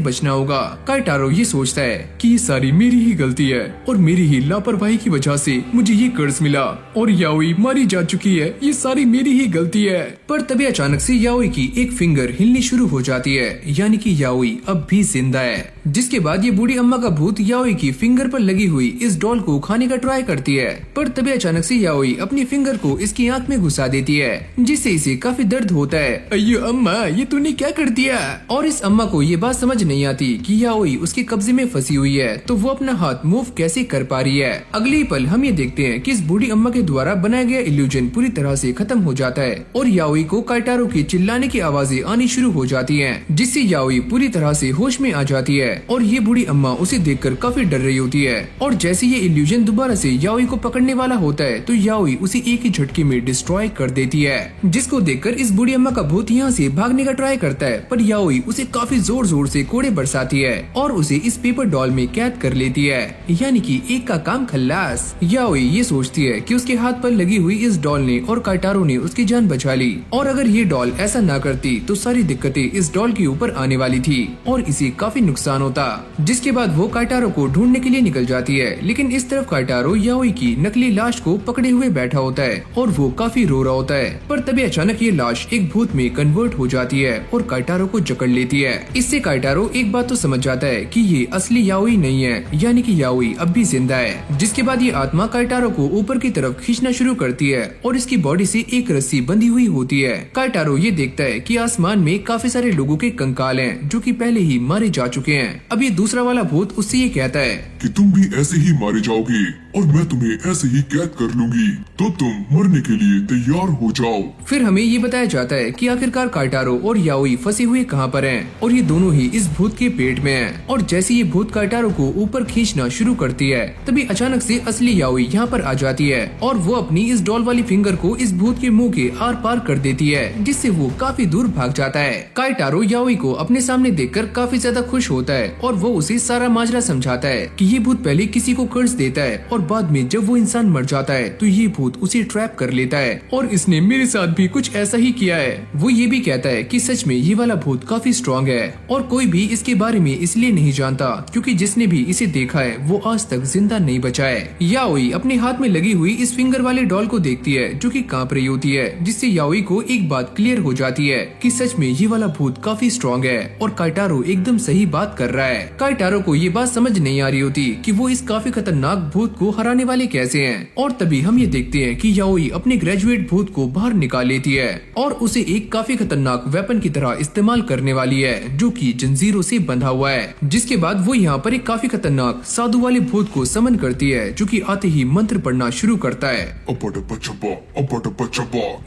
बचना होगा। काइटारो ये सोचता है कि ये सारी मेरी ही गलती है और मेरी ही लापरवाही की वजह से मुझे ये कर्ज मिला और याओई मारी जा चुकी है, ये सारी मेरी ही गलती है। पर तभी अचानक से याओई की एक फिंगर हिलनी शुरू हो जाती है, यानी कि याओई अब भी जिंदा है। जिसके बाद ये बूढ़ी अम्मा का भूत याओई की फिंगर पर लगी हुई इस डॉल को खाने का ट्राई करती है, पर तभी अचानक से याओई अपनी फिंगर को इसकी आंख में घुसा देती है, जिससे इसे काफी दर्द होता है। अयो अम्मा, ये तूने क्या कर दिया? और इस अम्मा को ये बात समझ नहीं आती कि याओई उसके कब्जे में फंसी हुई है, तो वो अपना हाथ मूव कैसे कर पा रही है। अगले ही पल हम ये देखते हैं कि इस बूढ़ी अम्मा के द्वारा बनाया गया इल्यूजन पूरी तरह से खत्म हो जाता है और याओई को काइटारो की चिल्लाने की आवाजें आनी शुरू हो जाती हैं, जिससे याओई पूरी तरह से होश में आ जाती है और ये बूढ़ी अम्मा उसे देखकर काफी डर रही होती है। और जैसे ये इल्यूजन दोबारा से याओई को पकड़ने वाला होता है तो याओई उसे एक ही झटके में डिस्ट्रॉय कर देती है, जिसको देखकर इस बूढ़ी अम्मा का भूत यहाँ से भागने का ट्राई करता है, पर याओई उसे काफी जोर जोर से कोड़े बरसाती है और उसे इस पेपर डॉल में कैद कर लेती है, यानी कि एक का काम खल्लास। याओई ये सोचती है कि उसके हाथ पर लगी हुई इस डॉल ने और काइटारो ने उसकी जान बचा ली, और अगर ये डॉल ऐसा ना करती तो सारी दिक्कतें इस डॉल के ऊपर आने वाली थी और इसे काफी नुकसान होता। जिसके बाद वो काइटारो को ढूंढने के लिए निकल जाती है, लेकिन इस तरफ काइटारो याओई की नकली लाश को पकड़े हुए बैठा होता है और वो काफी रो रहा होता है, पर तभी अचानक ये लाश एक भूत में कन्वर्ट हो जाती है और काइटारो को जकड़ लेती है। इससे काइटारो एक बात तो समझ जाता है कि ये असली याओई नहीं है, यानी कि याओई अब भी जिंदा है। जिसके बाद ये आत्मा काइटारो को ऊपर की तरफ खींचना शुरू करती है और इसकी बॉडी से एक रस्सी बंधी हुई होती है। काइटारो ये देखता है कि आसमान में काफी सारे लोगों के कंकाल हैं जो कि पहले ही मारे जा चुके हैं। अब ये दूसरा वाला भूत उससे ये कहता है कि तुम भी ऐसे ही मारे जाओगे और मैं तुम्हें ऐसे ही कैद कर लूंगी, तो तुम मरने के लिए तैयार हो जाओ। फिर हमें ये बताया जाता है कि आखिरकार काइटारो और याओई फंसे हुए कहाँ पर हैं और ये दोनों ही इस भूत के पेट में हैं। और जैसे ये भूत काइटारो को ऊपर खींचना शुरू करती है तभी अचानक से असली याओई यहाँ पर आ जाती है और वो अपनी इस डॉल वाली फिंगर को इस भूत के मुंह के आर पार कर देती है, जिससे वो काफी दूर भाग जाता है। काइटारो याओई को अपने सामने देखकर काफी ज्यादा खुश होता है और वो उसे सारा माजरा समझाता है कि ये भूत पहले किसी को कर्ज देता है और बाद में जब वो इंसान मर जाता है तो ये भूत उसे ट्रैप कर लेता है और इसने मेरे साथ भी कुछ ऐसा ही किया है। वो ये भी कहता है कि सच में ये वाला भूत काफी स्ट्रॉन्ग है और कोई भी इसके बारे में इसलिए नहीं जानता क्योंकि जिसने भी इसे देखा है वो आज तक जिंदा नहीं बचा है। याओई अपने हाथ में लगी हुई इस फिंगर वाले डॉल को देखती है जो कि कांप रही होती है, जिससे याओई को एक बात क्लियर हो जाती है कि सच में ये वाला भूत काफी स्ट्रॉन्ग है और काइटारो एकदम सही बात कर रहा है। काइटारो को ये बात समझ नहीं आ रही होती कि वो इस काफी खतरनाक भूत को हराने वाले कैसे हैं, और तभी हम ये देखते हैं कि याओई अपने ग्रेजुएट भूत को बाहर निकाल लेती है और उसे एक काफी खतरनाक वेपन की तरह इस्तेमाल करने वाली है जो कि जंजीरों से बंधा हुआ है। जिसके बाद वो यहाँ पर एक काफी खतरनाक साधु वाले भूत को समन करती है जो कि आते ही मंत्र पढ़ना शुरू करता है।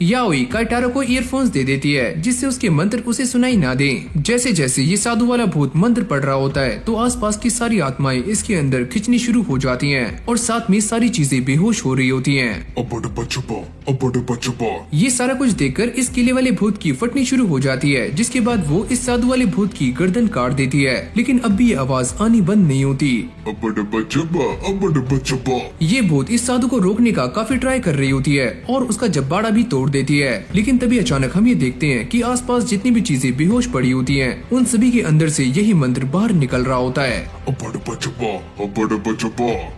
याओई काइटारो को ईयरफोन्स दे देती है जिससे उसके मंत्र उसे सुनाई ना दे। जैसे जैसे ये साधु वाला भूत मंत्र पढ़ रहा होता है तो आसपास की सारी आत्माएं इसके अंदर खिंचनी शुरू हो जाती हैं और साथ में सारी चीजें बेहोश हो रही होती हैं। ये सारा कुछ देखकर इस किले वाले भूत की फटनी शुरू हो जाती है, जिसके बाद वो इस साधु वाले भूत की गर्दन काट देती है, लेकिन अब भी ये आवाज आनी बंद नहीं होती। ये भूत इस साधु को रोकने का काफी ट्राई कर रही होती है और उसका जब्बाड़ा भी तोड़ देती है, लेकिन तभी अचानक हम ये देखते हैं कि आसपास जितनी भी चीजें बेहोश पड़ी होती हैं उन सभी के अंदर से यही मंत्र बाहर निकल रहा होता है।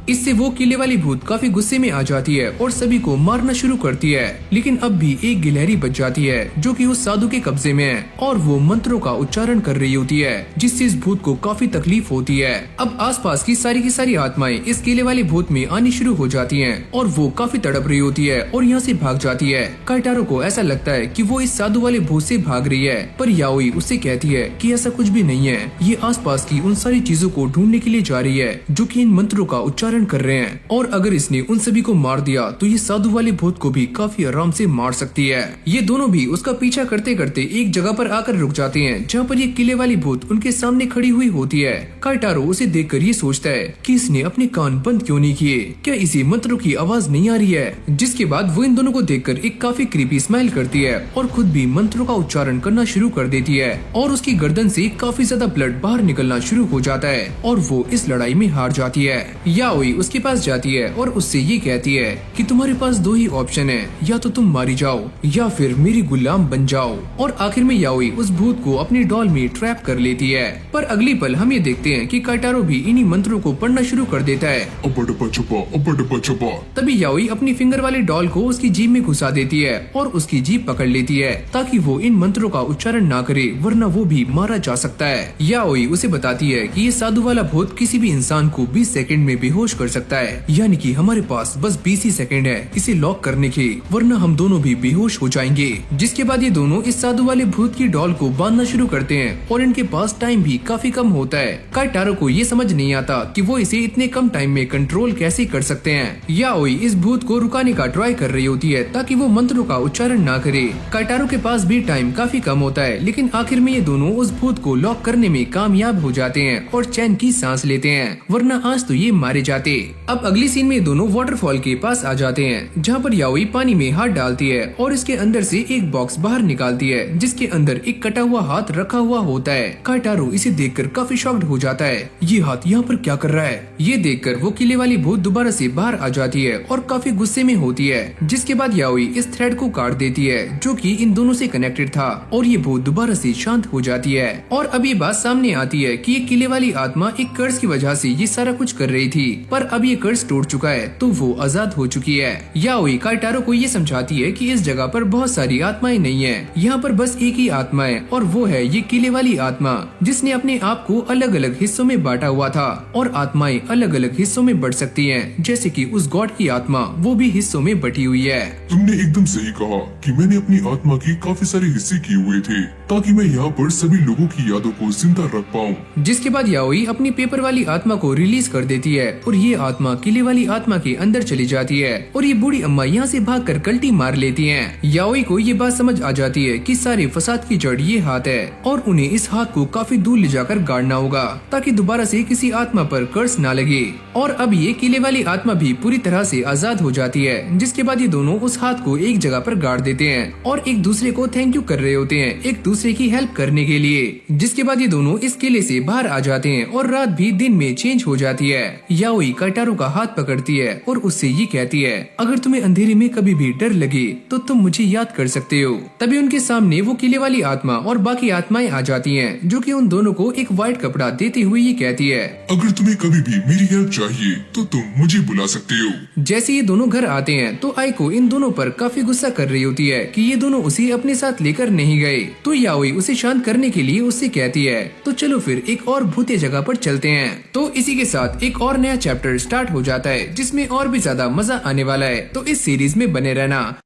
इससे वो किले वाली भूत काफी गुस्से में आ जाती है और सभी को मारना शुरू करती है, लेकिन अब भी एक गिलहरी बच जाती है जो कि उस साधु के कब्जे में है और वो मंत्रों का उच्चारण कर रही होती है, जिससे इस भूत को काफी तकलीफ होती है। अब आसपास की सारी आत्माएं इस किले वाले भूत में आनी शुरू हो जाती हैं और वो काफी तड़प रही होती है और यहाँ से भाग जाती है। काइटारो को ऐसा लगता है कि वो इस साधु वाले भूत से भाग रही है, पर याओई उससे कहती है कि ऐसा कुछ भी नहीं है, ये आसपास की उन सारी चीजों को ढूंढने के लिए जा रही है जो कि इन मंत्रों का उच्चारण कर रहे हैं, और अगर इसने उन सभी को मार दिया तो ये साधु वाले भूत को भी काफी आराम से मार सकती है। ये दोनों भी उसका पीछा करते करते एक जगह पर आकर रुक जाते हैं जहाँ पर ये किले वाली भूत उनके सामने खड़ी हुई होती है। काइटारो उसे देखकर ये सोचता है कि इसने अपने कान बंद क्यों नहीं किए, क्या इसे मंत्रों की आवाज नहीं आ रही है। जिसके बाद वो इन दोनों को देखकर एक काफी क्रीपी स्माइल करती है और खुद भी मंत्रों का उच्चारण करना शुरू कर देती है और उसकी गर्दन से काफी ज्यादा ब्लड बाहर निकलना शुरू हो जाता है और वो इस लड़ाई में हार जाती है। याओई उसके पास जाती है और उससे ये कहती है कि तुम्हारे पास दो ही ऑप्शन है, या तो तुम मारी जाओ या फिर मेरी गुलाम बन जाओ। और आखिर में याओई उस भूत को अपनी डॉल में ट्रैप कर लेती है। पर अगली पल हम ये देखते हैं कि काइटारो भी इन्हीं मंत्रों को पढ़ना शुरू कर देता है। अब्बा डब्बा चब्बा, अब्बा डब्बा चब्बा। तभी याओई अपनी फिंगर वाली डॉल को उसकी जीभ में घुसा देती है और उसकी जीभ पकड़ लेती है ताकि वो इन मंत्रों का उच्चारण ना करे, वरना वो भी मारा जा सकता है। याओई उसे बताती है कि ये साधु वाला भूत किसी भी इंसान को 20 सेकंड में बेहोश कर सकता है, यानी कि हमारे पास बस 20 ही सेकंड है इसे लॉक करने के, वरना हम दोनों भी बेहोश हो जाएंगे। जिसके बाद ये दोनों इस साधु वाले भूत की डॉल को बांधना शुरू करते हैं और इनके पास टाइम भी काफी कम होता है। काइटारो को ये समझ नहीं आता कि वो इसे इतने कम टाइम में कंट्रोल कैसे कर सकते हैं। याओई इस भूत को रुकाने का ट्राई कर रही होती है ताकि वो मंत्रों का उच्चारण ना करे। काइटारो के पास भी टाइम काफी कम होता है, लेकिन आखिर में ये दोनों उस भूत को लॉक करने में कामयाब हो जाते हैं और चैन की सांस लेते हैं, वरना आज तो ये मारे जाते। अब अगली सीन में दोनों वाटरफॉल के पास आ जाते हैं, जहाँ पर याओई पानी में हाथ डालती है और इसके अंदर से एक बॉक्स बाहर निकालती है जिसके अंदर एक कटा हुआ हाथ रखा हुआ होता है। काइटारो इसे देखकर काफी शॉक्ड हो जाता है, ये हाथ यहाँ पर क्या कर रहा है। ये देखकर वो किले वाली भूत दोबारा से बाहर आ जाती है और काफी गुस्से में होती है। जिसके बाद याओई इस थ्रेड को काट देती है जो कि इन दोनों से कनेक्टेड था और ये भूत दोबारा से शांत हो जाती है। और अब ये बात सामने आती है कि ये किले वाली आत्मा एक कर्ज की वजह से ये सारा कुछ कर रही थी, पर अब ये कर्ज टूट चुका है तो वो आजाद हो चुकी है। याओई काइटारो को ये समझाती है कि इस जगह पर बहुत सारी आत्माएं नहीं है, यहाँ पर बस एक ही आत्मा है और वो है ये किले वाली आत्मा जिसने अपने आप को अलग अलग हिस्सों में बांटा हुआ था। और आत्माएं अलग अलग हिस्सों में बढ़ सकती हैं, जैसे कि उस गॉड की आत्मा वो भी हिस्सों में बटी हुई है। तुमने एकदम सही कहा कि मैंने अपनी आत्मा की काफी सारे हिस्से किए हुए थे ताकि मैं यहाँ पर सभी लोगों की यादों को जिंदा रख पाऊँ। जिसके बाद याओई अपनी पेपर वाली आत्मा को रिलीज कर देती है और ये आत्मा किले वाली आत्मा के अंदर चली जाती है और ये बूढ़ी अम्मा यहाँ से भागकर कल्टी मार लेती हैं। याओई को ये बात समझ आ जाती है कि सारे फसाद की जड़ ये हाथ है और उन्हें इस हाथ को काफी दूर ले जाकर गाड़ना होगा ताकि दोबारा से किसी आत्मा पर कर्ज ना लगे। और अब ये किले वाली आत्मा भी पूरी तरह से आजाद हो जाती है। जिसके बाद ये दोनों उस हाथ को एक जगह पर गाड़ देते हैं और एक दूसरे को थैंक यू कर रहे होते हैं एक दूसरे की हेल्प करने के लिए। जिसके बाद ये दोनों इस किले से बाहर आ जाते हैं और रात भी दिन में चेंज हो जाती है। याओई काइटारो का हाथ पकड़ती है और उससे ये कहती है, अगर तुम्हें अंधेरे में कभी भी डर लगे तो तुम मुझे याद कर सकते हो। तभी उनके सामने वो किले वाली आत्मा और बाकी आत्माएं आ जाती हैं, जो कि उन दोनों को एक व्हाइट कपड़ा देते हुए ये कहती है, अगर तुम्हें कभी भी मेरी हेल्प चाहिए तो तुम मुझे बुला सकते हो। जैसे ये दोनों घर आते हैं तो आइको इन दोनों पर काफी गुस्सा कर रही होती है कि ये दोनों उसे अपने साथ लेकर नहीं गए। तो याओई उसे शांत करने के लिए उससे कहती है, तो चलो फिर एक और भूतिया जगह पर चलते हैं। तो इसी के साथ एक और नया चैप्टर स्टार्ट हो जाता है जिसमें और भी ज्यादा मजा आने वाला है, तो इस सीरीज में बने रहना।